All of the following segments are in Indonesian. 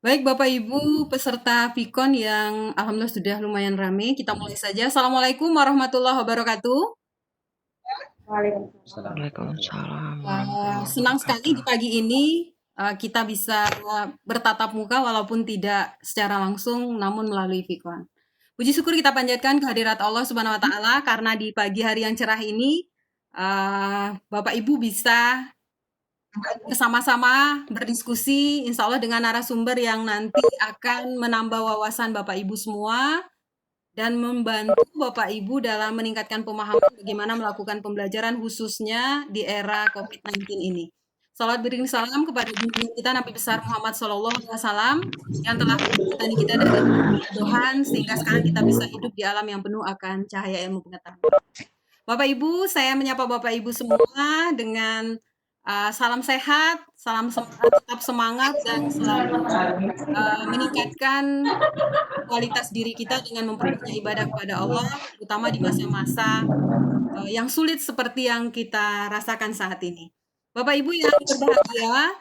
Baik Bapak Ibu peserta Vikon yang alhamdulillah sudah lumayan ramai, kita mulai saja. Assalamualaikum warahmatullahi wabarakatuh. Waalaikumsalam Senang warahmatullahi sekali di wabarakatuh. pagi ini kita bisa bertatap muka walaupun tidak secara langsung namun melalui Vikon. Puji syukur kita panjatkan kehadirat Allah Subhanahu wa taala karena di pagi hari yang cerah ini Bapak Ibu bisa bersama-sama berdiskusi insya Allah dengan narasumber yang nanti akan menambah wawasan Bapak Ibu semua dan membantu Bapak Ibu dalam meningkatkan pemahaman bagaimana melakukan pembelajaran khususnya di era COVID-19 ini. Salawat beriring salam kepada junjungan kita Nabi besar Muhammad SAW yang telah menjemput kita dari Tuhan sehingga sekarang kita bisa hidup di alam yang penuh akan cahaya ilmu pengetahuan. Bapak Ibu, saya menyapa Bapak Ibu semua dengan salam sehat, salam tetap semangat dan selalu meningkatkan kualitas diri kita dengan memperbanyak ibadah kepada Allah, terutama di masa-masa yang sulit seperti yang kita rasakan saat ini. Bapak Ibu yang berbahagia,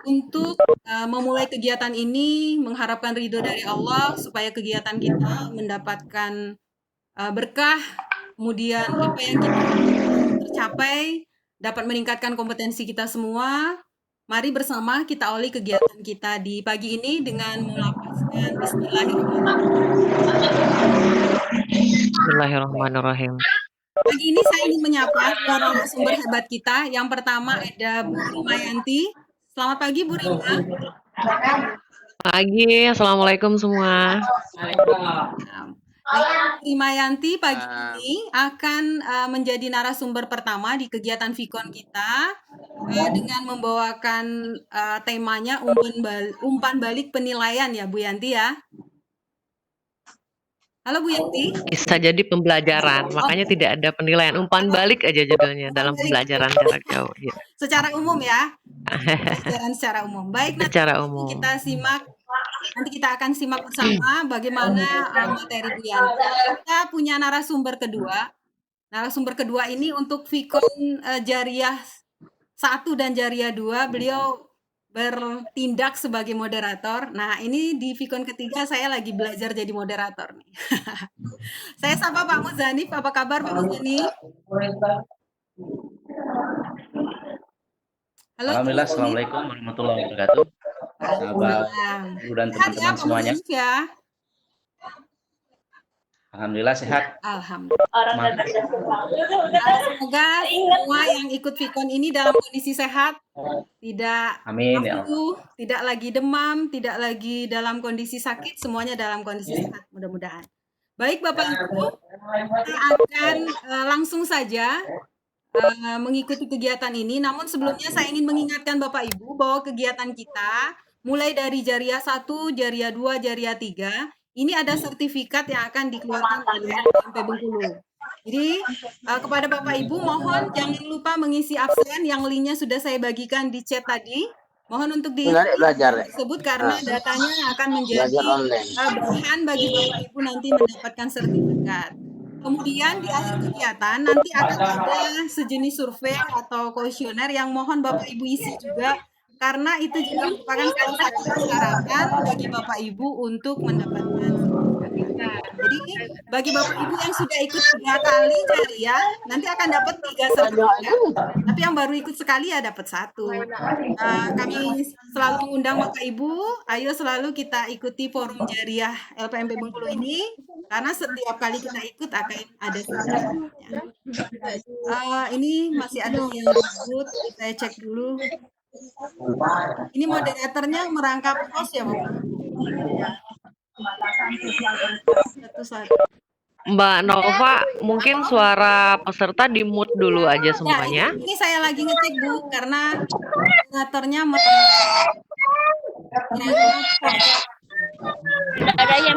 untuk memulai kegiatan ini mengharapkan ridho dari Allah supaya kegiatan kita mendapatkan berkah, kemudian apa yang kita tercapai dapat meningkatkan kompetensi kita semua. Mari bersama kita awali kegiatan kita di pagi ini dengan melafazkan Bismillahirrahmanirrahim. Pagi ini saya ingin menyapa dua narasumber hebat kita. Yang pertama ada Bu Rimayanti. Selamat pagi Bu Rima. Pagi, assalamualaikum semua. Rimayanti pagi ini akan menjadi narasumber pertama di kegiatan Vikon kita dengan membawakan temanya umpan balik penilaian ya Bu Yanti ya. Halo Bu Yanti. Bisa jadi pembelajaran, makanya tidak ada penilaian. Umpan balik aja judulnya dalam pembelajaran jarak jauh. Ya. Secara umum ya. Pembelajaran secara umum. Baik, Secara umum. nanti kita akan simak bersama bagaimana materi Bu Yanti. Kita punya narasumber kedua. Narasumber kedua ini untuk Vikon Jariah 1 dan Jariah 2, beliau bertindak sebagai moderator. Nah, ini di Vikon ketiga saya lagi belajar jadi moderator nih. Saya sapa Pak Muzanif, apa kabar Pak Muzanif? Halo. Alhamdulillah, assalamualaikum warahmatullahi wabarakatuh. Sahabat guru dan teman-teman semuanya. Ya. Alhamdulillah sehat. Alhamdulillah. Semoga semua yang ikut Vikon ini dalam kondisi sehat, tidak Amin ya Allah. tidak lagi demam, tidak lagi dalam kondisi sakit, semuanya dalam kondisi sehat mudah-mudahan. Baik Bapak Ibu, kita akan langsung saja mengikuti kegiatan ini. Namun sebelumnya saya ingin mengingatkan Bapak Ibu bahwa kegiatan kita mulai dari Jariah 1, Jariah 2, Jariah 3, ini ada sertifikat yang akan dikeluarkan oleh LPMP Bengkulu. Jadi kepada Bapak Ibu mohon jangan lupa mengisi absen yang linknya sudah saya bagikan di chat tadi. Mohon untuk disebut karena datanya akan menjadi bahan bagi Bapak Ibu nanti mendapatkan sertifikat. Kemudian di akhir kegiatan nanti akan ada sejenis survei atau kuesioner yang mohon Bapak Ibu isi juga karena itu juga merupakan salah satu persyaratan bagi Bapak Ibu untuk mendapatkan sertifikat. Jadi bagi Bapak Ibu yang sudah ikut 3 kali Jariah nanti akan dapat 3 sertifikat. Tapi yang baru ikut sekali ya dapat 1. Kami selalu mengundang Bapak Ibu, ayo selalu kita ikuti forum Jariah LPMP Bengkulu ini karena setiap kali kita ikut akan ada sertifikatnya. Ini masih ada yang ribut, saya cek dulu. Ini moderatornya merangkap host ya Bapak? Mbak Nova, mungkin suara peserta di mute dulu aja semuanya. Ini saya lagi ngecek Bu, karena moderatornya ada yam.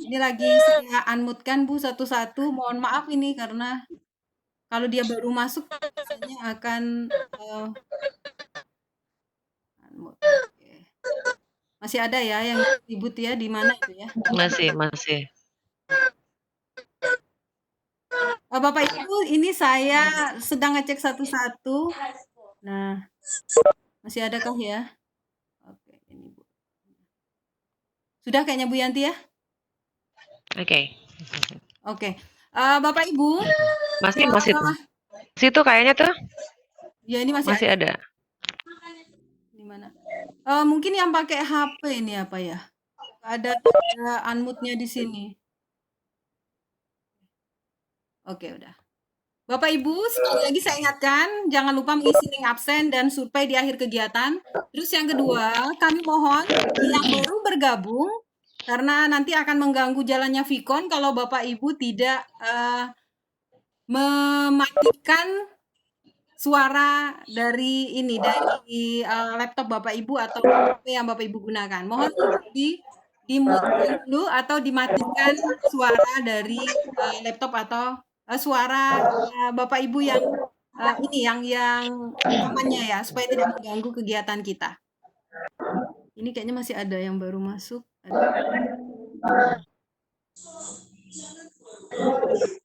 Ini lagi saya unmute-kan Bu satu-satu. Mohon maaf ini karena kalau dia baru masuk biasanya akan masih ada ya yang ribut ya di mana itu ya? Masih. Bapak Ibu, ini saya sedang ngecek satu-satu. Nah, masih adakah ya? Oke, ini Bu. Sudah kayaknya Bu Yanti ya? Oke. Oke. Bapak Ibu, Masih tuh. Situ kayaknya tuh ya ini masih masih ada. di mana? Mungkin yang pakai HP ini apa ya? Ada unmute-nya di sini. Oke, udah. Bapak Ibu, sekali lagi saya ingatkan, jangan lupa mengisi link absen dan survei di akhir kegiatan. Terus yang kedua, kami mohon yang baru bergabung, karena nanti akan mengganggu jalannya Vicon kalau Bapak Ibu tidak mematikan suara dari ini, dari laptop Bapak Ibu atau HP yang Bapak Ibu gunakan. Mohon di-mute dulu atau dimatikan suara dari laptop atau suara Bapak Ibu yang ini yang rekamannya ya, supaya tidak mengganggu kegiatan kita. Ini kayaknya masih ada yang baru masuk.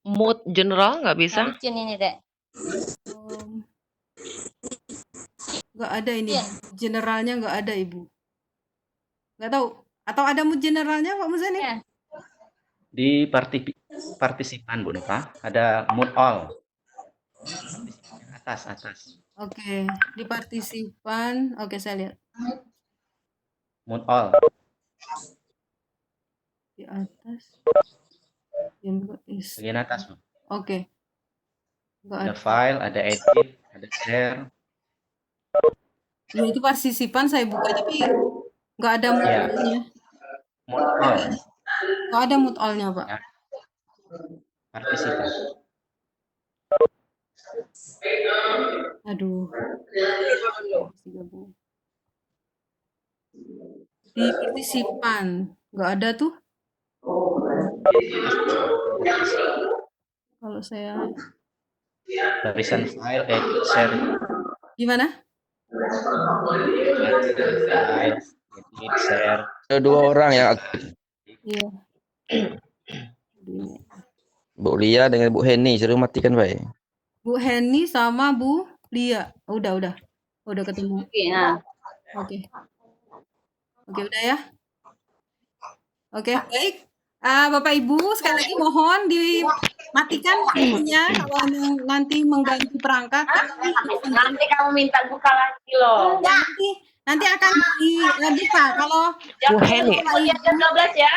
Mood general nggak bisa? Hancin ini, Dek. Nggak ada ini, generalnya nggak ada Ibu. Nggak tahu. Atau ada mood generalnya Pak Muzani? Ya. Di partisipan Bu Nova ada mood all. Atas. Oke, di partisipan. Oke, saya lihat. Mood all. Di atas. Bagian atas Bu. Oke. Nggak Ada ada. file, ada edit, ada share. Ya, itu partisipan saya buka, tapi nggak ada mood Ya. all-nya. Mood all. Nggak ada mood all-nya, Pak. Ya. Partisipan. Aduh. Di partisipan. Nggak ada tuh. Kalau saya... Barisan file, edit, share. Gimana? File, edit, share. Ada 2 orang yang aktif. Iya. Bu Lia dengan Bu Heni, suruh matikan baik. Bu Heni sama Bu Lia. Udah ketemu. Oke, nah. Oke, udah ya. Oke, baik. Bapak Ibu, sekali lagi mohon dimatikan lampunya kalau nanti mengganti perangkat. Nanti kamu minta buka lagi loh. Nanti akan dibuka kalau Jam Bu Heni. jam 12 ya.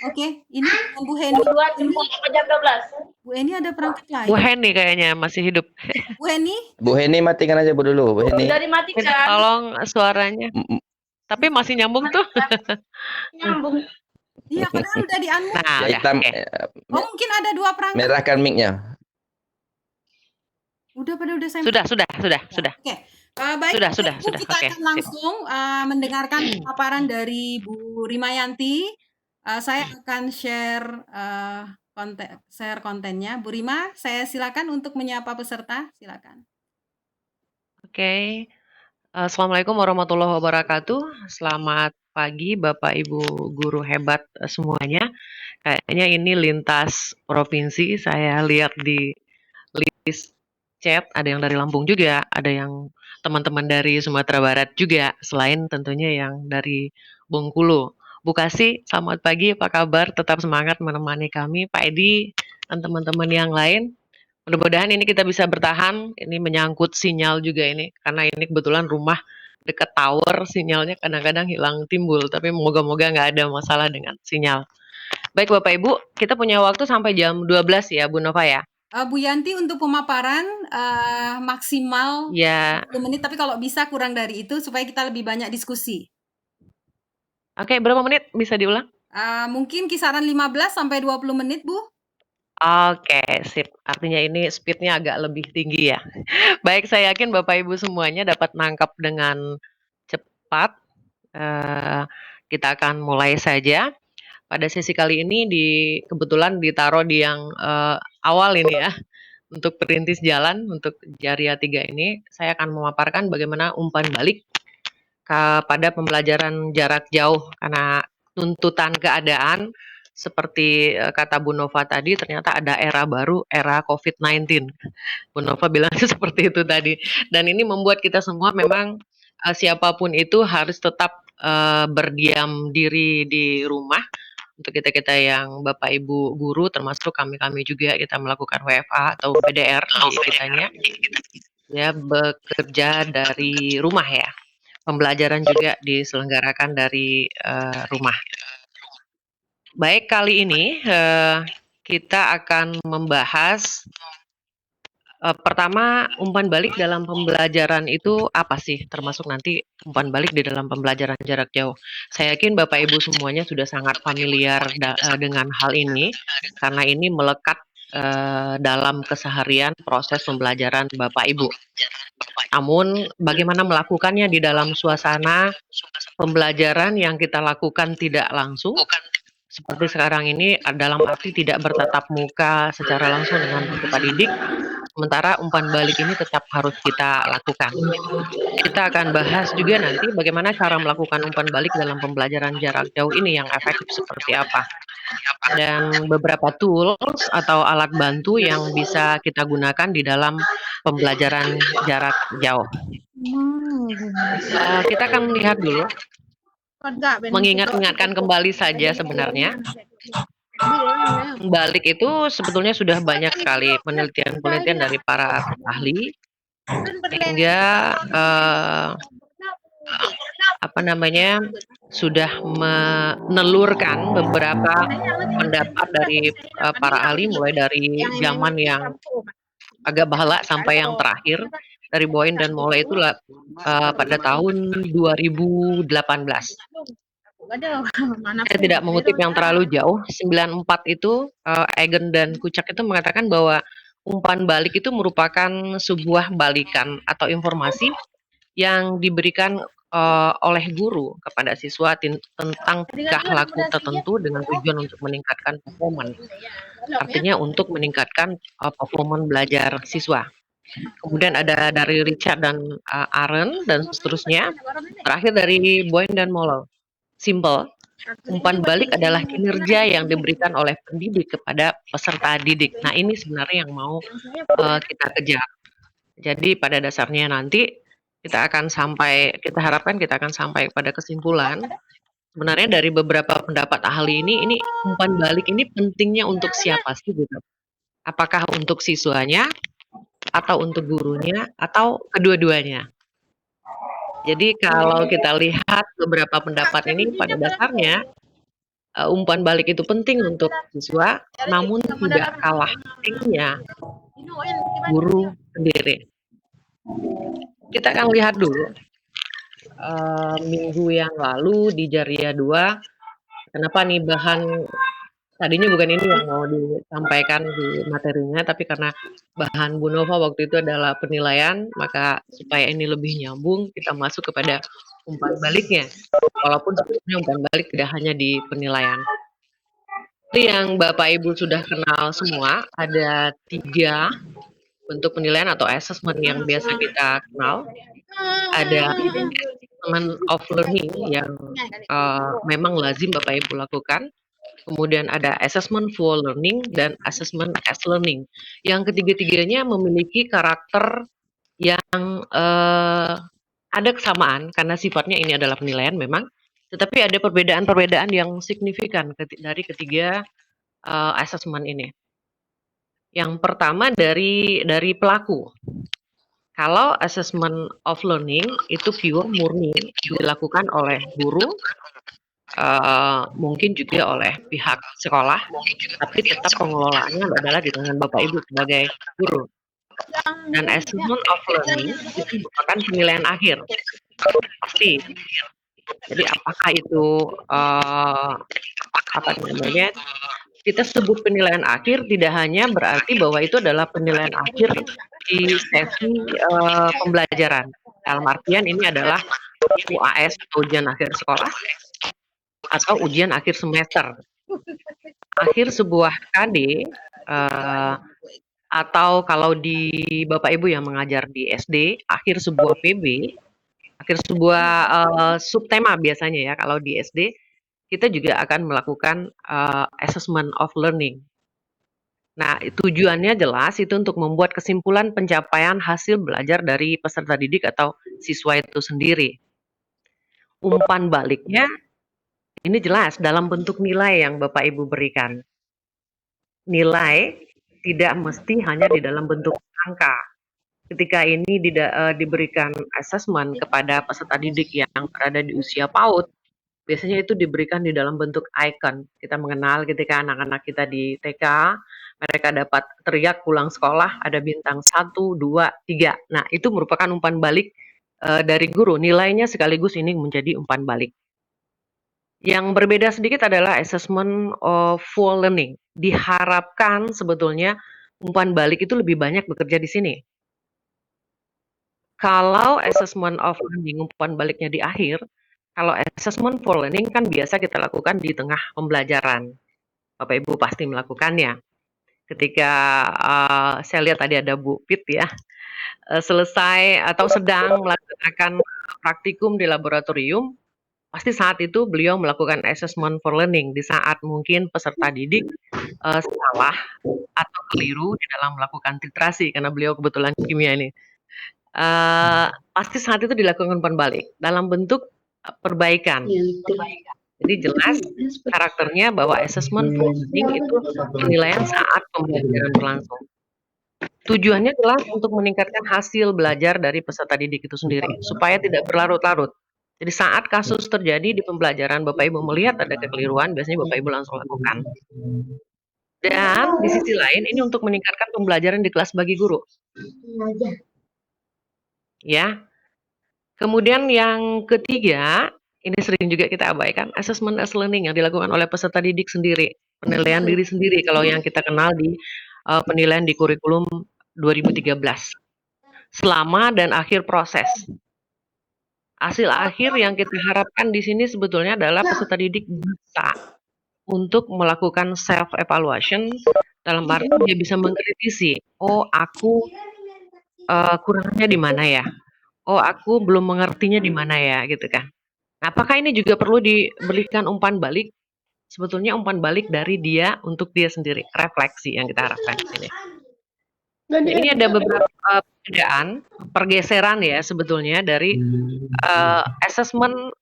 oke, ini Bu Heni. 2 jemput sampai jam 12. Bu Heni ada perangkat lain. Bu Heni kayaknya masih hidup. Bu Heni, Bu Heni matikan aja Bu dulu, Bu Heni. Udah dimatikan. Tolong suaranya. M- Tapi masih nyambung tuh. Nyambung. iya padahal udah di-unmute. Nah, Ya, udah. hitam Oke. Oh, mungkin ada 2 perangkat. merahkan mic-nya. Udah saya Sudah. Oke. Baik, Sudah. Ibu, kita Oke, akan sip. langsung mendengarkan paparan dari Bu Rimayanti. Saya akan share kontennya. Bu Rima, saya silakan untuk menyapa peserta. Silakan. Oke. Assalamualaikum warahmatullahi wabarakatuh. Selamat pagi Bapak Ibu guru hebat semuanya. Kayaknya ini lintas provinsi. Saya lihat di list chat ada yang dari Lampung juga, ada yang teman-teman dari Sumatera Barat juga, selain tentunya yang dari Bengkulu. Bu Kasih, selamat pagi, apa kabar? Tetap semangat menemani kami, Pak Edi, dan teman-teman yang lain. Mudah-mudahan ini kita bisa bertahan, ini menyangkut sinyal juga ini, karena ini kebetulan rumah dekat tower, sinyalnya kadang-kadang hilang timbul, tapi moga-moga nggak ada masalah dengan sinyal. Baik Bapak Ibu, kita punya waktu sampai jam 12 ya Bu Nova ya? Bu Yanti untuk pemaparan maksimal Ya, 10 menit, tapi kalau bisa kurang dari itu supaya kita lebih banyak diskusi. oke, berapa menit bisa diulang? Mungkin kisaran 15 sampai 20 menit, Bu. Oke, sip. Artinya ini speed-nya agak lebih tinggi ya. Baik, saya yakin Bapak Ibu semuanya dapat nangkap dengan cepat. Kita akan mulai saja. Pada sesi kali ini kebetulan ditaruh di yang awal ini ya. Untuk perintis jalan, untuk Jaria 3 ini, saya akan memaparkan bagaimana umpan balik kepada pembelajaran jarak jauh. Karena tuntutan keadaan, seperti kata Bu Nova tadi, ternyata ada era baru, era COVID-19. Bu Nova bilang seperti itu tadi. Dan ini membuat kita semua memang siapapun itu harus tetap berdiam diri di rumah. Untuk kita-kita yang Bapak Ibu guru, termasuk kami-kami juga, kita melakukan WFA atau PDR di kitanya, ya, bekerja dari rumah ya. Pembelajaran juga diselenggarakan dari rumah. Baik, kali ini kita akan membahas pertama, umpan balik dalam pembelajaran itu apa sih? Termasuk nanti umpan balik di dalam pembelajaran jarak jauh. Saya yakin Bapak Ibu semuanya sudah sangat familiar dengan hal ini, karena ini melekat dalam keseharian proses pembelajaran Bapak Ibu. Namun, bagaimana melakukannya di dalam suasana pembelajaran yang kita lakukan tidak langsung, seperti sekarang ini dalam arti tidak bertatap muka secara langsung dengan peserta didik, sementara umpan balik ini tetap harus kita lakukan. Kita akan bahas juga nanti bagaimana cara melakukan umpan balik dalam pembelajaran jarak jauh ini yang efektif seperti apa. Dan beberapa tools atau alat bantu yang bisa kita gunakan di dalam pembelajaran jarak jauh. Kita akan melihat dulu, mengingat-ingatkan kembali saja sebenarnya. Balik itu sebetulnya sudah banyak sekali penelitian-penelitian dari para ahli, sehingga sudah menelurkan beberapa pendapat dari para ahli, mulai dari zaman yang agak bahala sampai yang terakhir dari Boyne dan Molle itu pada tahun 2018. Saya tidak mengutip yang terlalu jauh. 94 itu Egan dan Kucak itu mengatakan bahwa umpan balik itu merupakan sebuah balikan atau informasi yang diberikan oleh guru kepada siswa tentang tingkah laku tertentu dengan tujuan untuk meningkatkan performance. Artinya untuk meningkatkan performance belajar siswa. Kemudian ada dari Richard dan Aaron dan seterusnya. Terakhir dari Boyne dan Molle. Simple. Umpan balik adalah kinerja yang diberikan oleh pendidik kepada peserta didik. Nah, ini sebenarnya yang mau kita kejar. Jadi pada dasarnya nanti kita harapkan kita akan sampai pada kesimpulan sebenarnya dari beberapa pendapat ahli ini umpan balik ini pentingnya untuk siapa sih gitu? Apakah untuk siswanya atau untuk gurunya atau kedua-duanya? Jadi kalau kita lihat beberapa pendapat ini pada dasarnya umpan balik itu penting untuk siswa, namun tidak kalah pentingnya guru sendiri. Kita akan lihat dulu minggu yang lalu di Jaria 2, kenapa nih bahan tadinya bukan ini yang mau disampaikan di materinya, tapi karena bahan Bu Nova waktu itu adalah penilaian, maka supaya ini lebih nyambung kita masuk kepada umpan baliknya. Walaupun sebetulnya umpan balik tidak hanya di penilaian. Itu yang Bapak Ibu sudah kenal semua, ada 3 bentuk penilaian atau assessment yang biasa kita kenal. Ada assessment of learning yang memang lazim Bapak Ibu lakukan. Kemudian ada assessment for learning dan assessment as learning. Yang ketiga-tiganya memiliki karakter yang ada kesamaan karena sifatnya ini adalah penilaian memang, tetapi ada perbedaan-perbedaan yang signifikan dari ketiga assessment ini. Yang pertama dari pelaku. Kalau assessment of learning itu pure murni dilakukan oleh guru, mungkin juga oleh pihak sekolah, tapi tetap pengelolaannya adalah di tangan Bapak Ibu sebagai guru. Dan assessment of learning itu merupakan penilaian akhir, pasti. Jadi apakah itu kita sebut penilaian akhir tidak hanya berarti bahwa itu adalah penilaian akhir di sesi pembelajaran. Dalam artian ini adalah UAS, ujian akhir sekolah, atau ujian akhir semester. Akhir sebuah KD, atau kalau di Bapak Ibu yang mengajar di SD, akhir sebuah PB, akhir sebuah subtema biasanya ya, kalau di SD, kita juga akan melakukan assessment of learning. Nah, tujuannya jelas itu untuk membuat kesimpulan pencapaian hasil belajar dari peserta didik atau siswa itu sendiri. Umpan baliknya ini jelas dalam bentuk nilai yang Bapak Ibu berikan. Nilai tidak mesti hanya di dalam bentuk angka. Ketika ini diberikan assessment kepada peserta didik yang berada di usia PAUD, biasanya itu diberikan di dalam bentuk icon. Kita mengenal ketika anak-anak kita di TK, mereka dapat teriak pulang sekolah, ada bintang 1, 2, 3. Nah, itu merupakan umpan balik dari guru. Nilainya sekaligus ini menjadi umpan balik. Yang berbeda sedikit adalah assessment of full learning. Diharapkan sebetulnya umpan balik itu lebih banyak bekerja di sini. Kalau assessment of learning, umpan baliknya di akhir, kalau assessment for learning kan biasa kita lakukan di tengah pembelajaran. Bapak Ibu pasti melakukannya. Ketika saya lihat tadi ada Bu Pit ya, selesai atau sedang melaksanakan praktikum di laboratorium, pasti saat itu beliau melakukan assessment for learning di saat mungkin peserta didik salah atau keliru di dalam melakukan titrasi karena beliau kebetulan kimia ini. Pasti saat itu dilakukan umpan balik dalam bentuk perbaikan. Jadi jelas karakternya bahwa assessment for learning itu penilaian saat pembelajaran berlangsung. Tujuannya adalah untuk meningkatkan hasil belajar dari peserta didik itu sendiri supaya tidak berlarut-larut. Jadi saat kasus terjadi di pembelajaran Bapak Ibu melihat ada kekeliruan, biasanya Bapak Ibu langsung lakukan. Dan di sisi lain ini untuk meningkatkan pembelajaran di kelas bagi guru. Ya. Kemudian yang ketiga, ini sering juga kita abaikan, assessment as learning yang dilakukan oleh peserta didik sendiri, penilaian diri sendiri kalau yang kita kenal di penilaian di kurikulum 2013. Selama dan akhir proses. Hasil akhir yang kita harapkan di sini sebetulnya adalah peserta didik bisa untuk melakukan self evaluation dalam arti dia bisa mengkritisi, oh aku kurangnya di mana ya? Oh, aku belum mengertinya di mana ya, gitu kan. Apakah ini juga perlu diberikan umpan balik? Sebetulnya umpan balik dari dia untuk dia sendiri, refleksi yang kita harapkan di sini. Nah, ini ada beberapa perbedaan, pergeseran ya sebetulnya dari assessment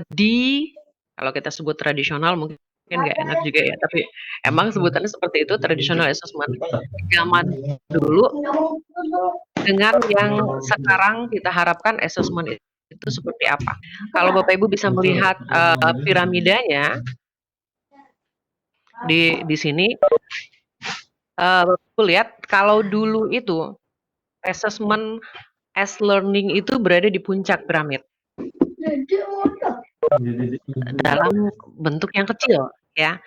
di kalau kita sebut tradisional mungkin nggak enak juga ya, tapi emang sebutannya seperti itu, traditional assessment. Zaman dulu dengan yang sekarang kita harapkan assessment itu seperti apa. Kalau Bapak Ibu bisa melihat piramidanya di sini, Bapak Ibu lihat kalau dulu itu assessment as learning itu berada di puncak piramid. Dalam bentuk yang kecil ya.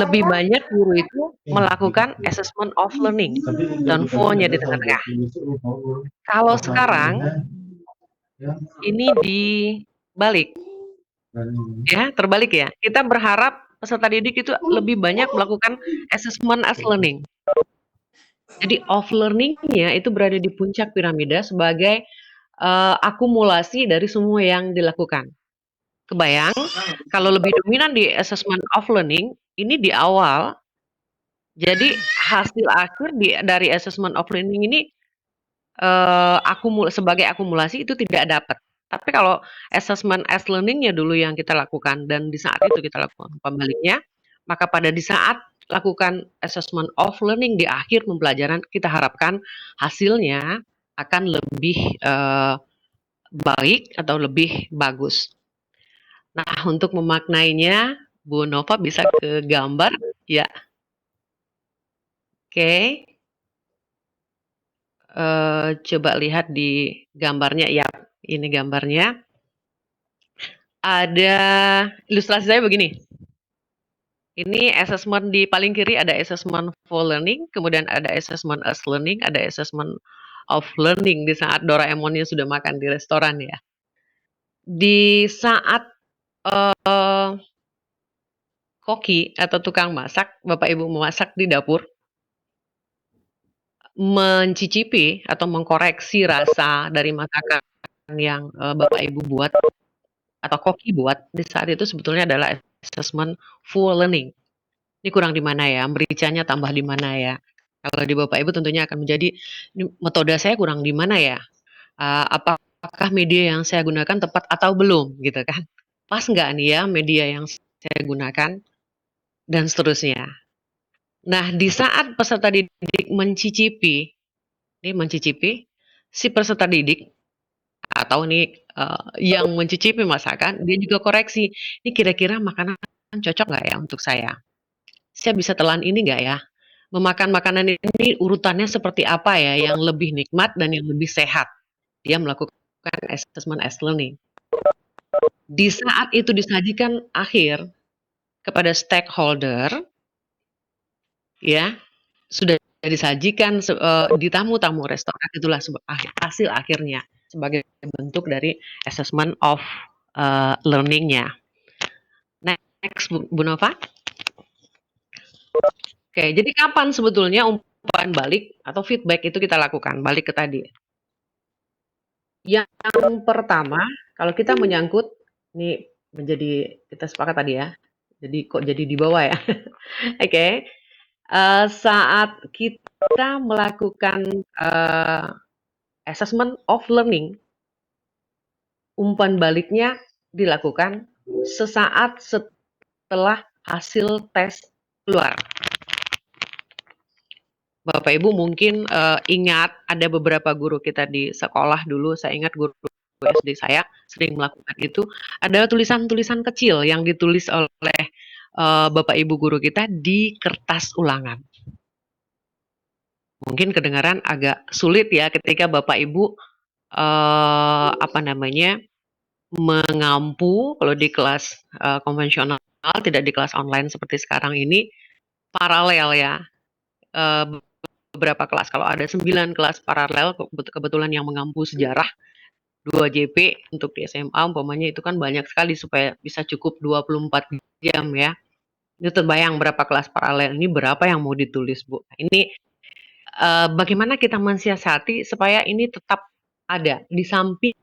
Lebih banyak guru itu melakukan assessment of learning dan full-nya di tengah-tengah. Kalau sekarang ini dibalik. Ya, terbalik ya. Kita berharap peserta didik itu lebih banyak melakukan assessment as learning. Jadi off learning-nya itu berada di puncak piramida sebagai akumulasi dari semua yang dilakukan. Kebayang kalau lebih dominan di assessment of learning ini di awal. Jadi hasil akhir dari assessment of learning ini sebagai akumulasi itu tidak dapat. Tapi kalau assessment as learning-nya dulu yang kita lakukan dan di saat itu kita lakukan pembaliknya, maka pada di saat lakukan assessment of learning di akhir pembelajaran kita harapkan hasilnya akan lebih baik atau lebih bagus. Nah, untuk memaknainya Bu Nova bisa ke gambar ya. Oke. Coba lihat di gambarnya ya, ini gambarnya. Ada ilustrasi saya begini. Ini assessment di paling kiri ada assessment for learning, kemudian ada assessment as learning, ada assessment of learning di saat Doraemonnya sudah makan di restoran ya. Di saat koki atau tukang masak, Bapak Ibu memasak di dapur, mencicipi atau mengkoreksi rasa dari masakan yang Bapak Ibu buat atau koki buat di saat itu sebetulnya adalah assessment full learning. Ini kurang di mana ya? Mericanya tambah di mana ya? Kalau di Bapak Ibu tentunya akan menjadi, ini metode saya kurang di mana ya? Apakah media yang saya gunakan tepat atau belum gitu kan? Pas nggak nih ya media yang saya gunakan dan seterusnya. Nah, di saat peserta didik mencicipi, si peserta didik atau nih yang mencicipi masakan, dia juga koreksi, ini kira-kira makanan cocok nggak ya untuk saya? Saya bisa telan ini nggak ya? Memakan makanan ini urutannya seperti apa ya yang lebih nikmat dan yang lebih sehat? Dia melakukan assessment as learning. Di saat itu disajikan akhir kepada stakeholder, ya sudah disajikan di tamu-tamu restoran, itulah hasil akhirnya sebagai bentuk dari assessment of learning-nya. Next, Bu Nova. Oke, jadi kapan sebetulnya umpan balik atau feedback itu kita lakukan? Balik ke tadi. Yang pertama, kalau kita menyangkut, ini menjadi kita sepakat tadi ya. Jadi kok jadi di bawah ya? Oke. Saat kita melakukan assessment of learning, umpan baliknya dilakukan sesaat setelah hasil tes keluar. Bapak Ibu mungkin ingat ada beberapa guru kita di sekolah dulu, saya ingat guru SD saya sering melakukan itu, ada tulisan-tulisan kecil yang ditulis oleh Bapak Ibu guru kita di kertas ulangan. Mungkin kedengaran agak sulit ya ketika Bapak Ibu mengampu kalau di kelas konvensional, tidak di kelas online seperti sekarang ini, paralel ya. Beberapa kelas, kalau ada 9 kelas paralel, kebetulan yang mengampu sejarah 2 JP untuk di SMA umpamanya itu kan banyak sekali supaya bisa cukup 24 jam ya. Itu terbayang berapa kelas paralel, ini berapa yang mau ditulis Bu. Ini bagaimana kita mensiasati supaya ini tetap ada di samping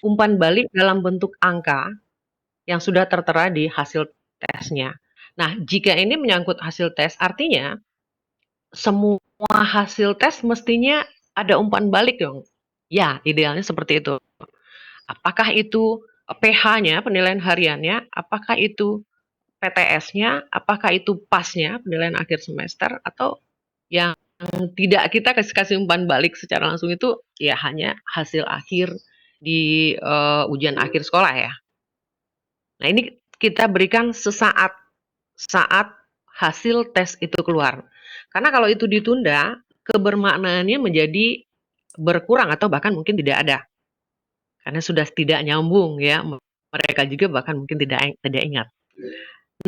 umpan balik dalam bentuk angka yang sudah tertera di hasil tesnya. Nah, jika ini menyangkut hasil tes, artinya semua hasil tes mestinya ada umpan balik dong. Ya, idealnya seperti itu. Apakah itu PH-nya, penilaian hariannya, apakah itu PTS-nya, apakah itu PAS-nya, penilaian akhir semester, atau yang tidak kita kasih umpan balik secara langsung itu ya hanya hasil akhir di ujian akhir sekolah ya. Nah, ini kita berikan saat hasil tes itu keluar. Karena kalau itu ditunda, kebermaknaannya menjadi berkurang atau bahkan mungkin tidak ada. Karena sudah tidak nyambung ya. Mereka juga bahkan mungkin tidak ingat.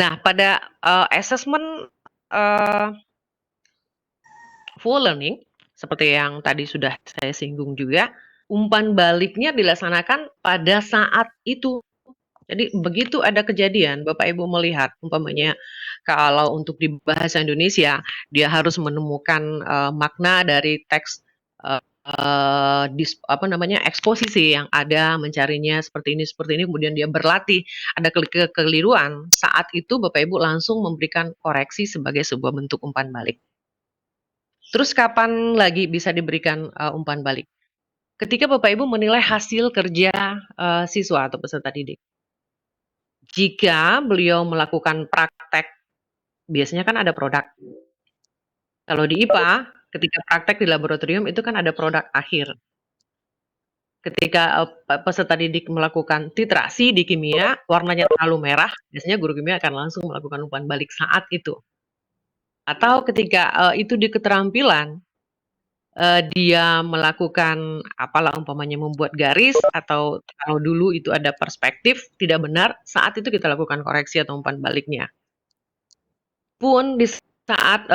Nah, pada assessment full learning, seperti yang tadi sudah saya singgung juga, umpan baliknya dilaksanakan pada saat itu. Jadi begitu ada kejadian, Bapak Ibu melihat, umpamanya kalau untuk di bahasa Indonesia, dia harus menemukan makna dari teks eksposisi yang ada, mencarinya seperti ini, kemudian dia berlatih, ada kekeliruan, saat itu Bapak Ibu langsung memberikan koreksi sebagai sebuah bentuk umpan balik. Terus kapan lagi bisa diberikan umpan balik? Ketika Bapak Ibu menilai hasil kerja siswa atau peserta didik. Jika beliau melakukan praktek, biasanya kan ada produk. Kalau di IPA, ketika praktek di laboratorium itu kan ada produk akhir. Ketika peserta didik melakukan titrasi di kimia, warnanya terlalu merah, biasanya guru kimia akan langsung melakukan umpan balik saat itu. Atau ketika itu di keterampilan, dia melakukan apalah umpamanya membuat garis atau kalau dulu itu ada perspektif tidak benar, saat itu kita lakukan koreksi atau umpan baliknya. Pun di saat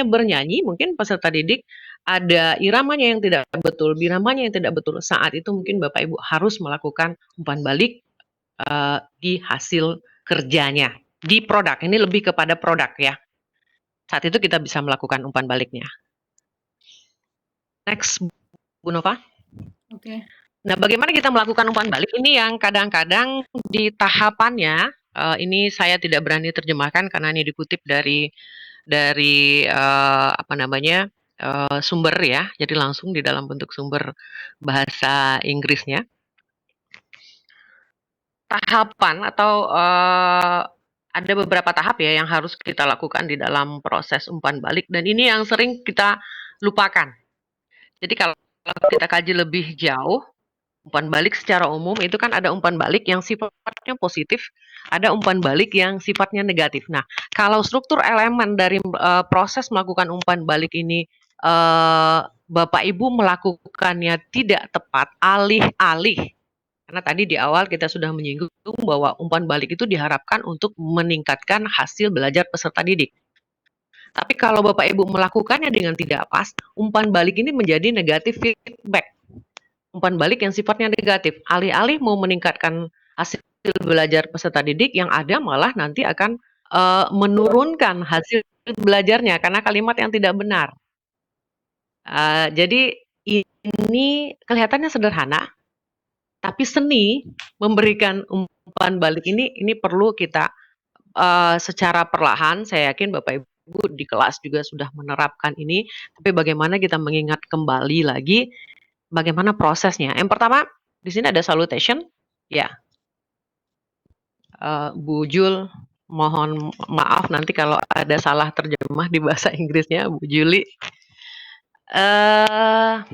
bernyanyi mungkin peserta didik ada iramanya yang tidak betul, biramanya yang tidak betul, saat itu mungkin Bapak Ibu harus melakukan umpan balik di hasil kerjanya, di produk. Ini lebih kepada produk ya. Saat itu kita bisa melakukan umpan baliknya. Next, Bu Nova. Oke. Nah, bagaimana kita melakukan umpan balik? Ini yang kadang-kadang di tahapannya Ini saya tidak berani terjemahkan karena ini dikutip dari sumber ya, jadi langsung di dalam bentuk sumber bahasa Inggrisnya. Tahapan atau ada beberapa tahap ya yang harus kita lakukan di dalam proses umpan balik, dan ini yang sering kita lupakan. Jadi kalau kita kaji lebih jauh, umpan balik secara umum itu kan ada umpan balik yang sifatnya positif, ada umpan balik yang sifatnya negatif. Nah, kalau struktur elemen dari proses melakukan umpan balik ini Bapak Ibu melakukannya tidak tepat, alih-alih, karena tadi di awal kita sudah menyinggung bahwa umpan balik itu diharapkan untuk meningkatkan hasil belajar peserta didik. Tapi kalau Bapak Ibu melakukannya dengan tidak pas, umpan balik ini menjadi negatif feedback. Umpan balik yang sifatnya negatif, alih-alih mau meningkatkan hasil belajar peserta didik, yang ada malah nanti akan menurunkan hasil belajarnya karena kalimat yang tidak benar. Jadi ini kelihatannya sederhana, tapi seni memberikan umpan balik ini perlu kita secara perlahan. Saya yakin Bapak Ibu di kelas juga sudah menerapkan ini, tapi bagaimana kita mengingat kembali lagi bagaimana prosesnya. Yang pertama, di sini ada salutation, ya. Bu Jul, mohon maaf nanti kalau ada salah terjemah di bahasa Inggrisnya, Bu Juli.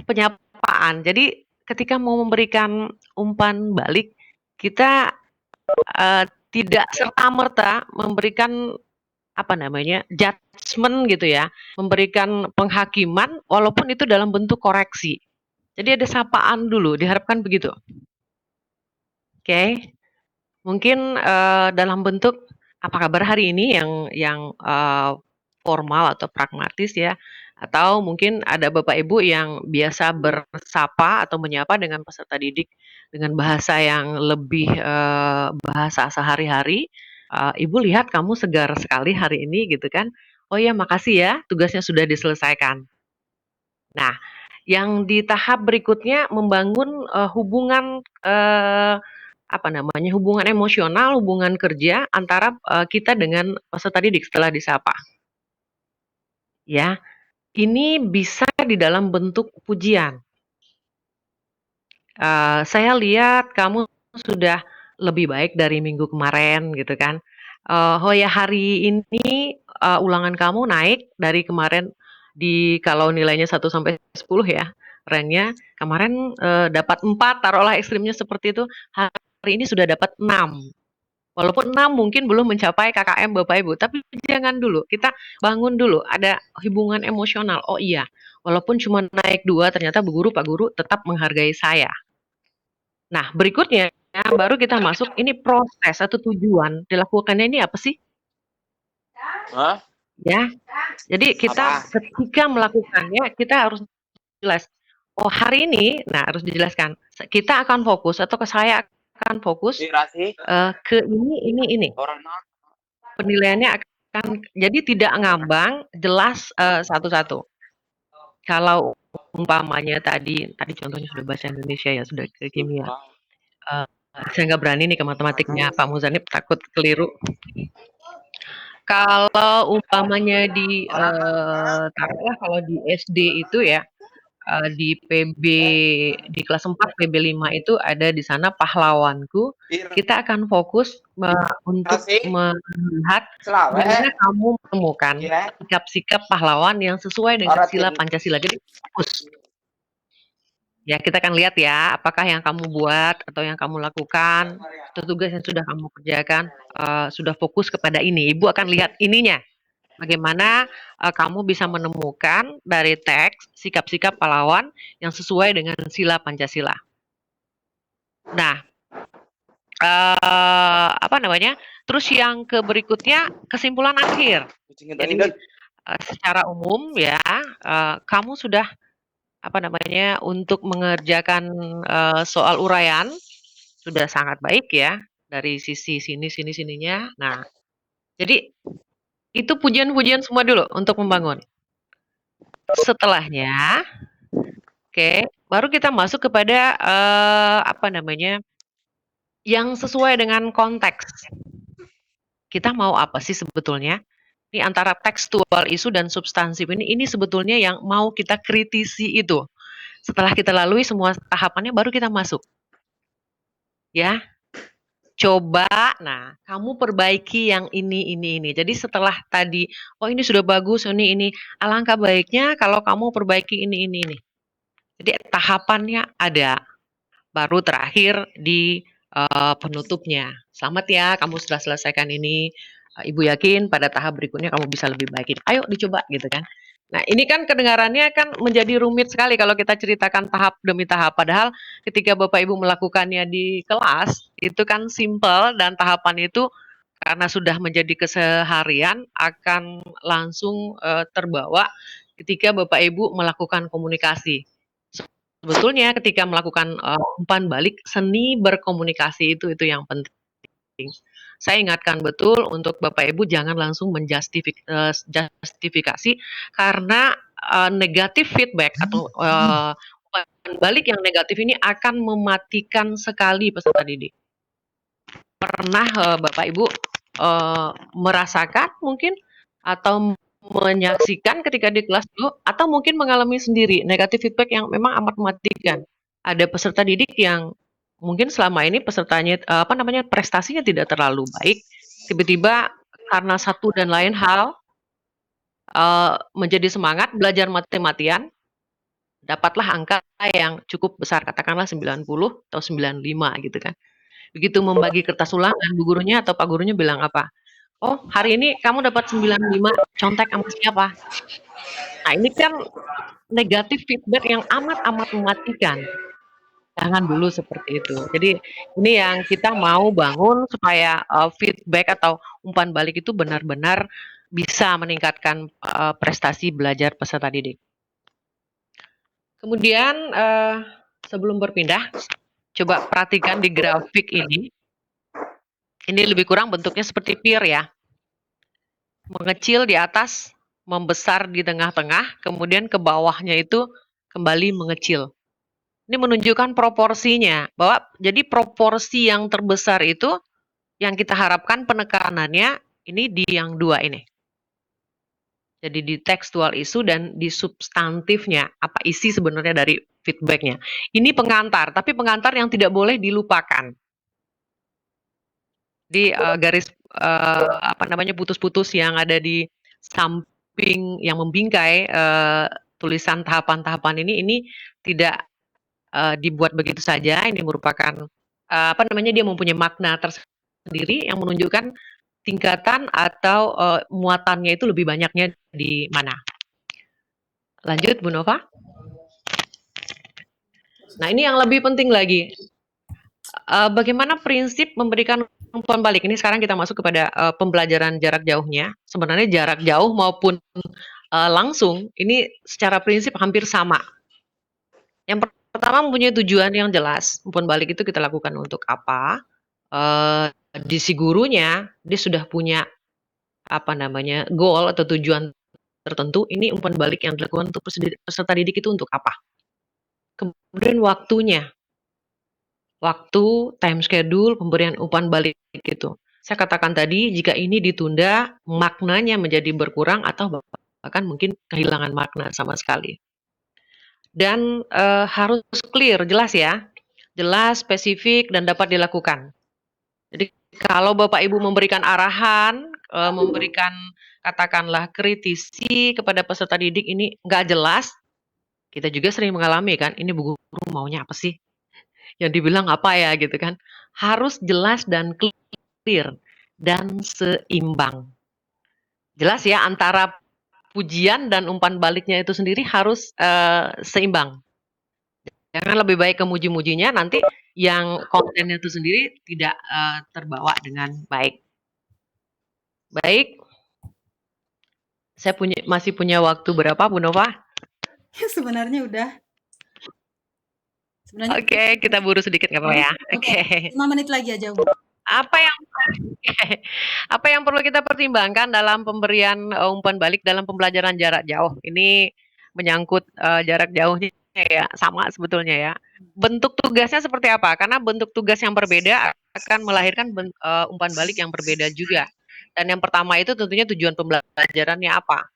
Penyapaan. Jadi ketika mau memberikan umpan balik, kita tidak serta-merta memberikan judgement gitu ya, memberikan penghakiman walaupun itu dalam bentuk koreksi. Jadi ada sapaan dulu, diharapkan begitu. Oke. Mungkin dalam bentuk apa kabar hari ini yang formal atau pragmatis ya, atau mungkin ada Bapak Ibu yang biasa bersapa atau menyapa dengan peserta didik dengan bahasa yang lebih bahasa sehari-hari. Ibu lihat kamu segar sekali hari ini gitu kan. Oh ya, makasih ya, tugasnya sudah diselesaikan. Nah, yang di tahap berikutnya membangun hubungan hubungan emosional, hubungan kerja antara kita dengan peserta didik setelah disapa. Ya, ini bisa di dalam bentuk pujian. Saya lihat kamu sudah lebih baik dari minggu kemarin gitu kan. Oh ya, hari ini ulangan kamu naik dari kemarin, kalau nilainya 1 sampai 10 ya, rank-nya kemarin dapat 4, taruhlah ekstrimnya seperti itu, hari ini sudah dapat 6. Walaupun 6 mungkin belum mencapai KKM Bapak Ibu, tapi jangan dulu, kita bangun dulu, ada hubungan emosional. Oh iya, walaupun cuma naik 2, ternyata Bu Guru, Pak Guru tetap menghargai saya. Nah, berikutnya baru kita masuk, ini proses atau tujuan dilakukannya ini apa sih? Ya, jadi kita ketika melakukannya, kita harus jelas. Oh, hari ini, nah harus dijelaskan, kita akan fokus atau saya akan fokus ke ini. Penilaiannya akan jadi tidak ngambang, jelas satu-satu. Kalau umpamanya tadi contohnya sudah bahasa Indonesia ya, sudah ke kimia. Saya nggak berani nih ke matematiknya, Pak Muzanib takut keliru. Kalau umpamanya taruhlah kalau di SD itu ya, di di kelas 4 PB 5 itu ada di sana pahlawanku. Kita akan fokus untuk melihat bagaimana kamu menemukan sikap-sikap pahlawan yang sesuai dengan sila Pancasila. Jadi fokus. Ya, kita akan lihat ya, apakah yang kamu buat atau yang kamu lakukan, atau tugas yang sudah kamu kerjakan, sudah fokus kepada ini. Ibu akan lihat ininya. Bagaimana kamu bisa menemukan dari teks sikap-sikap pahlawan yang sesuai dengan sila Pancasila. Nah, terus yang berikutnya kesimpulan akhir. Jadi secara umum ya, kamu sudah untuk mengerjakan soal uraian sudah sangat baik ya dari sisi sininya. Nah, jadi itu pujian-pujian semua dulu untuk membangun. Setelahnya, baru kita masuk kepada yang sesuai dengan konteks. kita mau apa sih sebetulnya? Ini antara tekstual isu dan substansif ini sebetulnya yang mau kita kritisi itu. Setelah kita lalui semua tahapannya baru kita masuk. Ya. Coba, nah kamu perbaiki yang ini. Jadi setelah tadi, oh ini sudah bagus, ini. Alangkah baiknya kalau kamu perbaiki ini. Jadi tahapannya ada. Baru terakhir di penutupnya. Selamat ya, kamu sudah selesaikan ini. Ibu yakin pada tahap berikutnya kamu bisa lebih baik. Ayo dicoba gitu kan. Nah ini kan kedengarannya kan menjadi rumit sekali kalau kita ceritakan tahap demi tahap. Padahal ketika Bapak Ibu melakukannya di kelas, itu kan simple dan tahapan itu karena sudah menjadi keseharian akan langsung terbawa ketika Bapak Ibu melakukan komunikasi. Sebetulnya ketika melakukan umpan balik, seni berkomunikasi itu yang penting. Saya ingatkan betul untuk Bapak Ibu jangan langsung justifikasi karena negatif feedback atau umpan balik yang negatif ini akan mematikan sekali peserta didik. Pernah Bapak Ibu merasakan mungkin atau menyaksikan ketika di kelas dulu atau mungkin mengalami sendiri negatif feedback yang memang amat mematikan. Ada peserta didik yang mungkin selama ini pesertanya prestasinya tidak terlalu baik, tiba-tiba karena satu dan lain hal menjadi semangat belajar mati-matian, dapatlah angka yang cukup besar, katakanlah 90 atau 95 gitu kan. Begitu membagi kertas ulangan, bu gurunya atau pak gurunya bilang apa? Oh, hari ini kamu dapat 95, contek sama siapa? Nah, ini kan negatif feedback yang amat mematikan. Jangan dulu seperti itu. Jadi ini yang kita mau bangun supaya feedback atau umpan balik itu benar-benar bisa meningkatkan prestasi belajar peserta didik. Kemudian sebelum berpindah, coba perhatikan di grafik ini. Ini lebih kurang bentuknya seperti pear ya. Mengecil di atas, membesar di tengah-tengah, kemudian ke bawahnya itu kembali mengecil. Ini menunjukkan proporsinya, bahwa jadi proporsi yang terbesar itu yang kita harapkan penekanannya ini di yang dua ini. Jadi di tekstual isu dan di substantifnya, apa isi sebenarnya dari feedbacknya. Ini pengantar, tapi pengantar yang tidak boleh dilupakan. Di garis putus-putus yang ada di samping yang membingkai tulisan tahapan-tahapan ini tidak dibuat begitu saja. Ini merupakan dia mempunyai makna tersendiri yang menunjukkan tingkatan atau muatannya itu lebih banyaknya di mana. Lanjut Bu Nova. Nah ini yang lebih penting lagi. Bagaimana prinsip memberikan umpan balik? Ini sekarang kita masuk kepada pembelajaran jarak jauhnya. Sebenarnya jarak jauh maupun langsung ini secara prinsip hampir sama. Yang pertama mempunyai tujuan yang jelas. Umpan balik itu kita lakukan untuk apa? Di si gurunya dia sudah punya goal atau tujuan tertentu. Ini umpan balik yang dilakukan untuk peserta didik itu untuk apa? Kemudian waktunya. Waktu, time schedule, pemberian umpan balik gitu. Saya katakan tadi, jika ini ditunda, maknanya menjadi berkurang atau bahkan mungkin kehilangan makna sama sekali. Dan harus clear, jelas ya. Jelas, spesifik, dan dapat dilakukan. Jadi kalau Bapak Ibu memberikan arahan, memberikan katakanlah kritisi kepada peserta didik ini nggak jelas, kita juga sering mengalami kan, ini bu guru maunya apa sih? Yang dibilang apa ya gitu kan. Harus jelas dan clear dan seimbang. Jelas ya antara pujian dan umpan baliknya itu sendiri harus seimbang. Jangan lebih baik kemuji-mujinya, nanti yang kontennya itu sendiri tidak terbawa dengan baik. Baik. Saya masih punya waktu berapa Bu Nova? Sebenarnya udah. Oke, kita buru sedikit nggak apa-apa ya. Oke. 5 menit lagi aja Bu. Apa yang perlu kita pertimbangkan dalam pemberian umpan balik dalam pembelajaran jarak jauh? Ini menyangkut jarak jauhnya ya, sama sebetulnya ya. Bentuk tugasnya seperti apa? Karena bentuk tugas yang berbeda akan melahirkan umpan balik yang berbeda juga. Dan yang pertama itu tentunya tujuan pembelajarannya apa.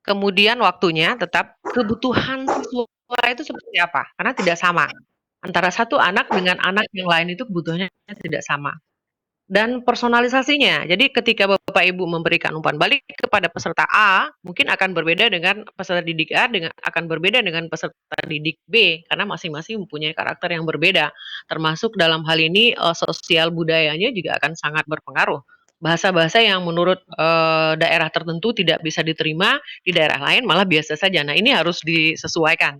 Kemudian waktunya tetap kebutuhan siswa itu seperti apa, karena tidak sama. Antara satu anak dengan anak yang lain itu kebutuhannya tidak sama. Dan personalisasinya, jadi ketika Bapak Ibu memberikan umpan balik kepada peserta A, mungkin akan berbeda dengan peserta didik A, akan berbeda dengan peserta didik B, karena masing-masing mempunyai karakter yang berbeda. Termasuk dalam hal ini sosial budayanya juga akan sangat berpengaruh. Bahasa-bahasa yang menurut daerah tertentu tidak bisa diterima, di daerah lain malah biasa saja. Nah, ini harus disesuaikan.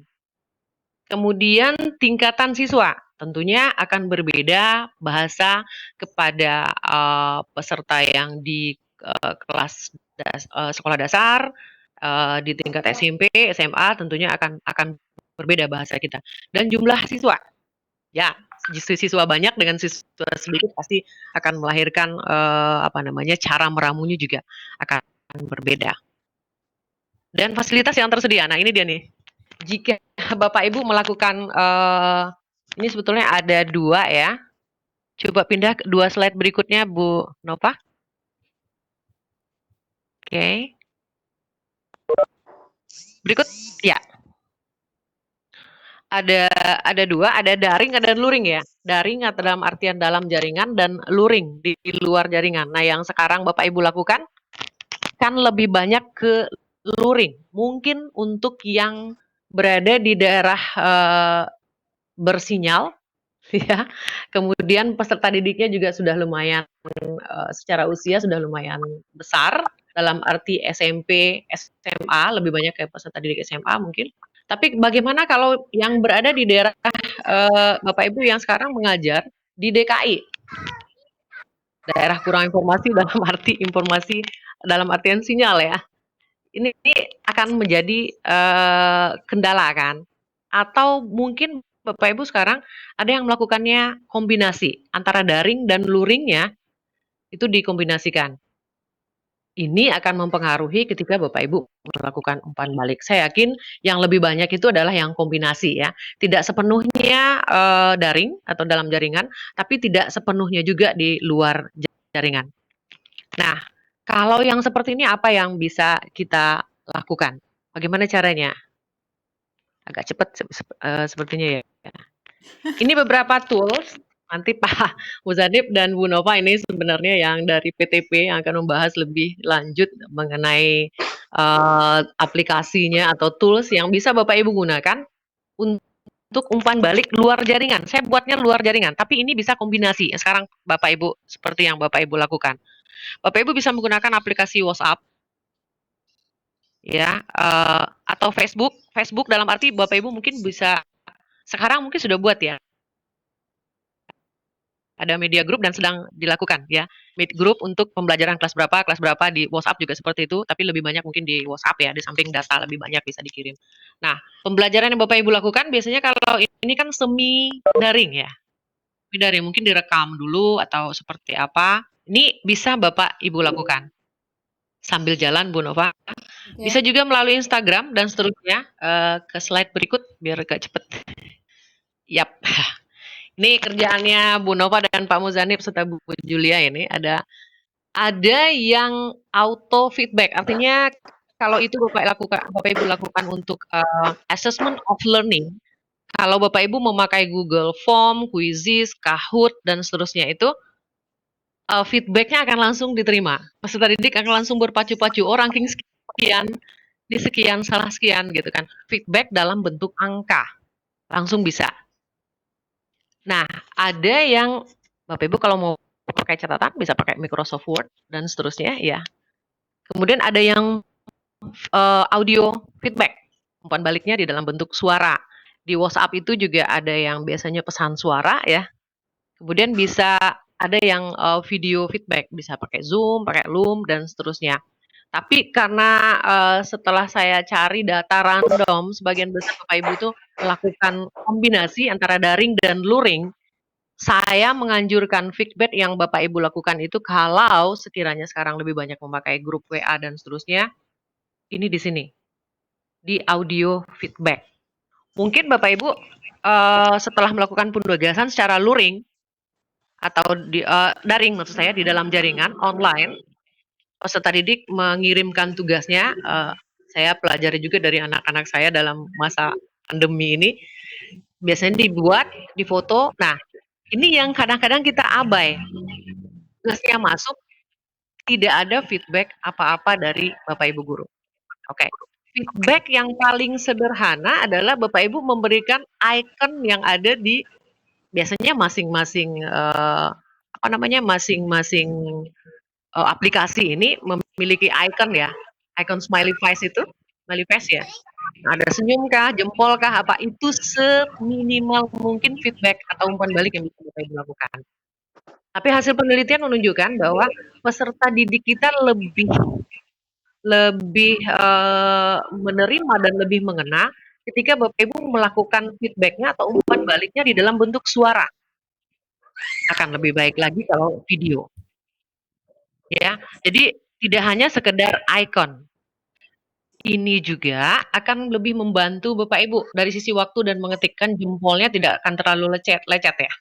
Kemudian tingkatan siswa, tentunya akan berbeda bahasa kepada peserta yang di kelas sekolah dasar, di tingkat SMP, SMA tentunya akan berbeda bahasa kita. Dan jumlah siswa, ya siswa banyak dengan siswa sedikit pasti akan melahirkan cara meramunya juga akan berbeda. Dan fasilitas yang tersedia, nah ini dia nih. Jika Bapak Ibu melakukan ini sebetulnya ada 2 ya. Coba pindah ke 2 slide berikutnya Bu Nova. Oke. Berikut, ya. Ada 2, ada daring, ada luring ya. Daring atau dalam artian dalam jaringan dan luring di luar jaringan. Nah, yang sekarang Bapak Ibu lakukan kan lebih banyak ke luring. Mungkin untuk yang berada di daerah bersinyal ya. Kemudian peserta didiknya juga sudah lumayan secara usia sudah lumayan besar dalam arti SMP, SMA, lebih banyak kayak peserta didik SMA mungkin. Tapi bagaimana kalau yang berada di daerah Bapak Ibu yang sekarang mengajar di DKI? Daerah kurang informasi dalam artian sinyal ya. Ini akan menjadi kendala kan? Atau mungkin Bapak Ibu sekarang ada yang melakukannya kombinasi antara daring dan luringnya itu dikombinasikan. Ini akan mempengaruhi ketika Bapak Ibu melakukan umpan balik. Saya yakin yang lebih banyak itu adalah yang kombinasi ya. Tidak sepenuhnya daring atau dalam jaringan, tapi tidak sepenuhnya juga di luar jaringan. Nah, kalau yang seperti ini apa yang bisa kita lakukan? Bagaimana caranya? Agak cepat sepertinya ya. Ini beberapa tools, nanti Pak Muzanib dan Bu Nova ini sebenarnya yang dari PTP yang akan membahas lebih lanjut mengenai aplikasinya atau tools yang bisa Bapak Ibu gunakan untuk umpan balik luar jaringan. Saya buatnya luar jaringan, tapi ini bisa kombinasi. Sekarang Bapak Ibu seperti yang Bapak Ibu lakukan. Bapak Ibu bisa menggunakan aplikasi WhatsApp, ya, atau Facebook. Facebook dalam arti Bapak Ibu mungkin bisa sekarang mungkin sudah buat ya. Ada media group dan sedang dilakukan ya. Meet group untuk pembelajaran kelas berapa di WhatsApp juga seperti itu, tapi lebih banyak mungkin di WhatsApp ya, di samping data lebih banyak bisa dikirim. Nah, pembelajaran yang Bapak Ibu lakukan biasanya kalau ini kan semi daring ya. Semi daring mungkin direkam dulu atau seperti apa. Ini bisa Bapak Ibu lakukan sambil jalan Bu Nova. Bisa juga melalui Instagram dan seterusnya. Ke slide berikut biar agak cepet. Yap. Ini kerjaannya Bu Nova dan Pak Muzanib serta Bu Julia ini ada yang auto feedback. Artinya kalau itu Bapak Ibu lakukan untuk assessment of learning. Kalau Bapak Ibu memakai Google Form, Quizzes, Kahoot dan seterusnya itu feedbacknya akan langsung diterima. Peserta didik akan langsung berpacu-pacu, oh ranking sekian, di sekian, salah sekian gitu kan. Feedback dalam bentuk angka, langsung bisa. Nah, ada yang Bapak Ibu kalau mau pakai catatan bisa pakai Microsoft Word dan seterusnya ya. Kemudian ada yang audio feedback, umpan baliknya di dalam bentuk suara. Di WhatsApp itu juga ada yang biasanya pesan suara ya. Kemudian bisa ada yang video feedback, bisa pakai Zoom, pakai Loom dan seterusnya. Tapi karena setelah saya cari data random, sebagian besar Bapak Ibu itu melakukan kombinasi antara daring dan luring. Saya menganjurkan feedback yang Bapak Ibu lakukan itu kalau sekiranya sekarang lebih banyak memakai grup WA dan seterusnya, ini di sini, di audio feedback. Mungkin Bapak Ibu setelah melakukan penugasan secara luring atau di daring maksud saya di dalam jaringan online, peserta didik mengirimkan tugasnya, saya pelajari juga dari anak-anak saya dalam masa pandemi ini, biasanya dibuat, difoto. Nah, ini yang kadang-kadang kita abai. Tugasnya masuk, tidak ada feedback apa-apa dari Bapak Ibu guru. Oke. Feedback yang paling sederhana adalah Bapak Ibu memberikan icon yang ada di biasanya masing-masing masing-masing aplikasi ini memiliki icon ya, icon smiley face itu, smiley face ya. Ada senyum kah, jempol kah, apa itu seminimal mungkin feedback atau umpan balik yang bisa Bapak Ibu lakukan. Tapi hasil penelitian menunjukkan bahwa peserta didik kita lebih menerima dan lebih mengena ketika Bapak Ibu melakukan feedback-nya atau umpan baliknya di dalam bentuk suara. Akan lebih baik lagi kalau video. Ya, jadi tidak hanya sekedar icon. Ini juga akan lebih membantu Bapak Ibu dari sisi waktu dan mengetikkan jempolnya tidak akan terlalu lecet ya.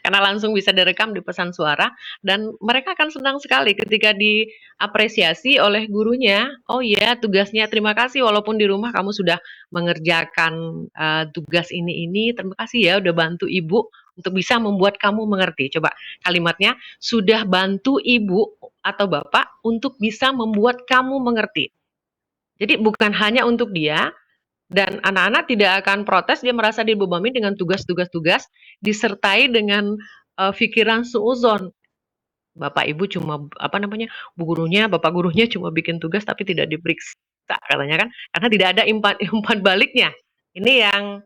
Karena langsung bisa direkam di pesan suara dan mereka akan senang sekali ketika diapresiasi oleh gurunya. Oh iya, tugasnya terima kasih walaupun di rumah kamu sudah mengerjakan tugas ini. Terima kasih ya udah bantu Ibu untuk bisa membuat kamu mengerti. Coba kalimatnya, sudah bantu Ibu atau Bapak untuk bisa membuat kamu mengerti. Jadi bukan hanya untuk dia, dan anak-anak tidak akan protes, dia merasa dibebani dengan tugas-tugas disertai dengan pikiran suudzon. Bapak Ibu cuma Bu gurunya, Bapak gurunya cuma bikin tugas tapi tidak diperiksa katanya kan, karena tidak ada umpan baliknya. Ini yang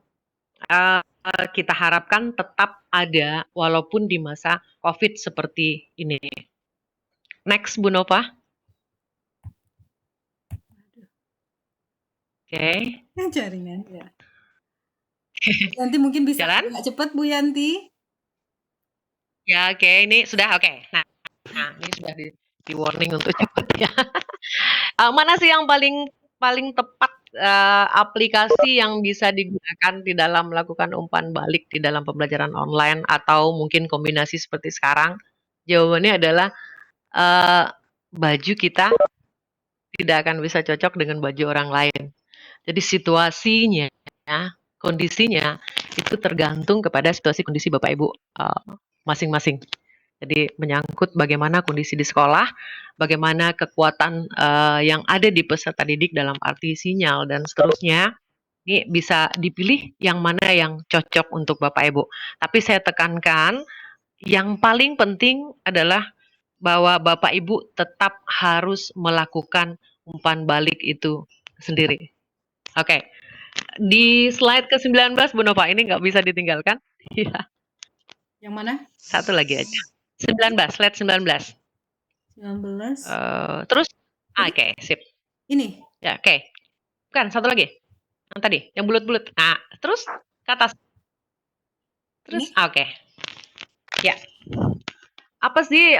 kita harapkan tetap ada walaupun di masa Covid seperti ini. Next, Bu Nova. Oke. Jaringan ya. Yanti mungkin bisa Jalan? agak cepat Bu Yanti. Ya, oke, ini sudah oke. Nah, ini sudah di warning untuk cepat ya. Mana sih yang paling tepat aplikasi yang bisa digunakan di dalam melakukan umpan balik di dalam pembelajaran online atau mungkin kombinasi seperti sekarang? Jawabannya adalah baju kita tidak akan bisa cocok dengan baju orang lain. Jadi situasinya, kondisinya itu tergantung kepada situasi kondisi Bapak Ibu masing-masing. Jadi menyangkut bagaimana kondisi di sekolah, bagaimana kekuatan yang ada di peserta didik dalam arti sinyal dan seterusnya. Ini bisa dipilih yang mana yang cocok untuk Bapak Ibu. Tapi saya tekankan, yang paling penting adalah bahwa Bapak Ibu tetap harus melakukan umpan balik itu sendiri. Oke. Di slide ke-19 Bu Nova, ini nggak bisa ditinggalkan. Iya. Yang mana? Satu lagi aja. 19, slide 19. 19. Terus, oke, sip. Ini. Ya, oke. Bukan, satu lagi. Yang tadi, yang bulat-bulat. Nah, terus ke atas. Terus, oke. Ya. Apa sih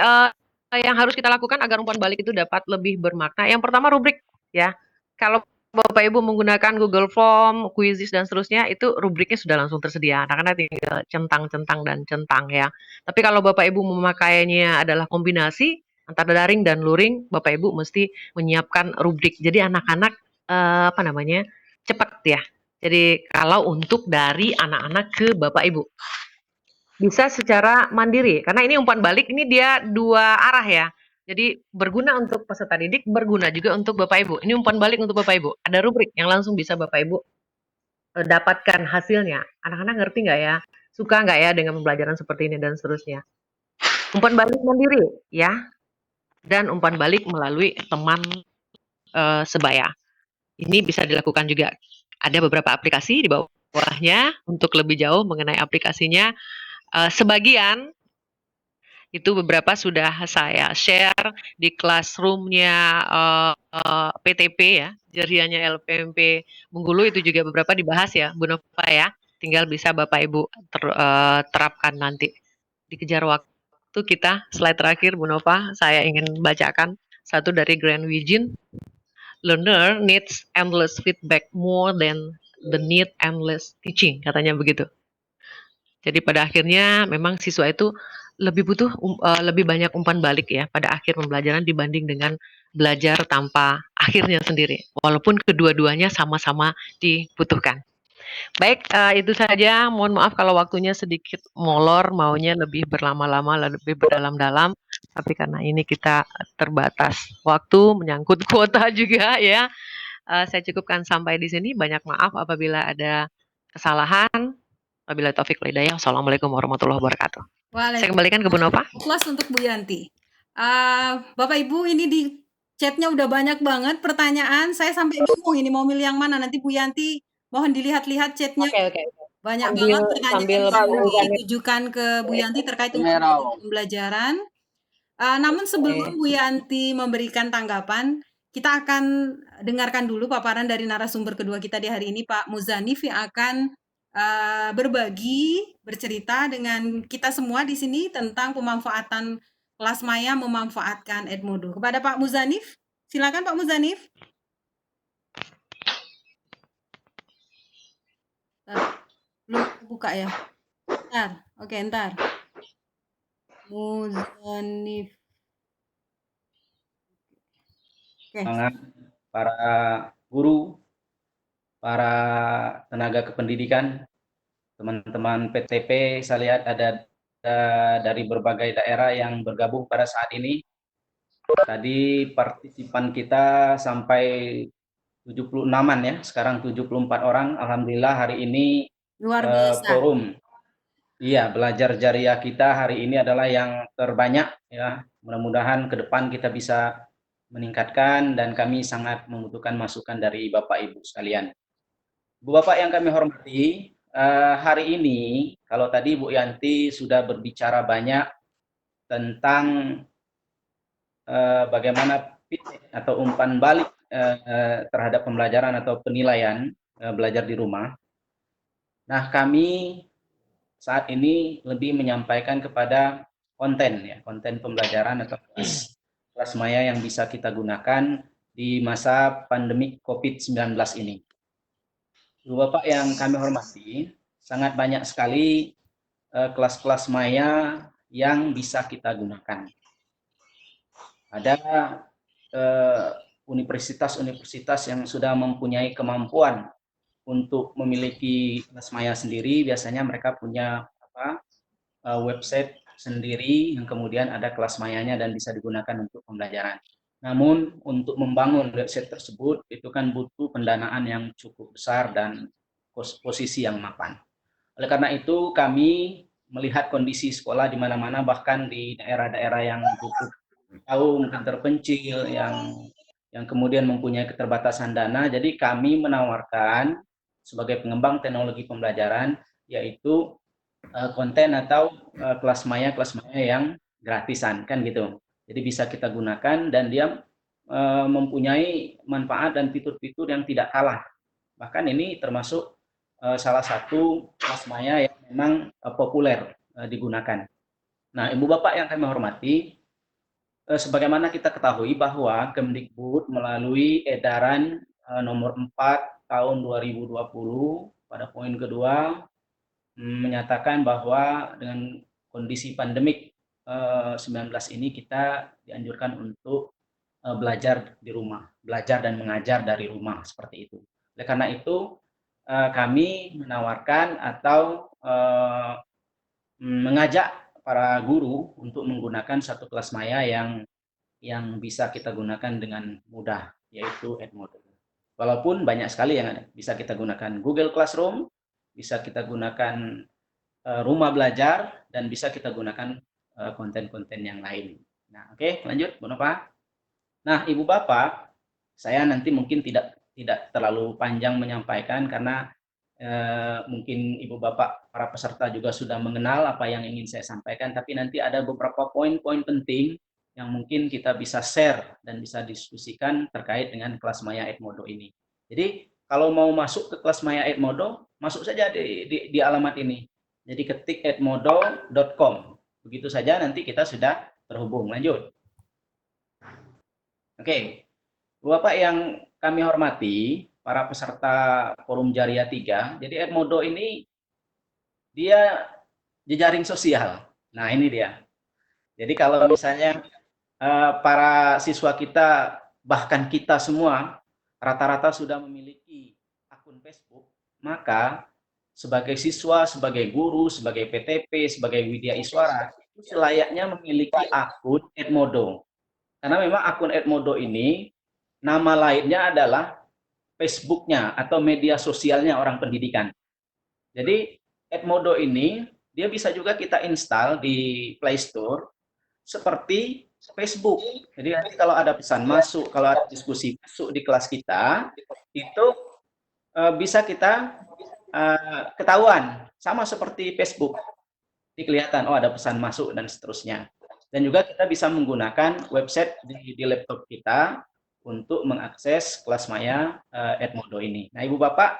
yang harus kita lakukan agar umpan balik itu dapat lebih bermakna? Yang pertama rubrik, ya. Kalau Bapak Ibu menggunakan Google Form, Quizizz dan seterusnya, itu rubriknya sudah langsung tersedia. Anak-anak tinggal centang dan centang ya. Tapi kalau Bapak Ibu memakainya adalah kombinasi antara daring dan luring, Bapak Ibu mesti menyiapkan rubrik. Jadi anak-anak cepat ya. Jadi kalau untuk dari anak-anak ke Bapak Ibu bisa secara mandiri, karena ini umpan balik ini dia dua arah ya. Jadi berguna untuk peserta didik, berguna juga untuk Bapak Ibu. Ini umpan balik untuk Bapak Ibu. Ada rubrik yang langsung bisa Bapak Ibu dapatkan hasilnya. Anak-anak ngerti nggak ya? Suka nggak ya dengan pembelajaran seperti ini dan seterusnya. Umpan balik mandiri ya. Dan umpan balik melalui teman sebaya. Ini bisa dilakukan juga. Ada beberapa aplikasi di bawahnya untuk lebih jauh mengenai aplikasinya. Sebagian itu beberapa sudah saya share di classroom-nya PTP ya, jaringannya LPMP Bengkulu, itu juga beberapa dibahas ya, Bu Nova ya. Tinggal bisa Bapak Ibu terapkan nanti. Dikejar waktu kita, slide terakhir Bu Nova, saya ingin bacakan satu dari Grand Wiggin. Learner needs endless feedback more than the need endless teaching, katanya begitu. Jadi pada akhirnya memang siswa itu lebih banyak umpan balik ya pada akhir pembelajaran dibanding dengan belajar tanpa akhirnya sendiri. Walaupun kedua-duanya sama-sama dibutuhkan. Baik, itu saja. Mohon maaf kalau waktunya sedikit molor, maunya lebih berlama-lama, lebih berdalam-dalam. Tapi karena ini kita terbatas waktu, menyangkut kuota juga ya. Saya cukupkan sampai di sini. Banyak maaf apabila ada kesalahan. Wabillahi taufiq wal hidayah. Wassalamualaikum warahmatullahi wabarakatuh. Saya kembalikan ke Bu Nova. Plus untuk Bu Yanti. Bapak Ibu, ini di chatnya udah banyak banget pertanyaan. Saya sampai bingung ini mau milih yang mana. Nanti Bu Yanti mohon dilihat-lihat chatnya. Oke. Banyak Sambil pertanyaan yang ditujukan ke Bu Yanti terkait dengan pembelajaran. Namun sebelum Bu Yanti memberikan tanggapan, kita akan dengarkan dulu paparan dari narasumber kedua kita di hari ini, Pak Muzanif, yang akan berbagi, bercerita dengan kita semua di sini tentang pemanfaatan kelas maya memanfaatkan Edmodo. Kepada Pak Muzanif, silakan Pak Muzanif. Belum buka ya? Ntar. Muzanif. Semangat para guru, para tenaga kependidikan, teman-teman PTP, saya lihat ada dari berbagai daerah yang bergabung pada saat ini. Tadi partisipan kita sampai 76-an ya, sekarang 74 orang. Alhamdulillah hari ini Luar biasa. forum belajar jariah kita hari ini adalah yang terbanyak ya. Mudah-mudahan ke depan kita bisa meningkatkan, dan kami sangat membutuhkan masukan dari Bapak Ibu sekalian. Bu Bapak yang kami hormati, hari ini kalau tadi Bu Yanti sudah berbicara banyak tentang bagaimana feedback atau umpan balik terhadap pembelajaran atau penilaian belajar di rumah. Nah, kami saat ini lebih menyampaikan kepada konten pembelajaran atau kelas maya yang bisa kita gunakan di masa pandemi COVID-19 ini. Bapak yang kami hormati, sangat banyak sekali kelas-kelas maya yang bisa kita gunakan. Ada universitas-universitas yang sudah mempunyai kemampuan untuk memiliki kelas maya sendiri. Biasanya mereka punya website sendiri yang kemudian ada kelas mayanya dan bisa digunakan untuk pembelajaran. Namun untuk membangun website tersebut itu kan butuh pendanaan yang cukup besar dan posisi yang mapan. Oleh karena itu kami melihat kondisi sekolah di mana-mana, bahkan di daerah-daerah yang cukup jauh, mungkin terpencil, yang kemudian mempunyai keterbatasan dana. Jadi kami menawarkan sebagai pengembang teknologi pembelajaran yaitu konten atau kelas maya yang gratisan kan gitu. Jadi bisa kita gunakan dan dia mempunyai manfaat dan fitur-fitur yang tidak kalah. Bahkan ini termasuk salah satu kelas maya yang memang populer digunakan. Nah, Ibu Bapak yang kami hormati, sebagaimana kita ketahui bahwa Kemdikbud melalui edaran nomor 4 tahun 2020 pada poin kedua menyatakan bahwa dengan kondisi pandemik 19 ini kita dianjurkan untuk belajar di rumah, belajar dan mengajar dari rumah seperti itu. Oleh karena itu kami menawarkan atau mengajak para guru untuk menggunakan satu kelas maya yang bisa kita gunakan dengan mudah, yaitu Edmodo. Walaupun banyak sekali yang ada, bisa kita gunakan Google Classroom, bisa kita gunakan rumah belajar, dan bisa kita gunakan konten-konten yang lain. Nah, oke, lanjut Bu Nova. Nah, Ibu Bapak, saya nanti mungkin tidak terlalu panjang menyampaikan karena mungkin Ibu Bapak para peserta juga sudah mengenal apa yang ingin saya sampaikan, tapi nanti ada beberapa poin-poin penting yang mungkin kita bisa share dan bisa diskusikan terkait dengan kelas maya Edmodo ini. Jadi kalau mau masuk ke kelas maya Edmodo, masuk saja di alamat ini. Jadi ketik edmodo.com. Begitu saja nanti kita sudah terhubung. Lanjut. Oke. Bapak yang kami hormati, para peserta Forum Jariah 3. Jadi Edmodo ini dia jejaring sosial. Nah, ini dia. Jadi kalau misalnya para siswa kita, bahkan kita semua, rata-rata sudah memiliki akun Facebook, maka sebagai siswa, sebagai guru, sebagai PTP, sebagai Widya Iswara, itu selayaknya memiliki akun Edmodo. Karena memang akun Edmodo ini, nama lainnya adalah Facebook-nya atau media sosialnya orang pendidikan. Jadi Edmodo ini dia bisa juga kita install di Play Store seperti Facebook. Jadi nanti kalau ada pesan masuk, kalau ada diskusi masuk di kelas kita, itu bisa kita ketahuan sama seperti Facebook. Jadi kelihatan oh ada pesan masuk dan seterusnya. Dan juga kita bisa menggunakan website di laptop kita untuk mengakses kelas maya Edmodo ini. Nah, Ibu Bapak,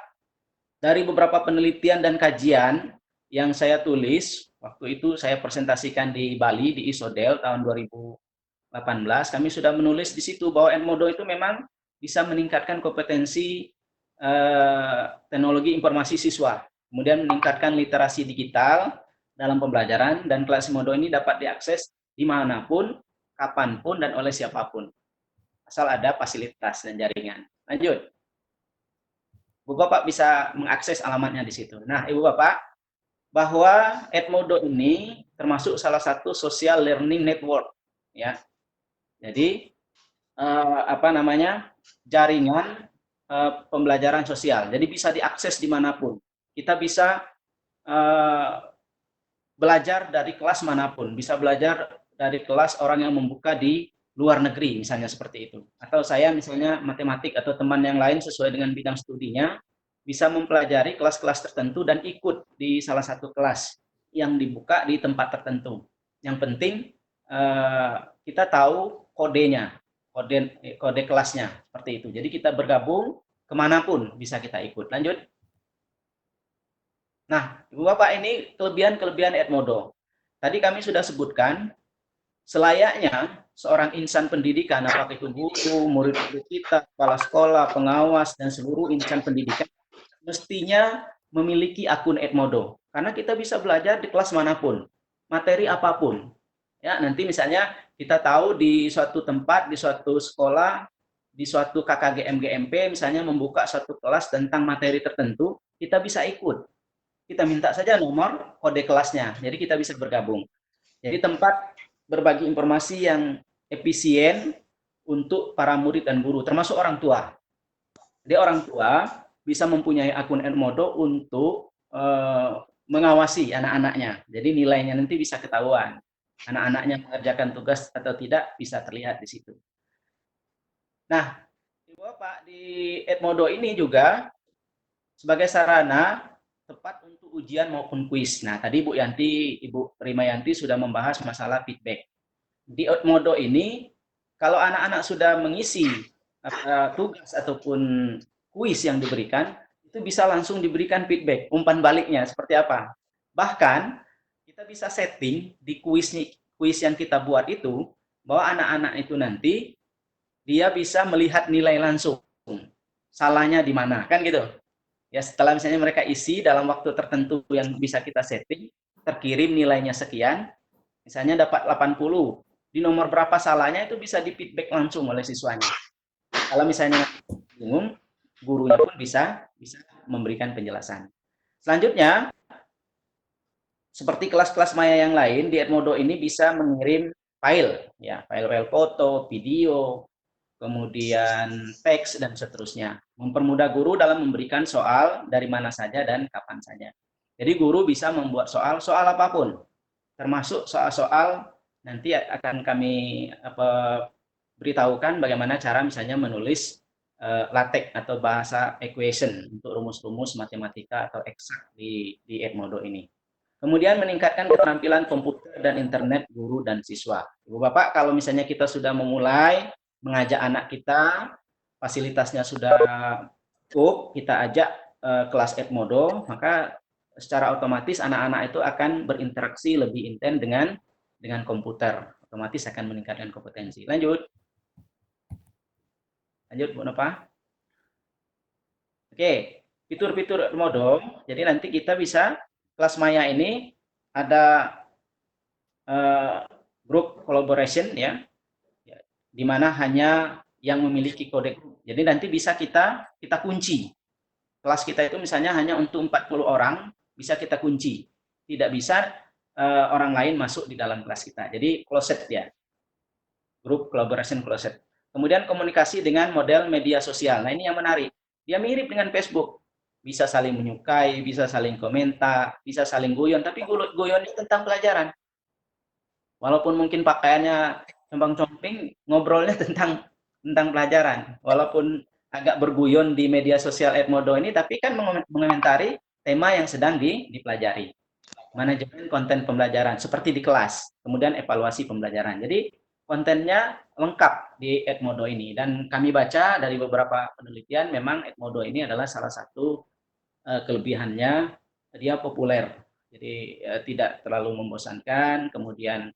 dari beberapa penelitian dan kajian yang saya tulis, waktu itu saya presentasikan di Bali, di ISODEL tahun 2018, kami sudah menulis di situ bahwa Edmodo itu memang bisa meningkatkan kompetensi teknologi informasi siswa, kemudian meningkatkan literasi digital dalam pembelajaran, dan kelas Edmodo ini dapat diakses dimanapun, kapanpun, dan oleh siapapun, asal ada fasilitas dan jaringan. Lanjut. Ibu Bapak bisa mengakses alamatnya di situ. Nah, Ibu Bapak, bahwa Edmodo ini termasuk salah satu social learning network, ya. Jadi jaringan pembelajaran sosial. Jadi bisa diakses dimanapun. Kita bisa belajar dari kelas manapun. Bisa belajar dari kelas orang yang membuka di luar negeri, misalnya seperti itu. Atau saya misalnya matematik atau teman yang lain sesuai dengan bidang studinya, bisa mempelajari kelas-kelas tertentu dan ikut di salah satu kelas yang dibuka di tempat tertentu. Yang penting kita tahu kodenya, kode kelasnya, seperti itu. Jadi kita bergabung kemanapun bisa kita ikut. Lanjut. Nah, Ibu Bapak, ini kelebihan-kelebihan Edmodo. Tadi kami sudah sebutkan, selayaknya seorang insan pendidikan, apakah itu guru, murid-murid kita, kepala sekolah, pengawas, dan seluruh insan pendidikan, mestinya memiliki akun Edmodo. Karena kita bisa belajar di kelas manapun, materi apapun. Ya, nanti misalnya kita tahu di suatu tempat, di suatu sekolah, di suatu KKGM GMP, misalnya membuka suatu kelas tentang materi tertentu, kita bisa ikut. Kita minta saja nomor kode kelasnya, jadi kita bisa bergabung. Jadi tempat berbagi informasi yang efisien untuk para murid dan guru, termasuk orang tua. Jadi orang tua bisa mempunyai akun Edmodo untuk mengawasi anak-anaknya. Jadi nilainya nanti bisa ketahuan. Anak-anaknya mengerjakan tugas atau tidak bisa terlihat di situ. Nah, Ibu Bapak, di Edmodo ini juga sebagai sarana tepat untuk ujian maupun kuis. Nah, tadi Ibu Rimayanti sudah membahas masalah feedback. Di Edmodo ini, kalau anak-anak sudah mengisi tugas ataupun kuis yang diberikan, itu bisa langsung diberikan feedback, umpan baliknya seperti apa. Bahkan, kita bisa setting di kuis yang kita buat itu, bahwa anak-anak itu nanti, dia bisa melihat nilai langsung. Salahnya di mana, kan gitu. Ya, setelah misalnya mereka isi dalam waktu tertentu yang bisa kita setting, terkirim nilainya sekian, misalnya dapat 80, di nomor berapa salahnya itu bisa di feedback langsung oleh siswanya. Kalau misalnya bingung, gurunya pun bisa memberikan penjelasan. Selanjutnya, seperti kelas-kelas maya yang lain, di Edmodo ini bisa mengirim file, ya, file foto, video, kemudian teks, dan seterusnya. Mempermudah guru dalam memberikan soal dari mana saja dan kapan saja. Jadi guru bisa membuat soal apapun, termasuk soal-soal nanti akan kami beritahukan bagaimana cara misalnya menulis LaTeX atau bahasa equation untuk rumus-rumus matematika atau eksak di Edmodo ini. Kemudian meningkatkan keterampilan komputer dan internet guru dan siswa. Ibu Bapak, kalau misalnya kita sudah memulai mengajak anak kita, fasilitasnya sudah cukup, kita ajak kelas Edmodo, maka secara otomatis anak-anak itu akan berinteraksi lebih intens dengan komputer, otomatis akan meningkatkan kompetensi. Lanjut Bu Nova. Oke, fitur-fitur Edmodo. Jadi nanti kita bisa kelas maya ini ada grup collaboration ya, di mana hanya yang memiliki kode grup. Jadi nanti bisa kita kunci. Kelas kita itu misalnya hanya untuk 40 orang, bisa kita kunci. Tidak bisa orang lain masuk di dalam kelas kita. Jadi closed ya. Grup collaboration closed. Kemudian komunikasi dengan model media sosial. Nah, ini yang menarik. Dia mirip dengan Facebook. Bisa saling menyukai, bisa saling komentar, bisa saling guyon, tapi guyonnya tentang pelajaran. Walaupun mungkin pakaiannya compang-comping, ngobrolnya tentang pelajaran. Walaupun agak berguyon di media sosial Edmodo ini, tapi kan mengomentari tema yang sedang dipelajari. Manajemen konten pembelajaran, seperti di kelas. Kemudian evaluasi pembelajaran. Jadi kontennya lengkap di Edmodo ini. Dan kami baca dari beberapa penelitian, memang Edmodo ini adalah salah satu kelebihannya, dia populer. Jadi tidak terlalu membosankan, kemudian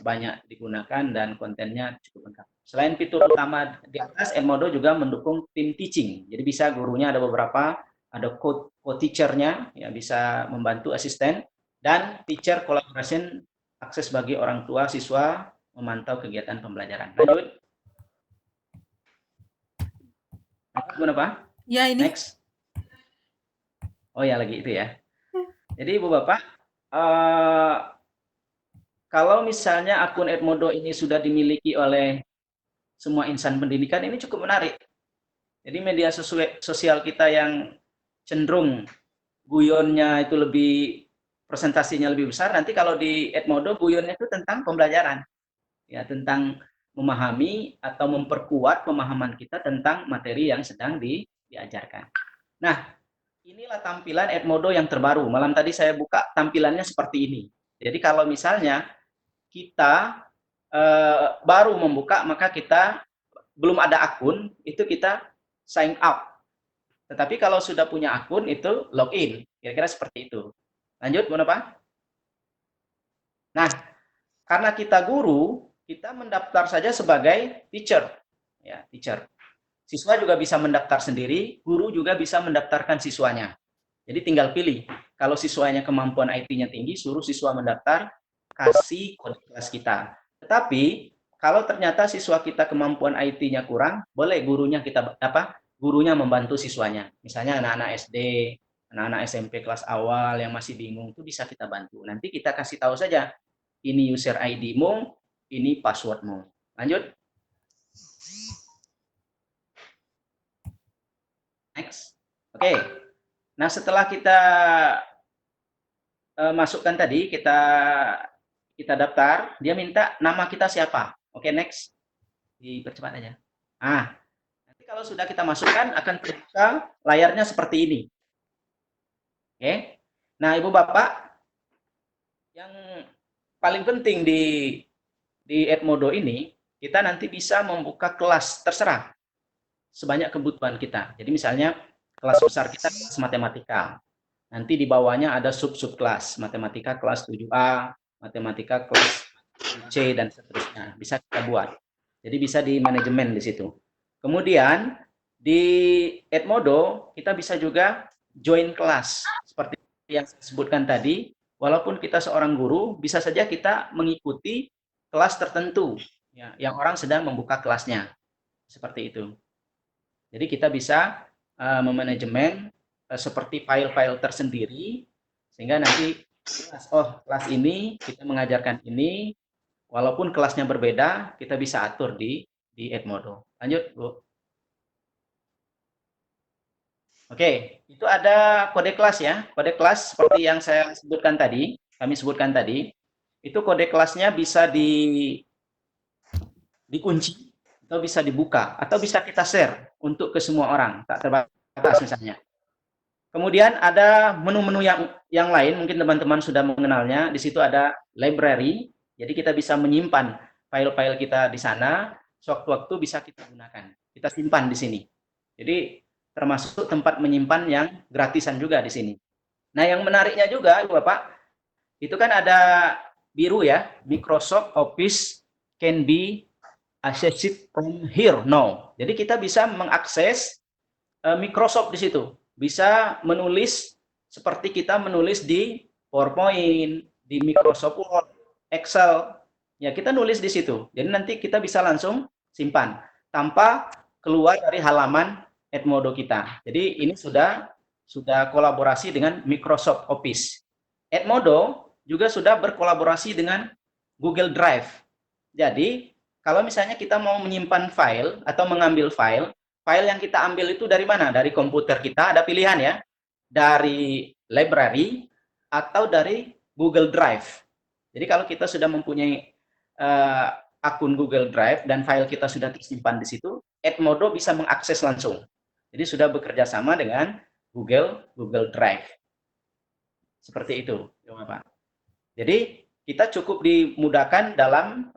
banyak digunakan dan kontennya cukup lengkap. Selain fitur utama di atas, Edmodo juga mendukung tim teaching. Jadi bisa gurunya ada beberapa, ada co-teacher-nya, ya bisa membantu asisten, dan teacher collaboration, akses bagi orang tua siswa memantau kegiatan pembelajaran. Lanjut. Gimana Pak? Ya, ini. Next. Oh ya, lagi itu ya. Jadi Ibu Bapak, kalau misalnya akun Edmodo ini sudah dimiliki oleh semua insan pendidikan, ini cukup menarik. Jadi media sosial kita yang cenderung guyonnya itu presentasinya lebih besar, nanti kalau di Edmodo guyonnya itu tentang pembelajaran. Ya, tentang memahami atau memperkuat pemahaman kita tentang materi yang sedang diajarkan. Nah, inilah tampilan Edmodo yang terbaru. Malam tadi saya buka tampilannya seperti ini. Jadi kalau misalnya kita baru membuka, maka kita belum ada akun, itu kita sign up. Tetapi kalau sudah punya akun, itu login. Kira-kira seperti itu. Lanjut, Bu Nova. Nah, karena kita guru, kita mendaftar saja sebagai teacher. Ya, teacher. Siswa juga bisa mendaftar sendiri, guru juga bisa mendaftarkan siswanya. Jadi tinggal pilih. Kalau siswanya kemampuan IT-nya tinggi, suruh siswa mendaftar, kasih kode kelas kita. Tetapi kalau ternyata siswa kita kemampuan IT-nya kurang, boleh gurunya gurunya membantu siswanya. Misalnya anak-anak SD, anak-anak SMP kelas awal yang masih bingung, itu bisa kita bantu. Nanti kita kasih tahu saja, ini user ID-mu, ini password-mu. Lanjut. Next. Oke. Nah, setelah kita masukkan tadi, kita daftar, dia minta nama kita siapa. Oke, next. Dipercepat aja. Nanti kalau sudah kita masukkan, akan terbuka layarnya seperti ini. Oke. Nah, Ibu Bapak, yang paling penting di Edmodo ini, kita nanti bisa membuka kelas terserah sebanyak kebutuhan kita. Jadi misalnya kelas besar kita kelas matematika. Nanti di bawahnya ada sub-sub kelas, matematika kelas 7A, matematika kelas C, dan seterusnya. Bisa kita buat. Jadi bisa di manajemen di situ. Kemudian di Edmodo kita bisa juga join kelas. Seperti yang saya sebutkan tadi, walaupun kita seorang guru, bisa saja kita mengikuti kelas tertentu, ya, yang orang sedang membuka kelasnya. Seperti itu. Jadi kita bisa memanajemen seperti file-file tersendiri, sehingga nanti kelas ini kita mengajarkan ini, walaupun kelasnya berbeda, kita bisa atur di Edmodo. Lanjut, Bu. Oke, itu ada kode kelas ya. Kode kelas seperti yang saya sebutkan tadi, kami sebutkan tadi, itu kode kelasnya bisa dikunci, atau bisa dibuka, atau bisa kita share untuk ke semua orang, tak terbatas misalnya. Kemudian ada menu-menu yang lain, mungkin teman-teman sudah mengenalnya. Di situ ada library, jadi kita bisa menyimpan file-file kita di sana, sewaktu-waktu bisa kita gunakan. Kita simpan di sini. Jadi termasuk tempat menyimpan yang gratisan juga di sini. Nah, yang menariknya juga, Bapak, itu kan ada biru ya, Microsoft Office can be accessed from here now. Jadi kita bisa mengakses Microsoft di situ. Bisa menulis seperti kita menulis di PowerPoint, di Microsoft Word, Excel, ya kita nulis di situ. Jadi nanti kita bisa langsung simpan tanpa keluar dari halaman Edmodo kita. Jadi ini sudah kolaborasi dengan Microsoft Office. Edmodo juga sudah berkolaborasi dengan Google Drive. Jadi kalau misalnya kita mau menyimpan file atau mengambil file yang kita ambil itu dari mana? Dari komputer kita, ada pilihan ya. Dari library atau dari Google Drive. Jadi kalau kita sudah mempunyai akun Google Drive dan file kita sudah tersimpan di situ, Edmodo bisa mengakses langsung. Jadi sudah bekerja sama dengan Google Drive. Seperti itu, Bapak. Jadi kita cukup dimudahkan dalam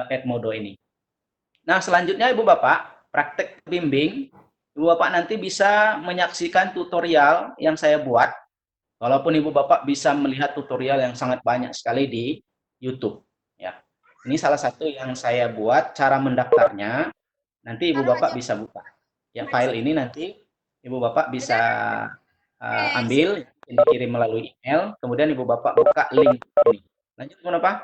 Edmodo ini. Nah, selanjutnya Ibu Bapak, praktek bimbing, Ibu Bapak nanti bisa menyaksikan tutorial yang saya buat. Walaupun Ibu Bapak bisa melihat tutorial yang sangat banyak sekali di YouTube. Ya, ini salah satu yang saya buat cara mendaftarnya. Nanti Ibu Bapak bisa buka. Ya, file ini nanti Ibu Bapak bisa ambil, dikirim melalui email. Kemudian Ibu Bapak buka link ini. Lanjut, Bu Nova.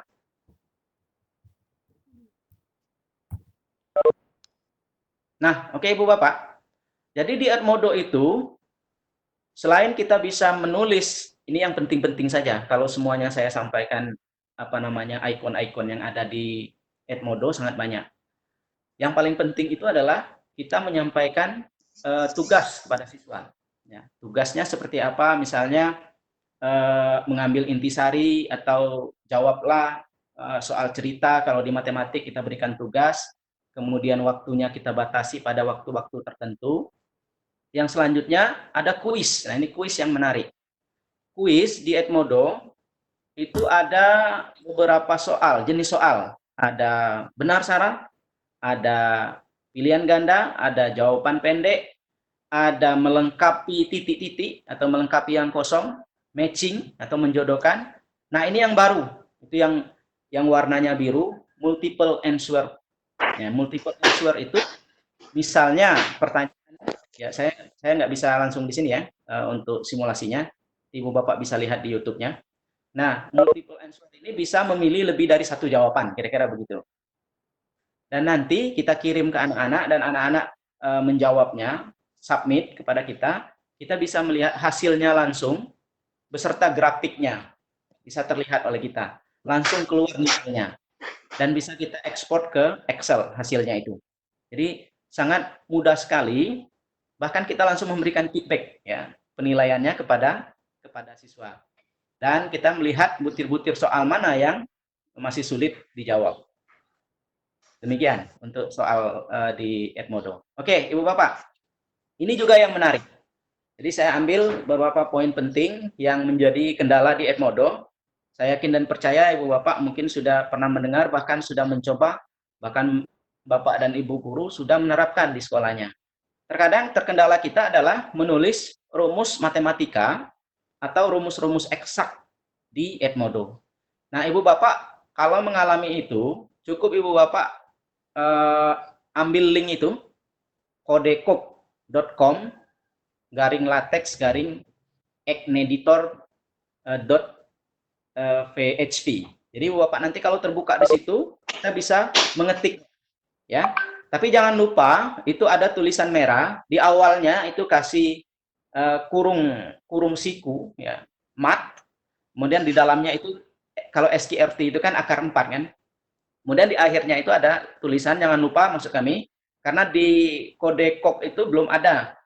Nah, oke Ibu Bapak. Jadi di Edmodo itu, selain kita bisa menulis, ini yang penting-penting saja. Kalau semuanya saya sampaikan, ikon-ikon yang ada di Edmodo sangat banyak. Yang paling penting itu adalah kita menyampaikan tugas kepada siswa. Ya, tugasnya seperti apa? Misalnya mengambil intisari atau jawablah soal cerita. Kalau di matematik kita berikan tugas. Kemudian waktunya kita batasi pada waktu-waktu tertentu. Yang selanjutnya ada kuis. Nah, ini kuis yang menarik. Kuis di Edmodo itu ada beberapa soal, jenis soal. Ada benar salah, ada pilihan ganda, ada jawaban pendek, ada melengkapi titik-titik atau melengkapi yang kosong, matching atau menjodohkan. Nah, ini yang baru. Itu yang warnanya biru, multiple answer. Ya, multiple answer itu misalnya pertanyaan, ya saya nggak bisa langsung di sini ya untuk simulasinya. Ibu Bapak bisa lihat di YouTube-nya. Nah, multiple answer ini bisa memilih lebih dari satu jawaban, kira-kira begitu. Dan nanti kita kirim ke anak-anak dan anak-anak menjawabnya, submit kepada kita bisa melihat hasilnya langsung beserta grafiknya. Bisa terlihat oleh kita. Langsung keluar nilainya. Dan bisa kita ekspor ke Excel hasilnya itu. Jadi sangat mudah sekali, bahkan kita langsung memberikan feedback ya, penilaiannya kepada siswa. Dan kita melihat butir-butir soal mana yang masih sulit dijawab. Demikian untuk soal di Edmodo. Oke, Ibu Bapak. Ini juga yang menarik. Jadi saya ambil beberapa poin penting yang menjadi kendala di Edmodo. Saya yakin dan percaya Ibu Bapak mungkin sudah pernah mendengar, bahkan sudah mencoba, bahkan Bapak dan Ibu guru sudah menerapkan di sekolahnya. Terkadang terkendala kita adalah menulis rumus matematika atau rumus-rumus eksak di Edmodo. Nah, Ibu Bapak kalau mengalami itu, cukup Ibu Bapak ambil link itu, kodekok.com /latex/egneditor.php. Jadi Bapak nanti kalau terbuka di situ, kita bisa mengetik ya. Tapi jangan lupa itu ada tulisan merah di awalnya itu kasih kurung siku ya, mat. Kemudian di dalamnya itu kalau SQRT itu kan akar 4 kan. Kemudian di akhirnya itu ada tulisan, jangan lupa maksud kami, karena di kode kok itu belum ada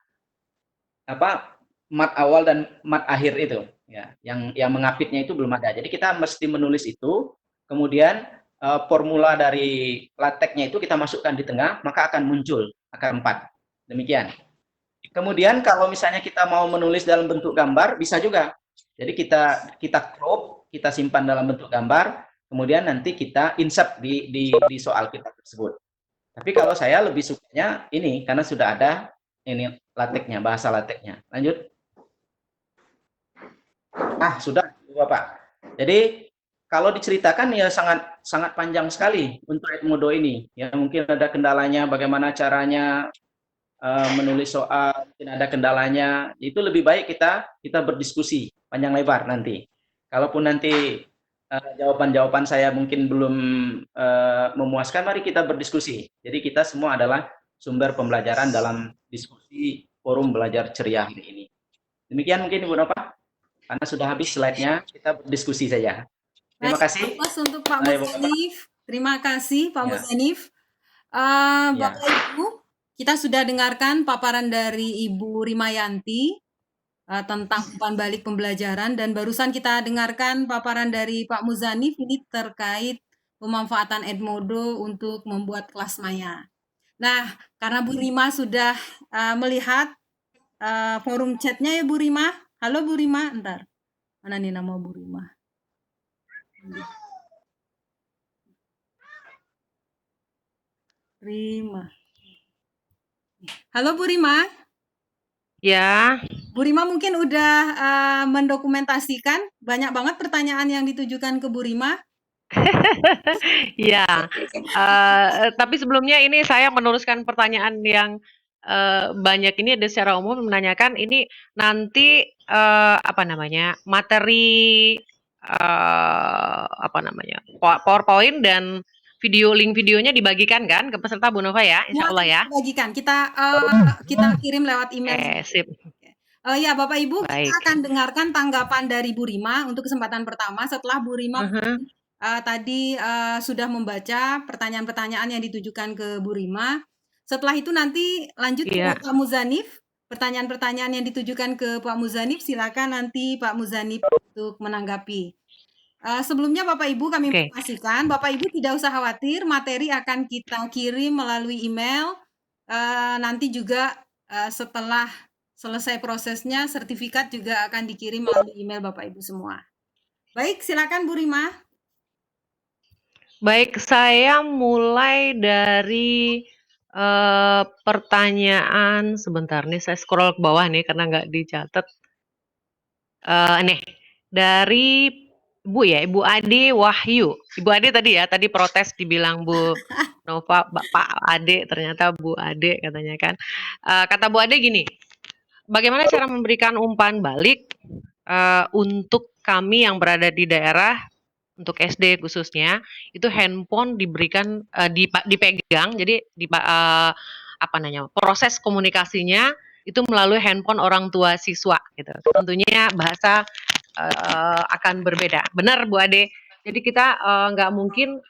mat awal dan mat akhir itu ya, yang mengapitnya itu belum ada. Jadi kita mesti menulis itu, kemudian formula dari lateksnya itu kita masukkan di tengah, maka akan muncul akar 4. Demikian. Kemudian kalau misalnya kita mau menulis dalam bentuk gambar, bisa juga. Jadi kita crop, kita simpan dalam bentuk gambar, kemudian nanti kita insert di soal kita tersebut. Tapi kalau saya lebih sukanya ini karena sudah ada ini lateksnya, bahasa lateksnya. Lanjut. Sudah, Bapak. Jadi kalau diceritakan ya sangat panjang sekali untuk Edmodo ini. Ya mungkin ada kendalanya, bagaimana caranya menulis soal, mungkin ada kendalanya. Itu lebih baik kita berdiskusi panjang lebar nanti. Kalaupun nanti jawaban-jawaban saya mungkin belum memuaskan, mari kita berdiskusi. Jadi kita semua adalah sumber pembelajaran dalam diskusi forum belajar ceria hari ini. Demikian mungkin Ibu Nova, karena sudah habis slide-nya, kita berdiskusi saja. Terima Baik, kasih. aplaus untuk Pak Baik, Bapak. Muzanif. Terima kasih Pak Ya. Muzanif. Ya. Bapak Ibu, kita sudah dengarkan paparan dari Ibu Rimayanti tentang umpan balik pembelajaran, dan barusan kita dengarkan paparan dari Pak Muzanif ini terkait pemanfaatan Edmodo untuk membuat kelas maya. Nah, karena Bu Rima sudah melihat forum chatnya ya Bu Rima. Halo Bu Rima, ntar. Mana nih nama Bu Rima? Rima. Halo Bu Rima. Ya, Bu Rima mungkin udah mendokumentasikan banyak banget pertanyaan yang ditujukan ke Bu Rima. ya. Tapi sebelumnya ini saya meneruskan pertanyaan yang banyak ini ada secara umum menanyakan ini nanti apa namanya materi apa namanya PowerPoint dan link videonya dibagikan kan ke peserta Bu Nova ya, Insya Allah ya. Bagikan kita kirim lewat email. Sip. Ya Bapak Ibu, Baik. kita akan dengarkan tanggapan dari Bu Rima untuk kesempatan pertama setelah Bu Rima tadi sudah membaca pertanyaan-pertanyaan yang ditujukan ke Bu Rima. Setelah itu nanti lanjut ke Pak Muzanif. Pertanyaan-pertanyaan yang ditujukan ke Pak Muzanif, silakan nanti Pak Muzanif untuk menanggapi. Sebelumnya Bapak Ibu kami informasikan, Bapak Ibu tidak usah khawatir, materi akan kita kirim melalui email. Nanti juga setelah selesai prosesnya, sertifikat juga akan dikirim melalui email Bapak Ibu semua. Baik, silakan Bu Rima. Baik, saya mulai dari pertanyaan sebentar nih, saya scroll ke bawah nih karena nggak dicatat. Nih, dari Ibu Ade Wahyu. Ibu Ade tadi protes dibilang Bu Nova, Pak Ade, ternyata Bu Ade katanya kan. Kata Bu Ade gini, bagaimana cara memberikan umpan balik untuk kami yang berada di daerah, untuk SD khususnya, itu handphone diberikan dipegang, jadi proses komunikasinya itu melalui handphone orang tua siswa gitu. Tentunya bahasa akan berbeda. Benar Bu Ade. Jadi kita nggak mungkin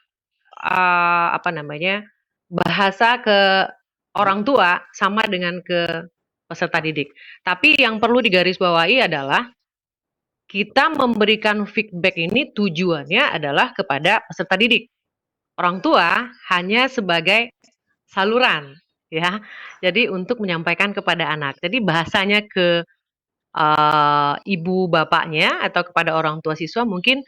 bahasa ke orang tua sama dengan ke peserta didik. Tapi yang perlu digarisbawahi adalah kita memberikan feedback ini tujuannya adalah kepada peserta didik. Orang tua hanya sebagai saluran, ya. Jadi untuk menyampaikan kepada anak. Jadi bahasanya ke ibu bapaknya atau kepada orang tua siswa mungkin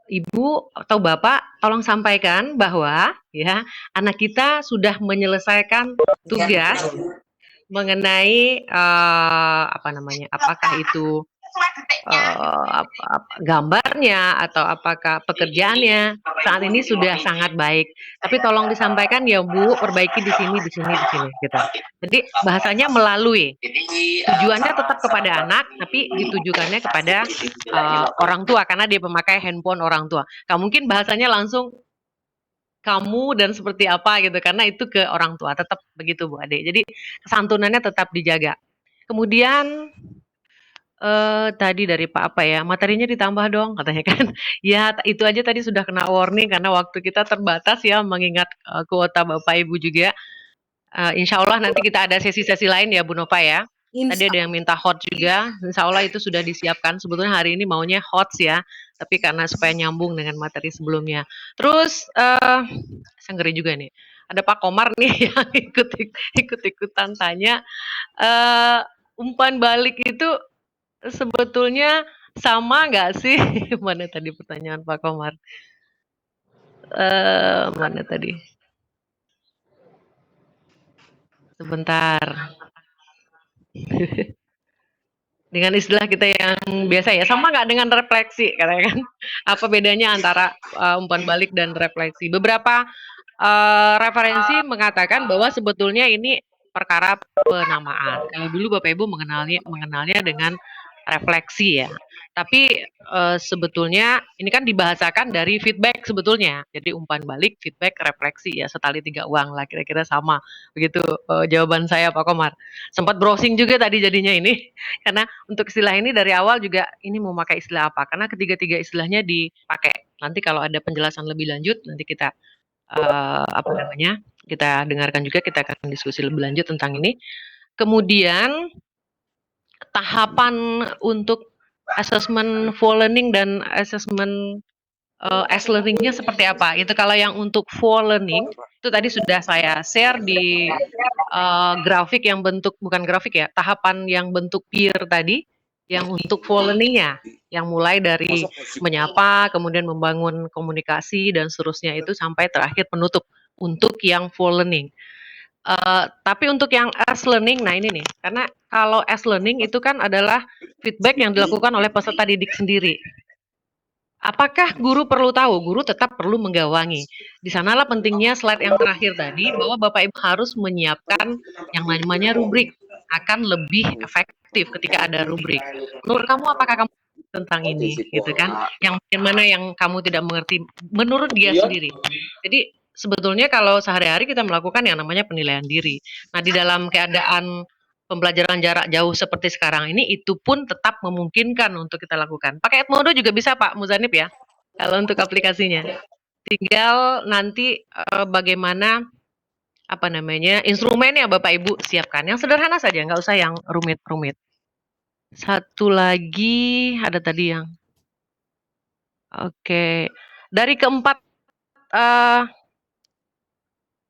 ibu atau bapak tolong sampaikan bahwa ya anak kita sudah menyelesaikan tugas mengenai apakah itu gambarnya atau apakah pekerjaannya saat ini sudah sangat baik. Tapi tolong disampaikan ya Bu, perbaiki di sini gitu. Jadi bahasanya melalui, tujuannya tetap kepada anak, tapi ditujukannya kepada orang tua karena dia pemakai handphone orang tua. Gak mungkin bahasanya langsung kamu dan seperti apa gitu karena itu ke orang tua, tetap begitu Bu Ade. Jadi kesantunannya tetap dijaga. Kemudian tadi dari Pak materinya ditambah dong katanya kan. Ya itu aja tadi sudah kena warning karena waktu kita terbatas ya mengingat kuota Bapak Ibu juga. Insya Allah nanti kita ada sesi-sesi lain ya Bu Nova ya. Tadi ada yang minta hot juga, insya Allah itu sudah disiapkan. Sebetulnya hari ini maunya hot ya, tapi karena supaya nyambung dengan materi sebelumnya. Terus saya ngeri juga nih, ada Pak Komar nih yang ikut-ikutan tanya, umpan balik itu sebetulnya sama nggak sih? Mana tadi pertanyaan Pak Komar? Mana tadi? Sebentar. Dengan istilah kita yang biasa ya, sama nggak dengan refleksi katanya kan? Apa bedanya antara umpan balik dan refleksi? Beberapa referensi mengatakan bahwa sebetulnya ini perkara penamaan. Kalau dulu Bapak Ibu mengenalnya dengan refleksi ya. Tapi sebetulnya ini kan dibahasakan dari feedback sebetulnya. Jadi umpan balik, feedback, refleksi ya setali tiga uang lah kira-kira sama. Begitu jawaban saya Pak Komar. Sempat browsing juga tadi jadinya ini karena untuk istilah ini dari awal juga ini mau pakai istilah apa? Karena ketiga-tiga istilahnya dipakai. Nanti kalau ada penjelasan lebih lanjut nanti kita apa namanya? Kita dengarkan juga, kita akan diskusi lebih lanjut tentang ini. Kemudian tahapan untuk assessment for learning dan assessment learning-nya seperti apa? Itu kalau yang untuk for learning itu tadi sudah saya share di grafik yang bentuk bukan grafik ya, tahapan yang bentuk peer tadi, yang untuk for learning-nya, yang mulai dari menyapa, kemudian membangun komunikasi dan seterusnya itu sampai terakhir penutup untuk yang for learning. Tapi untuk yang as learning, nah ini nih, karena kalau as learning itu kan adalah feedback yang dilakukan oleh peserta didik sendiri. Apakah guru perlu tahu? Guru tetap perlu menggawangi. Di sanalah pentingnya slide yang terakhir tadi, bahwa Bapak Ibu harus menyiapkan yang namanya rubrik. Akan lebih efektif ketika ada rubrik. Menurut kamu, apakah kamu tentang ini, gitu kan? Yang mana yang kamu tidak mengerti, menurut dia sendiri. Jadi sebetulnya kalau sehari-hari kita melakukan yang namanya penilaian diri. Nah, di dalam keadaan pembelajaran jarak jauh seperti sekarang ini, itu pun tetap memungkinkan untuk kita lakukan. Pakai Edmodo juga bisa Pak Muzanib ya, kalau untuk aplikasinya. Tinggal nanti bagaimana apa namanya instrumennya Bapak Ibu siapkan. Yang sederhana saja, nggak usah yang rumit-rumit. Satu lagi ada tadi yang oke. Dari keempat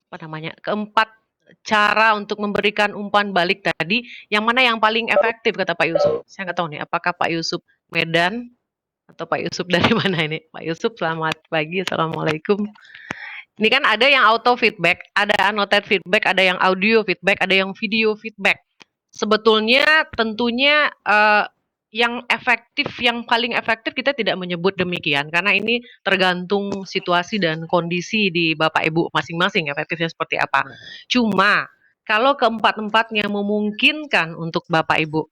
apa namanya? Keempat cara untuk memberikan umpan balik tadi, yang mana yang paling efektif kata Pak Yusuf? Saya nggak tahu nih, apakah Pak Yusuf Medan atau Pak Yusuf dari mana ini? Pak Yusuf, selamat pagi, assalamualaikum. Ini kan ada yang auto feedback, ada annotate feedback, ada yang audio feedback, ada yang video feedback. Sebetulnya tentunya yang efektif, yang paling efektif kita tidak menyebut demikian karena ini tergantung situasi dan kondisi di Bapak Ibu masing-masing efektifnya seperti apa. Cuma kalau keempat-empatnya memungkinkan untuk Bapak Ibu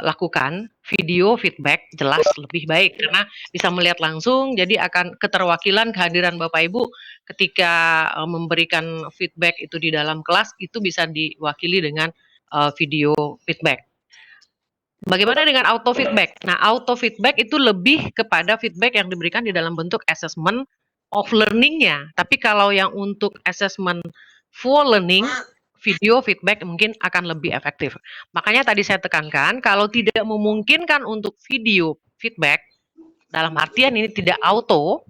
lakukan video feedback jelas lebih baik karena bisa melihat langsung, jadi akan keterwakilan kehadiran Bapak Ibu ketika memberikan feedback itu di dalam kelas itu bisa diwakili dengan video feedback. Bagaimana dengan auto feedback? Nah, auto feedback itu lebih kepada feedback yang diberikan di dalam bentuk assessment of learning-nya. Tapi kalau yang untuk assessment for learning, video feedback mungkin akan lebih efektif. Makanya tadi saya tekankan, kalau tidak memungkinkan untuk video feedback, dalam artian ini tidak auto,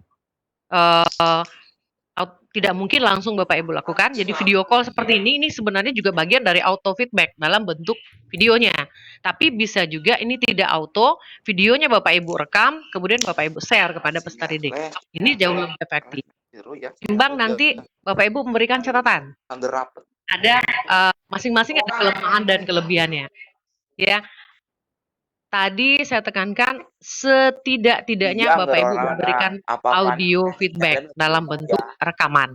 tidak mungkin langsung Bapak Ibu lakukan. Jadi video call seperti ini sebenarnya juga bagian dari auto feedback dalam bentuk videonya. Tapi bisa juga ini tidak auto, videonya Bapak Ibu rekam, kemudian Bapak Ibu share kepada peserta didik. Ini jauh lebih efektif. Timbang nanti Bapak Ibu memberikan catatan. Ada masing-masing ada kelemahan dan kelebihannya. Ya. Tadi saya tekankan setidak-tidaknya Bapak Ibu memberikan audio feedback dalam bentuk rekaman.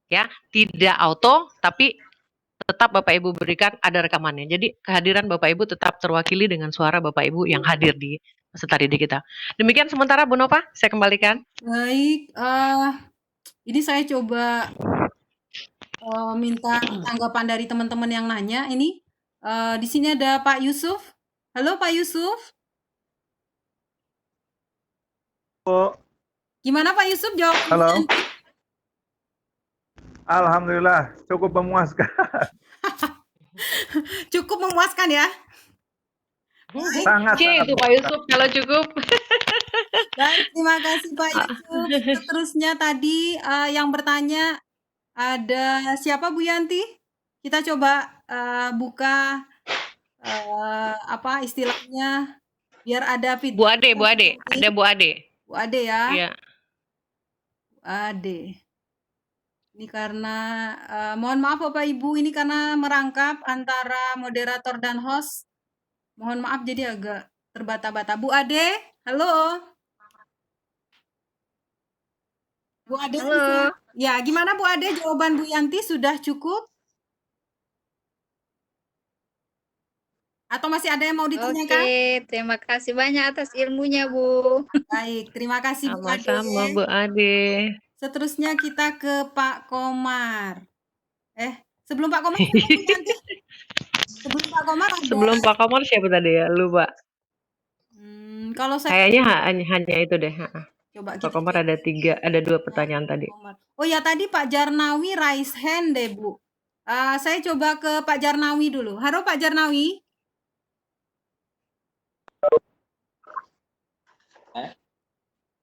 Ya, tidak auto tapi tetap Bapak Ibu berikan ada rekamannya. Jadi kehadiran Bapak Ibu tetap terwakili dengan suara Bapak Ibu yang hadir di peserta didik kita. Demikian sementara Bu Nova, saya kembalikan. Baik, ini saya coba minta tanggapan dari teman-teman yang nanya. Ini di sini ada Pak Yusuf. Halo Pak Yusuf. Gimana Pak Yusuf jawab? Halo. Alhamdulillah, cukup memuaskan. Cukup memuaskan ya? Sangat. Itu Pak Yusuf kalau cukup. Baik, terima kasih Pak Yusuf. Seterusnya tadi yang bertanya ada siapa Bu Yanti? Kita coba buka apa istilahnya biar ada Bu Ade, Bu Ade, ada Bu Ade. Bu Ade ya. Iya. Bu Ade. Ini karena mohon maaf Bapak Ibu, ini karena merangkap antara moderator dan host. Mohon maaf jadi agak terbata-bata. Bu Ade, halo. Bu Ade, halo. Ya, gimana Bu Ade? Jawaban Bu Yanti sudah cukup? Atau masih ada yang mau Oke, ditanyakan? terima kasih banyak atas ilmunya, Bu. Baik, terima kasih Bu Ade. Sama-sama Bu Ade. Seterusnya kita ke Pak Komar. Sebelum Pak Komar siapa Bu Yanti? Sebelum Pak Komar ada. Sebelum Pak Komar siapa tadi ya? Lupa. Kalau saya Kayaknya hanya itu deh. coba Pak kita Komar cek. ada 2 pertanyaan tadi. Oh ya, tadi Pak Jarnawi raise hand deh Bu. Saya coba ke Pak Jarnawi dulu. Halo Pak Jarnawi.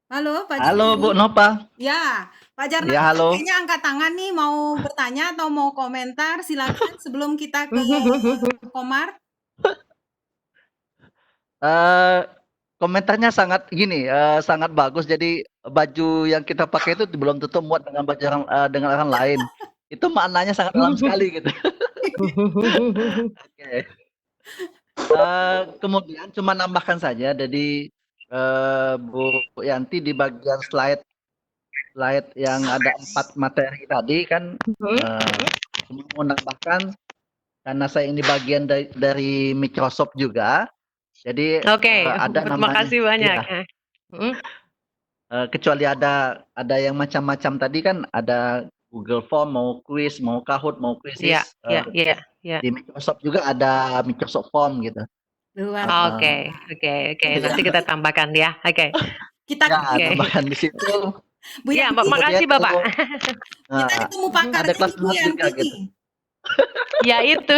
Halo Pak Halo Bu Jarnawi. Nova. Ya, Pak Jarnawi Ya, halo. kayaknya angkat tangan nih mau bertanya atau mau komentar. Silakan sebelum kita ke Komar. Komentarnya sangat sangat bagus. Jadi baju yang kita pakai itu belum tentu muat dengan baju dengan orang lain. Itu maknanya sangat dalam sekali gitu. Oke. Kemudian cuma nambahkan saja. Jadi Bu Yanti di bagian slide yang ada 4 materi tadi kan mau menambahkan karena saya ini bagian dari Microsoft juga. Jadi Oke, ada terima namanya kasih banyak. ya, kecuali ada yang macam-macam tadi kan ada Google Form, mau quiz, mau Kahoot, mau Iya, Quizzes. iya. Di Microsoft juga ada Microsoft Form gitu. Luar Oke. Iya. Nanti kita tambahkan ya. Oke. Kita Ya, Oke. tambahkan di situ. Bu Ya, Yanti, makasih Bapak. kita ketemu pakarnya ada kelas nih, Bu kelas juga Yanti gitu. nih. Ya itu,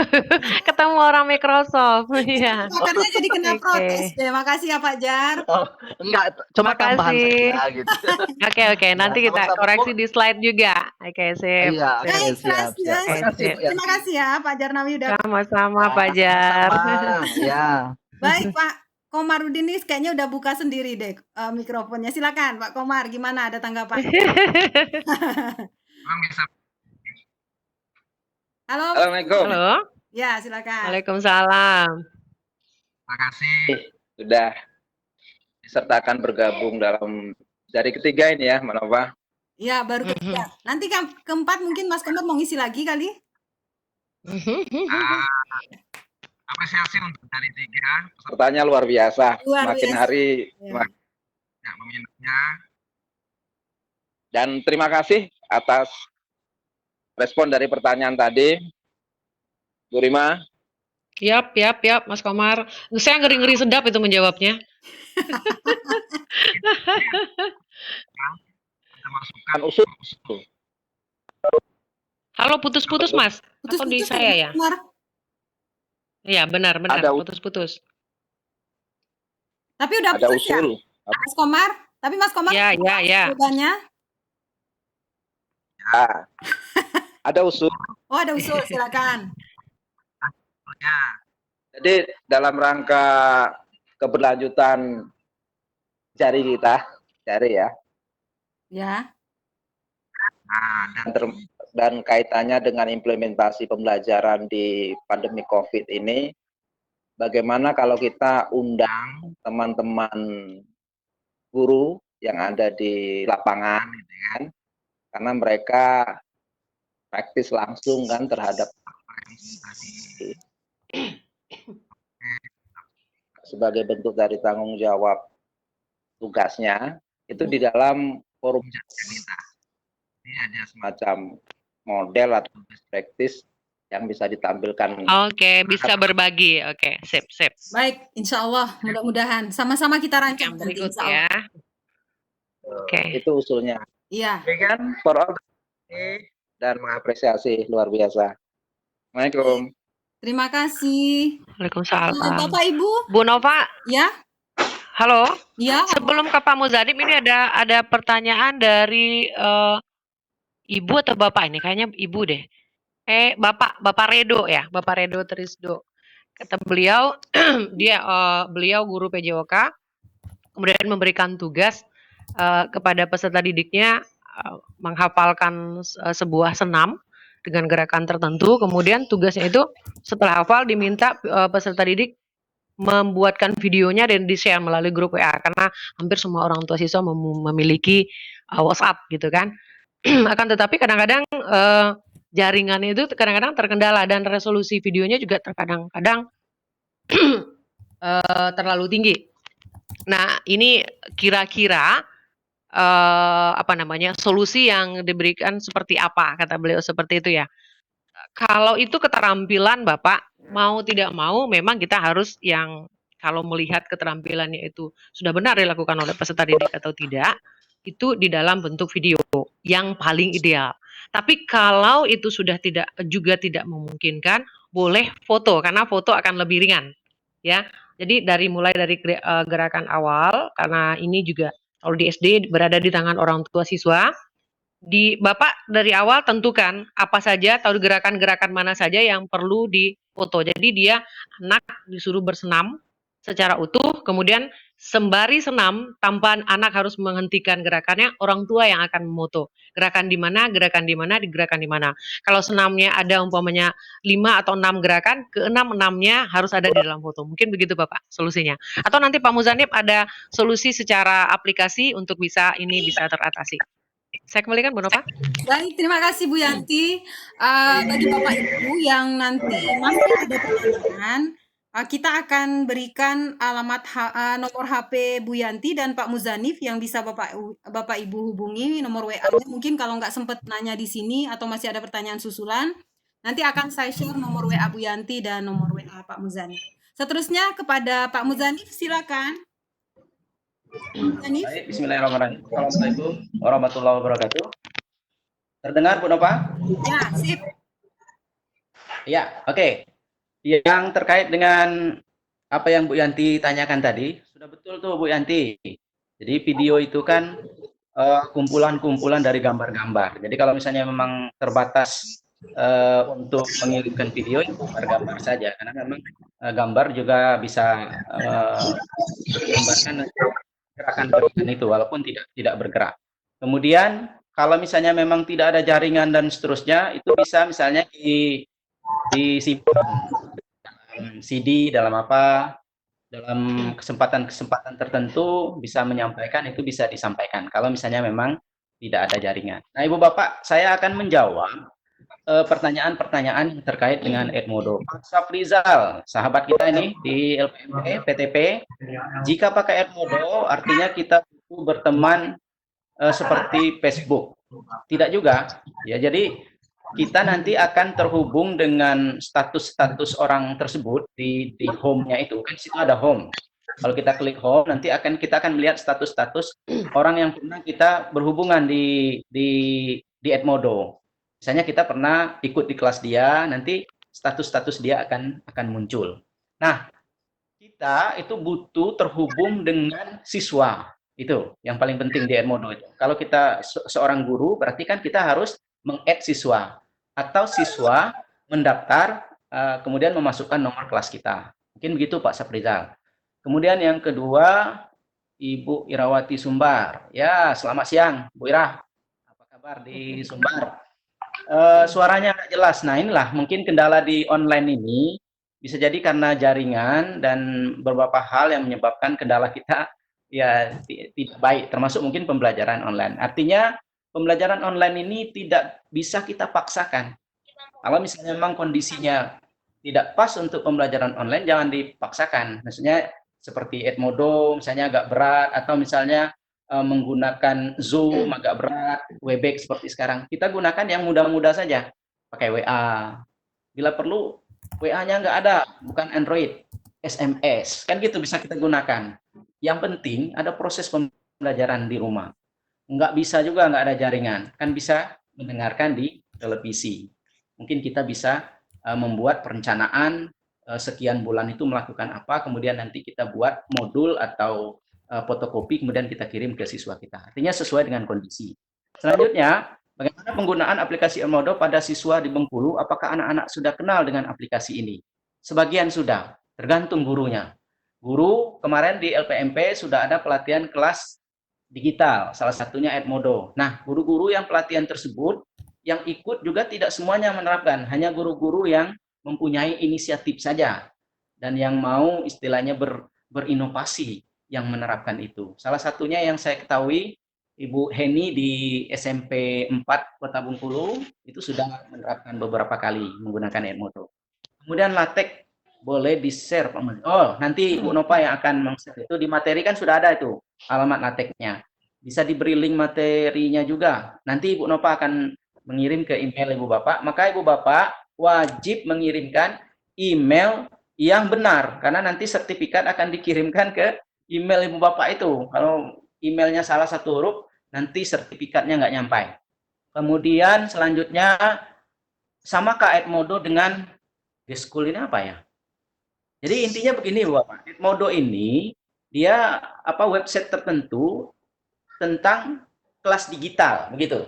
ketemu orang Microsoft. Iya. Pakarnya jadi kena Oke. protes deh. Makasih ya Pak Jar. Oh, enggak, cuma tambahan Makasih. saja gitu. Oke. Nanti kita sama-sama, koreksi Bu. di slide juga. Oke, sip. Iya, oke, Baik, siap. gracias. Terima kasih Bu Terima Yanti. kasih ya Pak Jarnawi udah. Sama-sama Pak Jar. Sama-sama. Ya. Baik Pak Komarudin ini kayaknya udah buka sendiri deh mikrofonnya. Silakan Pak Komar, gimana ada tanggapan? Halo. Assalamualaikum. Halo. Ya, silakan. Waalaikumsalam. Terima kasih sudah disertakan bergabung dalam dari ketiga ini ya, Manova. Ya, baru ketiga. Nanti keempat mungkin Mas Komar mau ngisi lagi kali? Apresiasi untuk dari 3 pesertanya luar biasa. Luar Makin biasa. hari Ya. makin meminatnya. Dan terima kasih atas respon dari pertanyaan tadi, Bu Rima. Yap, Mas Komar. Saya ngeri-ngeri sedap itu menjawabnya. Masukan usul. Halo, putus-putus Mas. Atau di Putus-putus saya ya? Komar. Iya, benar. Ada Putus-putus. Tapi udah Ada putus ya, usul. Mas Komar? Tapi Mas Komar Ya. jawabannya? Ya. Ada usul. Oh, ada usul, silakan. Jadi dalam rangka keberlanjutan jari ya. Ya. Dan kaitannya dengan implementasi pembelajaran di pandemi COVID ini, bagaimana kalau kita undang teman-teman guru yang ada di lapangan, gitu kan? Karena mereka praktis langsung kan terhadap sebagai bentuk dari tanggung jawab tugasnya itu di dalam forum kita. Ini ada semacam model atau best practice yang bisa ditampilkan. Oke, bisa berbagi. Oke, sip. Baik, insya Allah mudah-mudahan sama-sama kita rancang Yang nanti, berikut insya Allah. ya. Oke. Itu usulnya. Iya. Demikian for all dan mengapresiasi luar biasa. Assalamualaikum. Terima kasih. Waalaikumsalam. Bapak Ibu, Bu Nova, ya, halo. ya. Sebelum ke Pak Muzadim ini ada pertanyaan dari Ibu atau Bapak ini? Kayaknya Ibu deh. Bapak Redo ya, Bapak Redo Trisdo. Kata beliau, beliau guru PJOK, kemudian memberikan tugas kepada peserta didiknya menghafalkan sebuah senam dengan gerakan tertentu. Kemudian tugasnya itu setelah hafal diminta peserta didik membuatkan videonya dan di-share melalui grup WA karena hampir semua orang tua siswa memiliki WhatsApp gitu kan. Akan tetapi kadang-kadang jaringannya itu kadang-kadang terkendala dan resolusi videonya juga terkadang-kadang terlalu tinggi. Nah, ini kira-kira solusi yang diberikan seperti apa, kata beliau seperti itu ya. Kalau itu keterampilan Bapak, mau tidak mau memang kita harus yang kalau melihat keterampilannya itu sudah benar dilakukan oleh peserta didik atau tidak, itu di dalam bentuk video yang paling ideal. Tapi kalau itu sudah tidak memungkinkan, boleh foto karena foto akan lebih ringan, ya. Jadi mulai dari gerakan awal, karena ini juga kalau di SD berada di tangan orang tua siswa, Bapak dari awal tentukan apa saja atau gerakan-gerakan mana saja yang perlu difoto. Jadi dia anak disuruh bersenam secara utuh, kemudian sembari senam tanpa anak harus menghentikan gerakannya, orang tua yang akan memoto. Gerakan di mana, gerakan di mana, gerakan di mana. Kalau senamnya ada umpamanya 5 atau 6 gerakan, ke-6-6-nya harus ada di dalam foto. Mungkin begitu Bapak solusinya. Atau nanti Pak Muzanib ada solusi secara aplikasi untuk bisa teratasi. Saya kembalikan Bu Nova. Baik, terima kasih Bu Yanti. Bagi Bapak Ibu yang nanti masih ada pertanyaan, kita akan berikan alamat nomor HP Bu Yanti dan Pak Muzanif yang bisa Bapak Ibu hubungi, nomor WA-nya. Mungkin kalau nggak sempat nanya di sini atau masih ada pertanyaan susulan, nanti akan saya share nomor WA Bu Yanti dan nomor WA Pak Muzanif. Seterusnya kepada Pak Muzanif, silakan. Baik, bismillahirrahmanirrahim. Assalamualaikum warahmatullahi wabarakatuh. Terdengar Bu Nova? Ya, sip. Ya, oke. Yang terkait dengan apa yang Bu Yanti tanyakan tadi, sudah betul tuh Bu Yanti. Jadi video itu kan kumpulan-kumpulan dari gambar-gambar. Jadi kalau misalnya memang terbatas untuk mengirimkan video, gambar-gambar saja. Karena memang gambar juga bisa menggambarkan gerakan-gerakan itu walaupun tidak bergerak. Kemudian kalau misalnya memang tidak ada jaringan dan seterusnya, itu bisa misalnya disimpan dalam CD, dalam kesempatan tertentu bisa menyampaikan, itu bisa disampaikan kalau misalnya memang tidak ada jaringan. Nah, Ibu Bapak, saya akan menjawab pertanyaan-pertanyaan terkait dengan Edmodo. Pak Safrizal, sahabat kita ini di LPMP, PTP, jika pakai Edmodo artinya kita berteman seperti Facebook. Tidak juga. Ya, jadi kita nanti akan terhubung dengan status-status orang tersebut di home-nya itu. Kan situ ada home. Kalau kita klik home, nanti kita akan melihat status-status orang yang pernah kita berhubungan di Edmodo. Misalnya kita pernah ikut di kelas dia, nanti status-status dia akan muncul. Nah, kita itu butuh terhubung dengan siswa. Itu yang paling penting di Edmodo itu. Kalau kita seorang guru, berarti kan kita harus meng-add siswa. Atau siswa mendaftar, kemudian memasukkan nomor kelas kita. Mungkin begitu Pak Safrizal. Kemudian yang kedua, Ibu Irawati Sumbar. Ya, selamat siang Bu Ira. Apa kabar di Sumbar? Suaranya nggak jelas. Nah, inilah mungkin kendala di online ini bisa jadi karena jaringan dan beberapa hal yang menyebabkan kendala kita ya tidak baik, termasuk mungkin pembelajaran online. Artinya pembelajaran online ini tidak bisa kita paksakan. Kalau misalnya memang kondisinya tidak pas untuk pembelajaran online, jangan dipaksakan. Maksudnya seperti Edmodo misalnya agak berat, atau misalnya menggunakan Zoom agak berat, Webex seperti sekarang. Kita gunakan yang mudah-mudah saja, pakai WA. Bila perlu WA-nya nggak ada, bukan Android, SMS, kan gitu bisa kita gunakan. Yang penting ada proses pembelajaran di rumah. Nggak bisa juga nggak ada jaringan, kan bisa mendengarkan di televisi. Mungkin kita bisa membuat perencanaan sekian bulan itu melakukan apa, kemudian nanti kita buat modul atau fotokopi, kemudian kita kirim ke siswa kita. Artinya sesuai dengan kondisi. Selanjutnya, bagaimana penggunaan aplikasi Edmodo pada siswa di Bengkulu? Apakah anak-anak sudah kenal dengan aplikasi ini? Sebagian sudah, tergantung gurunya. Guru kemarin di LPMP sudah ada pelatihan kelas digital, salah satunya Edmodo. Nah, guru-guru yang pelatihan tersebut, yang ikut juga tidak semuanya menerapkan, hanya guru-guru yang mempunyai inisiatif saja, dan yang mau istilahnya berinovasi yang menerapkan itu. Salah satunya yang saya ketahui, Ibu Heni di SMP 4 Kota Bengkulu, itu sudah menerapkan beberapa kali menggunakan Edmodo. Kemudian LaTeX boleh di-share Pak Menteri. Oh, nanti Bu Nova yang akan meng-share itu. Di materi kan sudah ada itu alamat LaTeX-nya. Bisa diberi link materinya juga. Nanti Ibu Nova akan mengirim ke email Ibu Bapak. Maka Ibu Bapak wajib mengirimkan email yang benar. Karena nanti sertifikat akan dikirimkan ke email Ibu Bapak itu. Kalau emailnya salah satu huruf, nanti sertifikatnya nggak nyampai. Kemudian selanjutnya, sama Kak Edmodo dengan G-School ini apa ya? Jadi intinya begini Bapak, Edmodo ini dia website tertentu tentang kelas digital, begitu.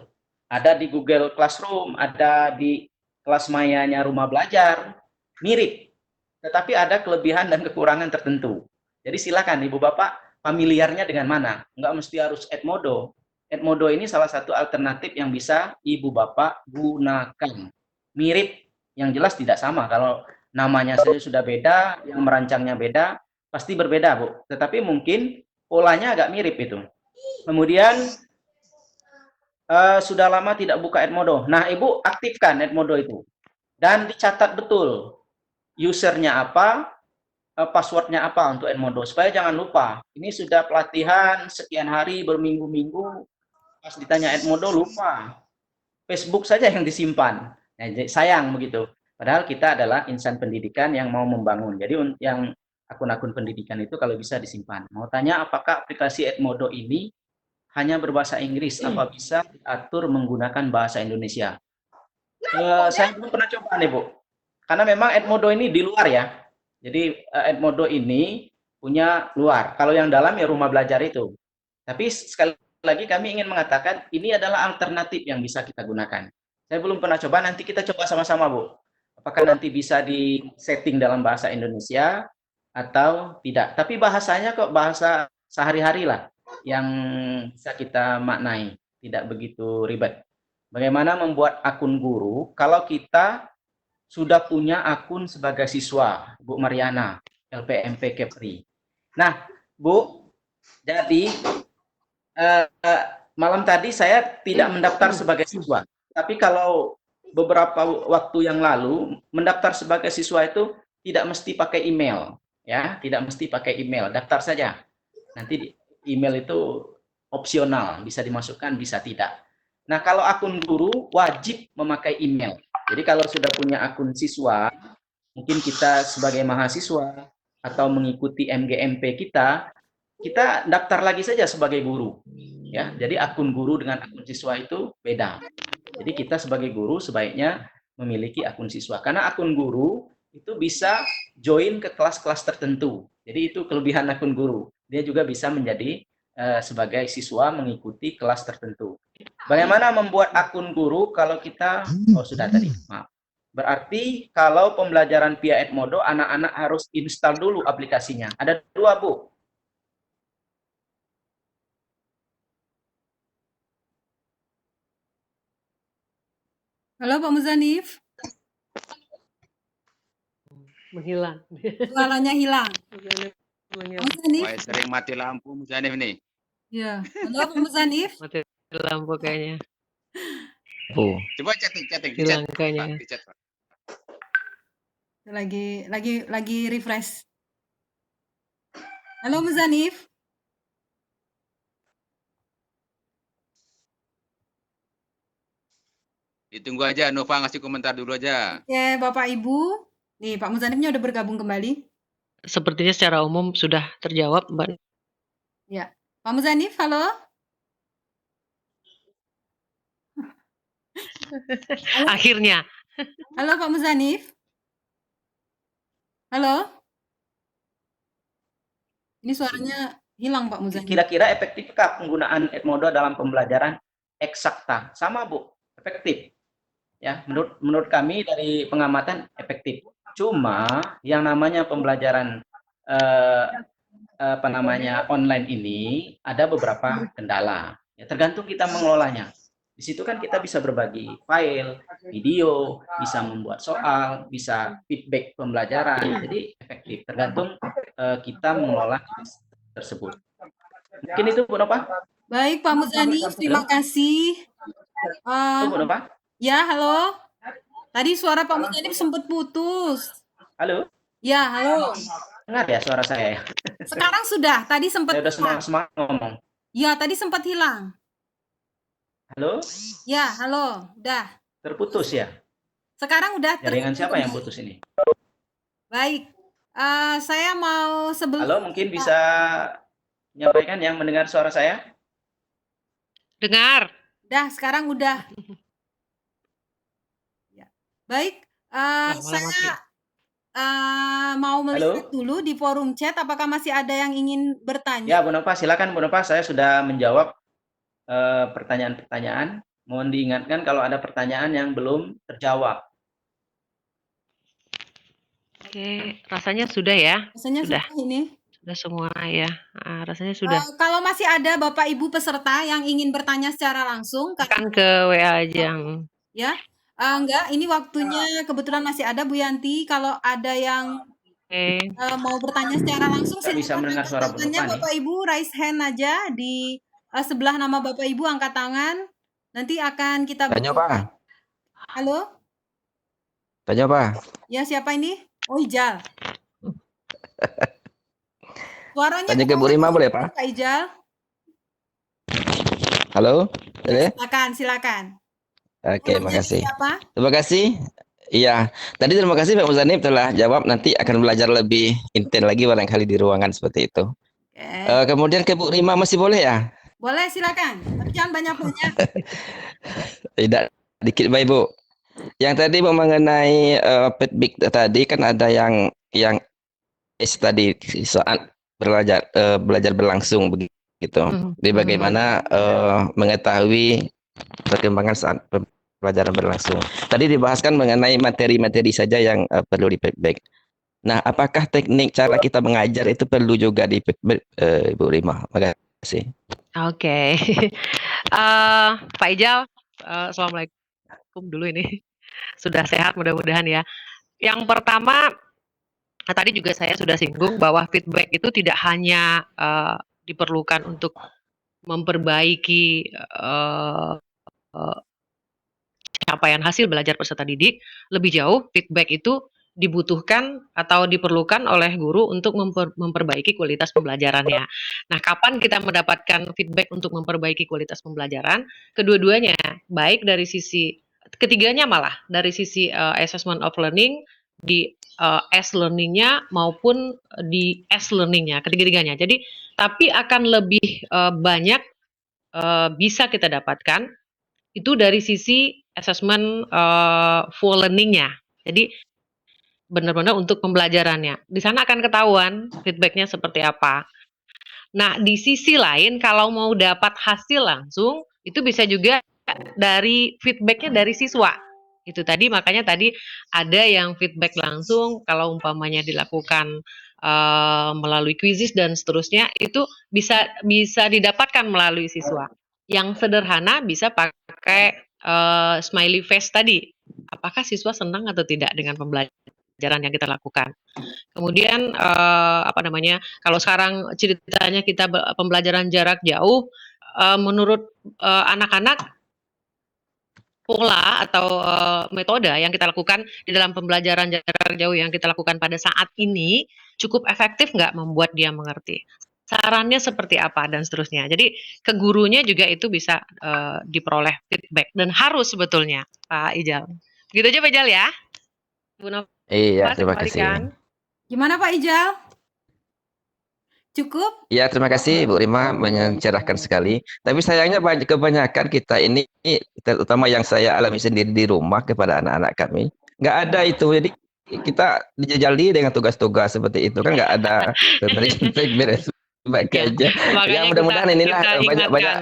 Ada di Google Classroom, ada di kelas mayanya Rumah Belajar, mirip. Tetapi ada kelebihan dan kekurangan tertentu. Jadi silakan Ibu Bapak familiarnya dengan mana. Enggak mesti harus Edmodo. Edmodo ini salah satu alternatif yang bisa Ibu Bapak gunakan. Mirip, yang jelas tidak sama. Kalau namanya saja sudah beda, yang merancangnya beda, pasti berbeda, Bu. Tetapi mungkin polanya agak mirip itu. Kemudian sudah lama tidak buka Edmodo. Nah, Ibu aktifkan Edmodo itu. Dan dicatat betul usernya apa, passwordnya apa untuk Edmodo. Supaya jangan lupa. Ini sudah pelatihan sekian hari, berminggu-minggu. Pas ditanya Edmodo, lupa. Facebook saja yang disimpan. Nah, sayang begitu. Padahal kita adalah insan pendidikan yang mau membangun. Jadi yang akun-akun pendidikan itu kalau bisa disimpan. Mau tanya apakah aplikasi Edmodo ini hanya berbahasa Inggris, apa bisa diatur menggunakan bahasa Indonesia? Saya belum pernah coba nih, Bu. Karena memang Edmodo ini di luar ya. Jadi Edmodo ini punya luar. Kalau yang dalam ya Rumah Belajar itu. Tapi sekali lagi kami ingin mengatakan ini adalah alternatif yang bisa kita gunakan. Saya belum pernah coba, nanti kita coba sama-sama, Bu. Apakah nanti bisa di-setting dalam bahasa Indonesia atau tidak. Tapi bahasanya kok bahasa sehari-hari lah yang bisa kita maknai, tidak begitu ribet. Bagaimana membuat akun guru kalau kita sudah punya akun sebagai siswa, Bu Mariana, LPMP Kepri. Nah, Bu, jadi malam tadi saya tidak mendaftar sebagai siswa, tapi kalau beberapa waktu yang lalu mendaftar sebagai siswa itu tidak mesti pakai email, ya, tidak mesti pakai email, daftar saja. Nanti email itu opsional, bisa dimasukkan, bisa tidak. Nah, kalau akun guru wajib memakai email. Jadi kalau sudah punya akun siswa, mungkin kita sebagai mahasiswa atau mengikuti MGMP kita daftar lagi saja sebagai guru. Ya, jadi akun guru dengan akun siswa itu beda. Jadi kita sebagai guru sebaiknya memiliki akun siswa. Karena akun guru itu bisa join ke kelas-kelas tertentu. Jadi itu kelebihan akun guru. Dia juga bisa menjadi sebagai siswa mengikuti kelas tertentu. Bagaimana membuat akun guru kalau kita, sudah tadi, maaf. Berarti kalau pembelajaran via Edmodo, anak-anak harus install dulu aplikasinya. Ada 2, Bu. Halo Pak Muzanif. Menghilang. Suaranya hilang. Pak Muzanif. Wah, sering mati lampu Muzanif nih. Ya. Halo Pak Muzanif. Mati lampu kayaknya. Coba chatting. Hilang kayaknya. Di chat, Pak. Lagi refresh. Halo Muzanif. Ditunggu aja, Nova ngasih komentar dulu aja. Oke, Bapak Ibu. Nih, Pak Muzanifnya udah bergabung kembali. Sepertinya secara umum sudah terjawab, Mbak. Ya. Pak Muzanif, halo. Akhirnya. Halo Pak Muzanif. Halo. Ini suaranya hilang Pak Muzanif. Kira-kira efektifkah penggunaan Edmodo dalam pembelajaran eksakta? Sama, Bu, efektif. Ya, menurut kami dari pengamatan efektif. Cuma yang namanya pembelajaran online ini ada beberapa kendala. Ya, tergantung kita mengelolanya. Di situ kan kita bisa berbagi file, video, bisa membuat soal, bisa feedback pembelajaran. Jadi efektif. Tergantung kita mengelola tersebut. Mungkin itu, Bu Nova. Baik Pak Muzanif, terima kasih. Bu Nova. Ya, halo. Tadi suara Pak Muzanif sempat putus. Halo. Ya, halo. Dengar ya suara saya ya? Sekarang sudah, tadi sempat Saya udah hilang. semangat ngomong. Ya, tadi sempat hilang. Halo? Ya, halo. Udah. Terputus ya? Sekarang udah Jaringan terhubung siapa yang kembali. putus ini? Baik. Saya mau sebelum Halo, mungkin bisa menyampaikan yang mendengar suara saya? Dengar. Udah, sekarang udah. Ya. Baik, Wah, malah mati. saya mau melihat dulu di forum chat apakah masih ada yang ingin bertanya. Ya, Bu Nova, silakan Bu Nova, saya sudah menjawab pertanyaan-pertanyaan. Mohon diingatkan kalau ada pertanyaan yang belum terjawab. Oke, rasanya sudah ya? Rasanya sudah ini. Sudah semua ya. Rasanya sudah. Kalau masih ada Bapak Ibu peserta yang ingin bertanya secara langsung, Kan ke WA aja. Ya, enggak, ini waktunya kebetulan masih ada Bu Yanti. Kalau ada yang mau bertanya secara langsung, Saya bisa mendengar suara Bu Nova nih. Bapak Ibu raise hand aja di sebelah nama Bapak Ibu, angkat tangan. Nanti akan kita Tanya Pak. Halo? Tanya Pak. Ya, siapa ini? Oh, Ijal. Suaranya Tanya ke Bu Rima boleh Pak? Pak Ijal. Halo? Boleh? Silakan. Oke, makasih. Siapa? Terima kasih. Iya, tadi terima kasih Pak Muzanib telah jawab. Nanti akan belajar lebih intens lagi barangkali di ruangan seperti itu. Kemudian ke Bu Rima masih boleh ya? Boleh, silakan. Tapi jangan banyak-banyak. Tidak, dikit Baik Bu. Yang tadi mengenai feedback tadi kan ada yang tadi saat belajar berlangsung begitu. Jadi bagaimana mengetahui perkembangan saat pelajaran berlangsung. Tadi dibahaskan mengenai materi-materi saja yang perlu di feedback. Nah, apakah teknik cara kita mengajar itu perlu juga di feedback, Ibu Rima? Makasih. Oke. Pak Ijal, assalamualaikum dulu ini. Sudah sehat mudah-mudahan ya. Yang pertama, tadi juga saya sudah singgung bahwa feedback itu tidak hanya diperlukan untuk memperbaiki capaian hasil belajar peserta didik. Lebih jauh, feedback itu dibutuhkan atau diperlukan oleh guru untuk memperbaiki kualitas pembelajarannya. Nah, kapan kita mendapatkan feedback untuk memperbaiki kualitas pembelajaran? Kedua-duanya, baik dari sisi ketiganya malah dari sisi assessment of learning di S-learning-nya maupun di S-learning-nya, ketiga-tiganya. Jadi, tapi akan lebih banyak bisa kita dapatkan itu dari sisi assessment for learning-nya. Jadi benar-benar untuk pembelajarannya. Di sana akan ketahuan feedback-nya seperti apa. Nah, di sisi lain kalau mau dapat hasil langsung, itu bisa juga dari feedback-nya dari siswa. Itu tadi makanya tadi ada yang feedback langsung kalau umpamanya dilakukan melalui quizzes dan seterusnya itu bisa didapatkan melalui siswa. Yang sederhana bisa pakai smiley face tadi. Apakah siswa senang atau tidak dengan pembelajaran yang kita lakukan? Kemudian kalau sekarang ceritanya kita pembelajaran jarak jauh, menurut anak-anak pola atau metode yang kita lakukan di dalam pembelajaran jarak jauh yang kita lakukan pada saat ini cukup efektif nggak membuat dia mengerti? Sarannya seperti apa dan seterusnya. Jadi ke gurunya juga itu bisa diperoleh feedback dan harus sebetulnya Pak Ijal. Gitu aja Pak Ijal ya. Bu Nova, iya, terima kasih. Gimana Pak Ijal? Cukup? Ya, terima kasih Bu Rima, mencerahkan sekali. Tapi sayangnya kebanyakan kita ini, terutama yang saya alami sendiri di rumah kepada anak-anak kami, nggak ada itu. Jadi kita dijajali dengan tugas-tugas seperti itu kan nggak ada beres aja. Ya mudah-mudahan inilah banyak-banyak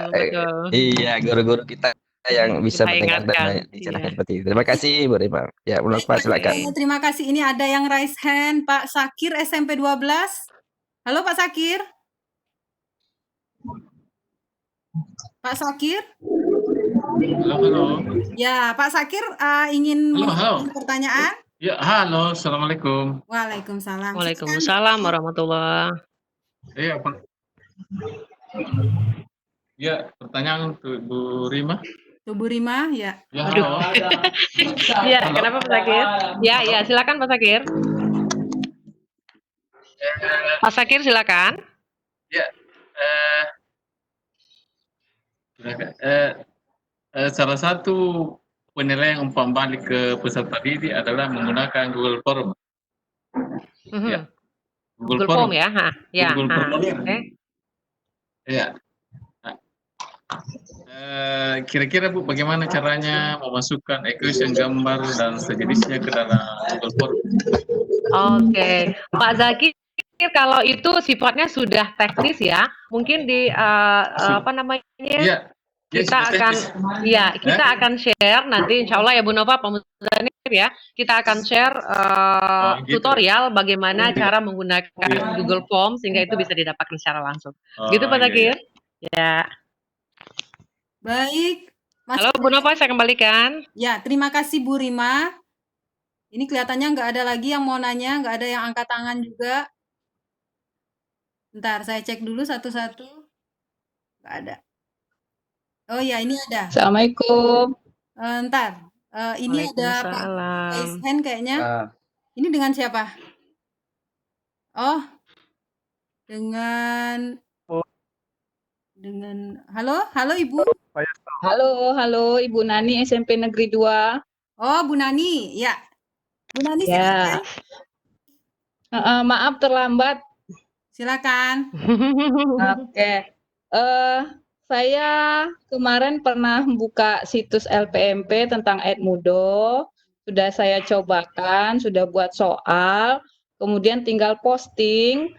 iya guru-guru kita yang bisa mendengar dan dicerahkan seperti itu. Terima kasih Bu Rima. Ya, Bu Nova silakan. Terima kasih. Ini ada yang raise hand, Pak Sakir SMP 12. Halo Pak Sakir. Pak Sakir. Halo. Ya, Pak Sakir ingin mengajukan pertanyaan? Ya, halo. Assalamualaikum. Waalaikumsalam. Waalaikumsalam warahmatullahi. Iya, Pak. Ya, pertanyaan untuk Bu Rima. Bu Rima, ya. Ya, halo. Ya, kenapa Pak Sakir? Ya, silakan Pak Sakir. Pak Sakir silakan. Ya, salah satu penilaian umpan balik ke peserta didik adalah menggunakan Google Form. Ya, Google Form ya, ya. Google Form. Oke. Ya. Kira-kira Bu, bagaimana caranya memasukkan equation, gambar dan sejenisnya ke dalam Google Form? Oke, Pak Zakir, kalau itu sifatnya sudah teknis ya, mungkin di apa namanya? Iya. Kita akan, ya kita akan share nanti Insya Allah ya Bu Nova, Pak Muzanib ya, kita akan share tutorial bagaimana cara menggunakan Google Form sehingga itu bisa didapatkan secara langsung. Gitu Pak Zakir? Ya. Baik. Halo Bu Nova, saya kembalikan. Ya, terima kasih Bu Rima. Ini kelihatannya nggak ada lagi yang mau nanya, nggak ada yang angkat tangan juga. Bentar, saya cek dulu satu-satu. Nggak ada. Oh ya, ini ada. Assalamualaikum. Ntar, ini ada Pak raise hand kayaknya. Ini dengan siapa? Oh, dengan halo Ibu. Halo Ibu Nani SMP Negeri 2. Oh, Bu Nani, ya. Bu Nani Ya. silakan. Maaf terlambat. Silakan. Oke. Saya kemarin pernah buka situs LPMP tentang Edmudo. Sudah saya cobakan, sudah buat soal, kemudian tinggal posting,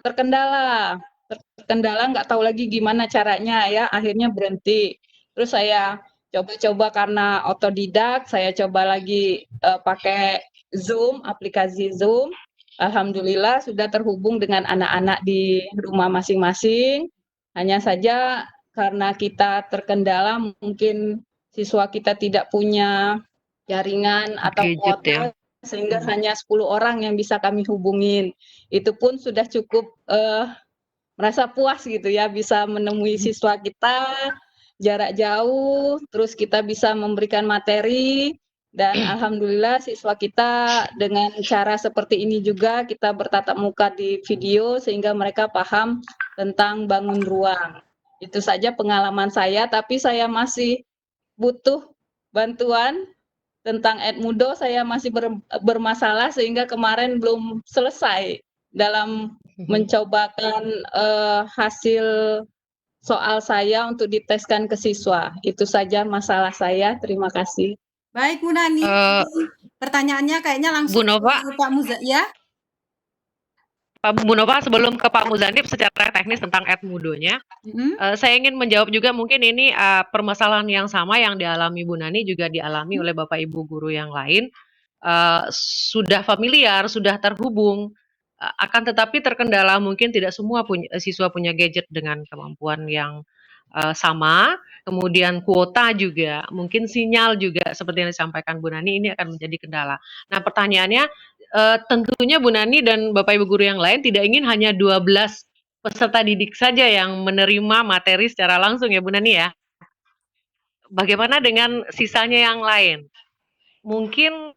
terkendala nggak tahu lagi gimana caranya ya, akhirnya berhenti. Terus saya coba-coba karena otodidak, saya coba lagi pakai Zoom, aplikasi Zoom. Alhamdulillah sudah terhubung dengan anak-anak di rumah masing-masing. Hanya saja karena kita terkendala, mungkin siswa kita tidak punya jaringan atau kuota, sehingga hanya 10 orang yang bisa kami hubungin. Itu pun sudah cukup merasa puas gitu ya, bisa menemui siswa kita jarak jauh, terus kita bisa memberikan materi, dan alhamdulillah siswa kita dengan cara seperti ini juga kita bertatap muka di video sehingga mereka paham tentang bangun ruang. Itu saja pengalaman saya, tapi saya masih butuh bantuan tentang Edmudo, saya masih bermasalah sehingga kemarin belum selesai dalam mencobakan hasil soal saya untuk diteskan ke siswa. Itu saja masalah saya. Terima kasih. Baik, Bu Nani. Pertanyaannya kayaknya langsung Bu Nova, ke Pak Muza, ya? Pak Bu Nova, sebelum ke Pak Muzanib secara teknis tentang Edmudo-nya, saya ingin menjawab juga mungkin ini permasalahan yang sama yang dialami Bu Nani juga dialami oleh Bapak Ibu guru yang lain. Sudah familiar, sudah terhubung, akan tetapi terkendala mungkin tidak semua siswa punya gadget dengan kemampuan yang sama, kemudian kuota juga, mungkin sinyal juga seperti yang disampaikan Bu Nani ini akan menjadi kendala. Nah pertanyaannya, tentunya Bu Nani dan Bapak Ibu guru yang lain tidak ingin hanya 12 peserta didik saja yang menerima materi secara langsung ya Bu Nani ya. Bagaimana dengan sisanya yang lain? Mungkin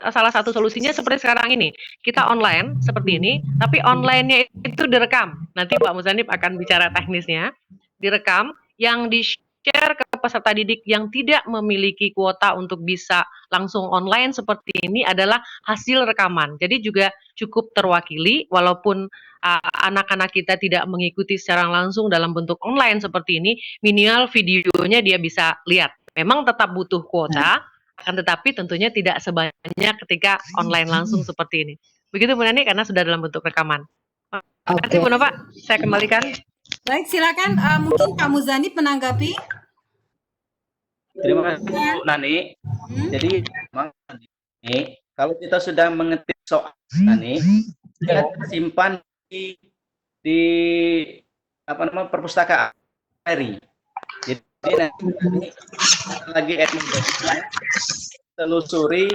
salah satu solusinya seperti sekarang ini, kita online seperti ini, tapi online-nya itu direkam. Nanti Pak Muzanib akan bicara teknisnya, direkam, yang di-share ke peserta didik yang tidak memiliki kuota untuk bisa langsung online seperti ini adalah hasil rekaman. Jadi juga cukup terwakili, walaupun anak-anak kita tidak mengikuti secara langsung dalam bentuk online seperti ini, minimal videonya dia bisa lihat. Memang tetap butuh kuota, akan tetapi tentunya tidak sebanyak ketika online langsung seperti ini. Begitu Bu Nani, karena sudah dalam bentuk rekaman. Terima kasih Bu Nova, saya kembalikan. Baik, silakan mungkin Pak Muzanib menanggapi. Terima kasih Bu Nani. Jadi memang kalau kita sudah mengetik soal Nani, dia tersimpan di perpustakaan library. Jadi nanti lagi Edmudo telusuri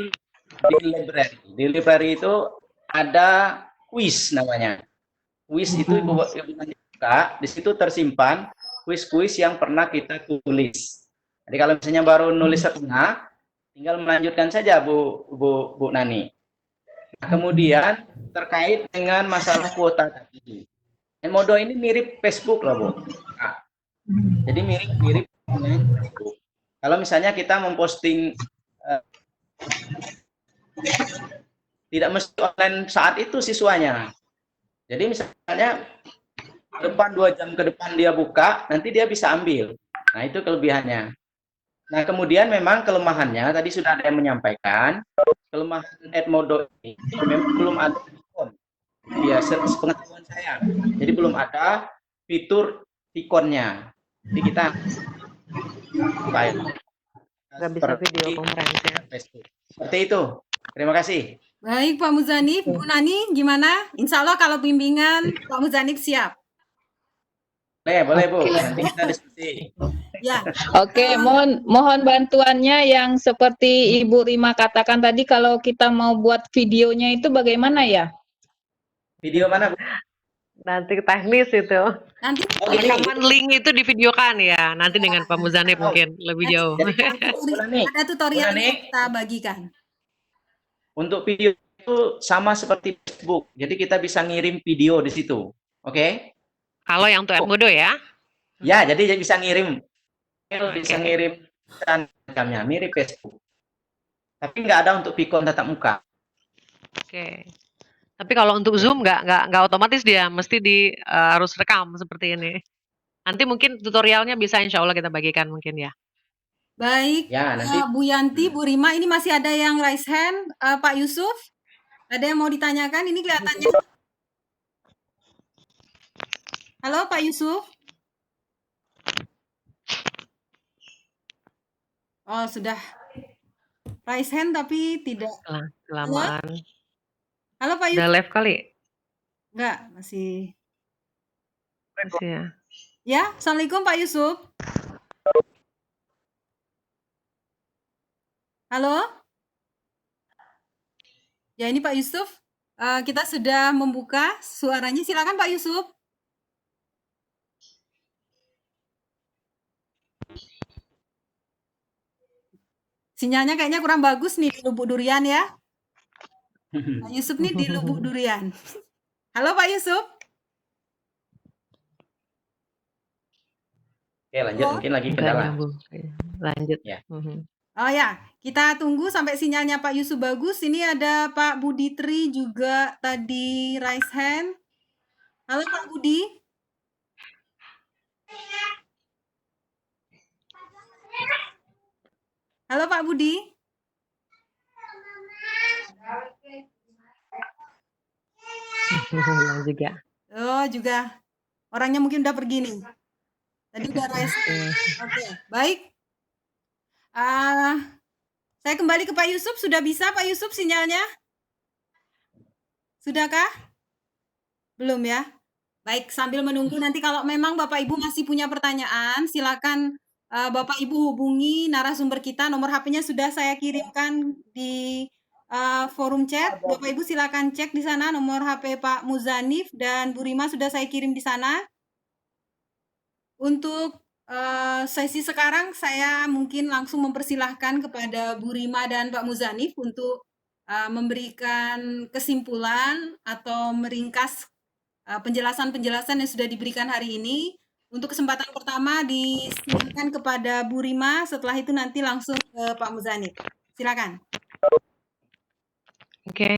di library. Di library itu ada kuis namanya. Kuis itu Ibu buka, di situ tersimpan kuis-kuis yang pernah kita tulis. Jadi kalau misalnya baru nulis setengah, tinggal melanjutkan saja Bu Nani. Kemudian terkait dengan masalah kuota tadi. Edmodo ini mirip Facebook loh, Bu. Nah, jadi mirip dengan Facebook. Kalau misalnya kita memposting tidak mesti online saat itu siswanya. Jadi misalnya depan 2 jam ke depan dia buka, nanti dia bisa ambil. Nah, itu kelebihannya. Nah, kemudian memang kelemahannya tadi sudah ada yang menyampaikan, kelemahan Edmodo ini memang belum ada ikon. Ya, sepengetahuan saya. Jadi belum ada fitur ikonnya. Jadi kita nggak bisa video conference ya. Seperti itu. Terima kasih. Baik Pak Muzanif, Bu Nani gimana? Insya Allah kalau bimbingan Pak Muzanif siap. Boleh Bu, nanti kita diskusi. Ya. Oke, mohon bantuannya yang seperti Ibu Rima katakan tadi, kalau kita mau buat videonya itu bagaimana ya? Video mana, Bu? Nanti teknis itu. Nanti Rekaman link itu divideokan ya. Nanti dengan Pak Muzanif mungkin lebih jauh. ada tutorial yang kita bagikan. Untuk video itu sama seperti Facebook. Jadi kita bisa ngirim video di situ. Oke? Kalau yang untuk Edmodo ya? Ya, jadi bisa ngirim. Bisa ngirim rekamnya, mirip Facebook. Tapi nggak ada untuk Vicon tatap muka. Oke. Tapi kalau untuk Zoom nggak otomatis dia, mesti harus rekam seperti ini. Nanti mungkin tutorialnya bisa insya Allah kita bagikan mungkin ya. Baik, ya, nanti. Bu Yanti, Bu Rima, ini masih ada yang raise hand. Pak Yusuf, ada yang mau ditanyakan? Ini kelihatannya. Halo Pak Yusuf. Oh, sudah raise hand tapi tidak. Kelamaan. Halo Pak Yusuf. Udah live kali? Enggak, masih. Masih ya. Ya, Assalamualaikum Pak Yusuf. Halo? Ya, ini Pak Yusuf. Kita sudah membuka suaranya. Silakan Pak Yusuf. Sinyalnya kayaknya kurang bagus nih di Lubuk Durian ya. Pak Yusuf nih di Lubuk Durian. Halo Pak Yusuf. Oke, lanjut. Mungkin lagi kendala. Lanjut. Ya. Oh ya, kita tunggu sampai sinyalnya Pak Yusuf bagus. Ini ada Pak Budi Tri juga tadi raise hand. Halo Pak Budi. Halo Pak Budi. Juga. Oh, juga. Orangnya mungkin udah pergi nih. Tadi udah raise. Oke, baik. Saya kembali ke Pak Yusuf. Sudah bisa Pak Yusuf sinyalnya? Sudahkah? Belum ya? Baik, sambil menunggu nanti kalau memang Bapak Ibu masih punya pertanyaan, silakan Bapak Ibu hubungi narasumber kita. Nomor HP-nya sudah saya kirimkan di forum chat. Bapak Ibu silakan cek di sana nomor HP Pak Muzanif dan Bu Rima sudah saya kirim di sana. Untuk sesi sekarang saya mungkin langsung mempersilahkan kepada Bu Rima dan Pak Muzanif untuk memberikan kesimpulan atau meringkas penjelasan-penjelasan yang sudah diberikan hari ini. Untuk kesempatan pertama disilakan kepada Bu Rima, setelah itu nanti langsung ke Pak Muzanif. Silakan. Oke.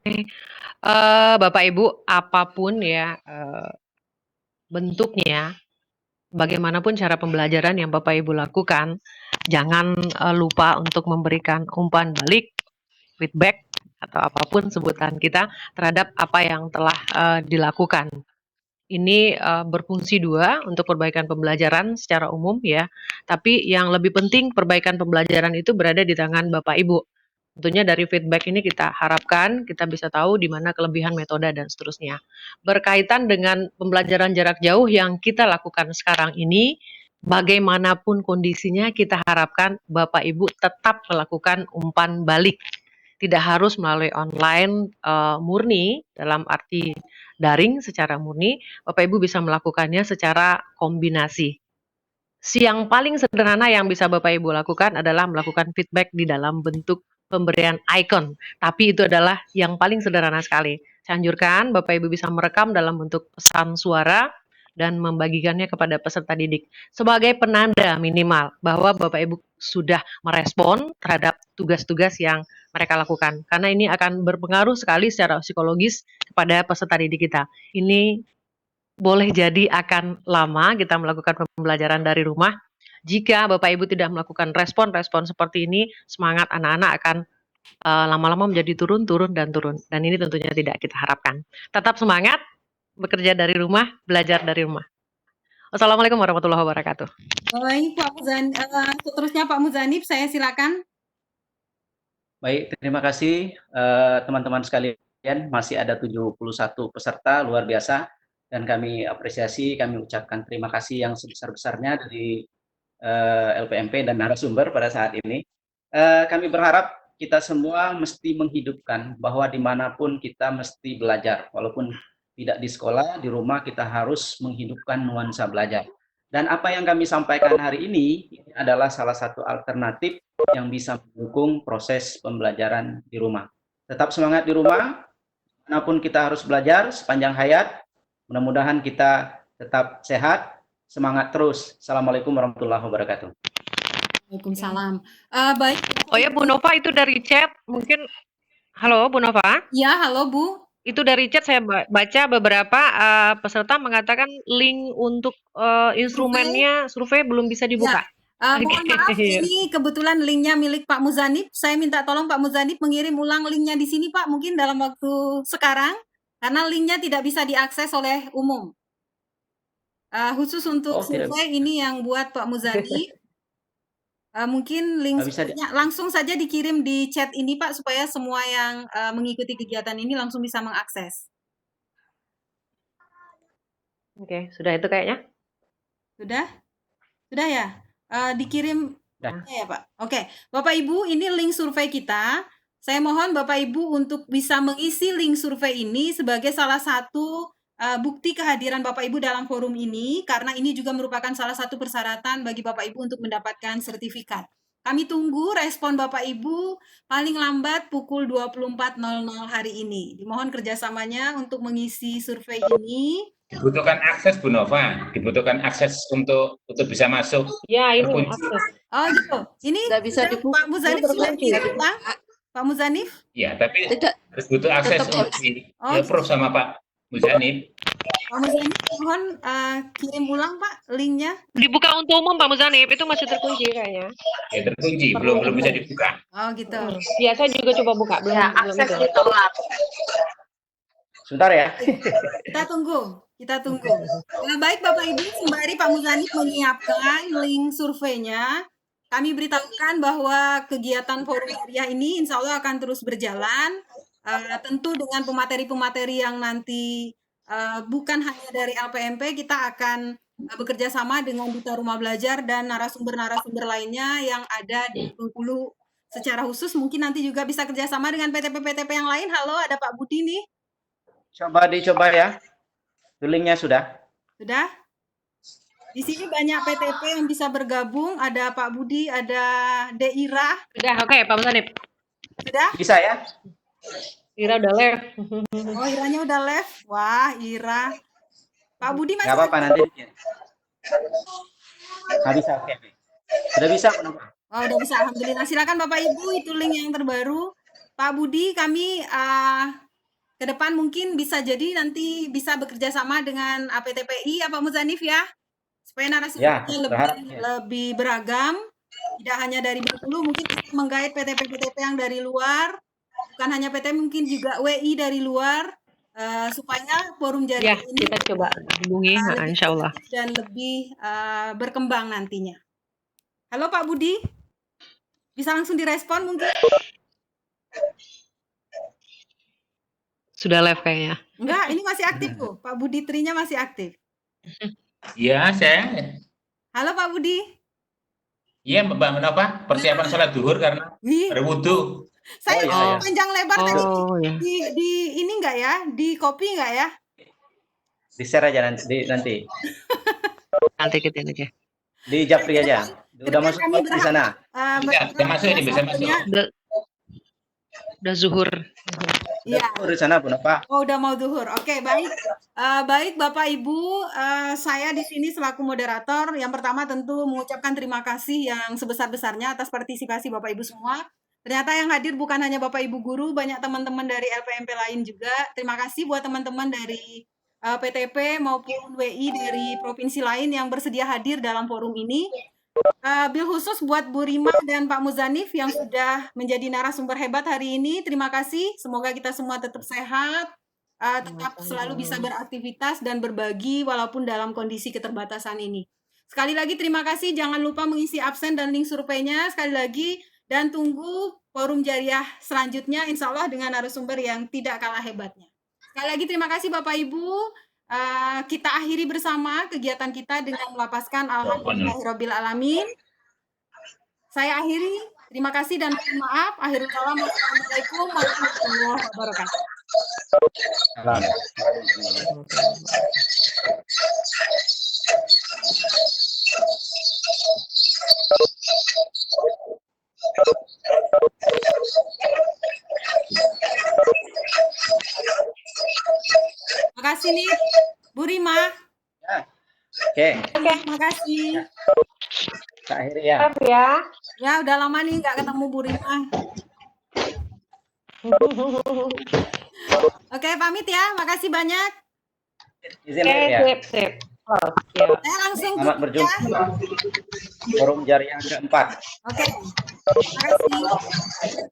Bapak Ibu, apapun ya bentuknya, bagaimanapun cara pembelajaran yang Bapak Ibu lakukan, jangan lupa untuk memberikan umpan balik, feedback, atau apapun sebutan kita terhadap apa yang telah dilakukan. Ini berfungsi dua untuk perbaikan pembelajaran secara umum ya, tapi yang lebih penting perbaikan pembelajaran itu berada di tangan Bapak Ibu. Tentunya dari feedback ini kita harapkan kita bisa tahu di mana kelebihan metode dan seterusnya. Berkaitan dengan pembelajaran jarak jauh yang kita lakukan sekarang ini, bagaimanapun kondisinya kita harapkan Bapak Ibu tetap melakukan umpan balik. Tidak harus melalui online murni dalam arti daring secara murni, Bapak Ibu bisa melakukannya secara kombinasi. Yang paling sederhana yang bisa Bapak Ibu lakukan adalah melakukan feedback di dalam bentuk pemberian icon, tapi itu adalah yang paling sederhana sekali. Saya anjurkan Bapak Ibu bisa merekam dalam bentuk pesan suara dan membagikannya kepada peserta didik sebagai penanda minimal bahwa Bapak Ibu sudah merespon terhadap tugas-tugas yang mereka lakukan, karena ini akan berpengaruh sekali secara psikologis kepada peserta didik kita. Ini boleh jadi akan lama kita melakukan pembelajaran dari rumah. Jika Bapak Ibu tidak melakukan respon-respon seperti ini, semangat anak-anak akan lama-lama menjadi turun. Dan ini tentunya tidak kita harapkan. Tetap semangat, bekerja dari rumah, belajar dari rumah. Wassalamualaikum warahmatullahi wabarakatuh. Baik, Pak Muzanib, seterusnya Pak Muzanib, saya silakan. Baik, terima kasih teman-teman sekalian. Masih ada 71 peserta, luar biasa. Dan kami apresiasi, kami ucapkan terima kasih yang sebesar-besarnya dari LPMP dan narasumber pada saat ini. Kami berharap kita semua mesti menghidupkan bahwa dimanapun kita mesti belajar. Walaupun tidak di sekolah, di rumah kita harus menghidupkan nuansa belajar. Dan apa yang kami sampaikan hari ini adalah salah satu alternatif yang bisa mendukung proses pembelajaran di rumah. Tetap semangat di rumah, dimanapun kita harus belajar sepanjang hayat. Mudah-mudahan kita tetap sehat, semangat terus. Assalamualaikum warahmatullahi wabarakatuh. Waalaikumsalam. Baik. Oh ya, Bu Nova, itu dari chat mungkin. Halo Bu Nova. Ya, halo Bu. Itu dari chat saya baca beberapa peserta mengatakan link untuk instrumennya survei belum bisa dibuka. Mohon maaf, ini kebetulan linknya milik Pak Muzanib. Saya minta tolong Pak Muzanib mengirim ulang linknya di sini Pak, mungkin dalam waktu sekarang, karena linknya tidak bisa diakses oleh umum. Khusus untuk survei ini yang buat Pak Muzanib. Mungkin link langsung saja dikirim di chat ini Pak, supaya semua yang mengikuti kegiatan ini langsung bisa mengakses. Oke, sudah itu kayaknya? Sudah? Sudah ya? Dikirim ya Pak? Oke, Bapak Ibu, ini link survei kita. Saya mohon Bapak Ibu untuk bisa mengisi link survei ini sebagai salah satu bukti kehadiran Bapak Ibu dalam forum ini, karena ini juga merupakan salah satu persyaratan bagi Bapak Ibu untuk mendapatkan sertifikat. Kami tunggu respon Bapak Ibu paling lambat pukul 24.00 hari ini. Dimohon kerjasamanya untuk mengisi survei ini. Dibutuhkan akses Bu Nova, dibutuhkan akses untuk bisa masuk. Ya, ini akses. Oh gitu. Ini bisa Pak Muzanib sudah kirim Pak? Pak Muzanib? Ya, tapi harus butuh akses untuk di-approve sama Pak Muzanib. Pak Muzanib, mohon kirim ulang Pak linknya. Dibuka untuk umum Pak Muzanib, itu masih terkunci kayaknya. Ya, terkunci, belum bisa dibuka. Oh gitu. Ya, saya juga coba buka, belum. Ya, akses ditolak. Sebentar ya. Kita tunggu. Baik Bapak Ibu, sembari Pak Muzanib menyiapkan link surveinya, kami beritahukan bahwa kegiatan forum hariah ini insya Allah akan terus berjalan. Tentu dengan pemateri-pemateri yang nanti bukan hanya dari LPMP, kita akan bekerja sama dengan Duta Rumah Belajar dan narasumber-narasumber lainnya yang ada di Bengkulu secara khusus. Mungkin nanti juga bisa kerjasama dengan PTP-PTP yang lain. Halo, ada Pak Budi nih. Dicoba ya. Linknya sudah? Sudah? Di sini banyak PTP yang bisa bergabung. Ada Pak Budi, ada Deira. Sudah, oke Pak Muzanib. Sudah? Bisa ya? Ira udah live. Oh, Iranya udah live. Wah, Ira. Pak Budi masih. Nggak apa-apa nanti. Nggak bisa, oke. Sudah bisa, kenapa? Oh, udah bisa. Alhamdulillah. Silakan Bapak Ibu, itu link yang terbaru. Pak Budi, kami ke depan mungkin bisa jadi nanti bisa bekerja sama dengan APTPI, Pak Muzanif ya, supaya narasumbernya lebih beragam, tidak hanya dari Bengkulu, mungkin kita menggait PTP-PTP yang dari luar, bukan hanya PT, mungkin juga WI dari luar, supaya forum jaringan ini kita coba hubungi, insya Allah, dan lebih berkembang nantinya. Halo Pak Budi, bisa langsung direspon mungkin? Sudah live kayaknya. Enggak, ini masih aktif tuh. Pak Budi Trinya masih aktif. Iya, saya. Halo Pak Budi. Iya, Mbak Nova, persiapan sholat duhur karena berwudu. Saya panjang lebar tadi di ini enggak ya? Di copy enggak ya? Di-share aja nanti. Nanti kita aja. Di Japri aja. Udah masuk di sana. Udah masuk ini, bisa masuk. Udah zuhur. Iya. Di sana Bu Nova. Oh, udah mau zuhur. Oke, baik. Baik Bapak Ibu, saya di sini selaku moderator. Yang pertama tentu mengucapkan terima kasih yang sebesar-besarnya atas partisipasi Bapak Ibu semua. Ternyata yang hadir bukan hanya Bapak Ibu guru, banyak teman-teman dari LPMP lain juga. Terima kasih buat teman-teman dari PTP maupun WI dari provinsi lain yang bersedia hadir dalam forum ini. Bil khusus buat Bu Rima dan Pak Muzanif yang sudah menjadi narasumber hebat hari ini. Terima kasih. Semoga kita semua tetap sehat, tetap selalu bisa beraktivitas dan berbagi walaupun dalam kondisi keterbatasan ini. Sekali lagi terima kasih. Jangan lupa mengisi absen dan link surveinya sekali lagi. Dan tunggu forum jariah selanjutnya insya Allah dengan narasumber yang tidak kalah hebatnya. Sekali lagi terima kasih Bapak Ibu. Kita akhiri bersama kegiatan kita dengan melapaskan alhamdulillahirabbil alamin. Saya akhiri. Terima kasih dan mohon maaf. Akhirul kalam. Wassalamualaikum warahmatullahi wabarakatuh. Terima kasih nih, Bu Rima. Oke. Terima kasih. Kita akhiri ya. Ya, udah lama nih nggak ketemu Bu Rima. Oke, pamit ya. Makasih banyak. Izin ya. Sip. Saya langsung Selamat tutup ya. berjumpa. Forum jariah keempat. Oke. Terima kasih.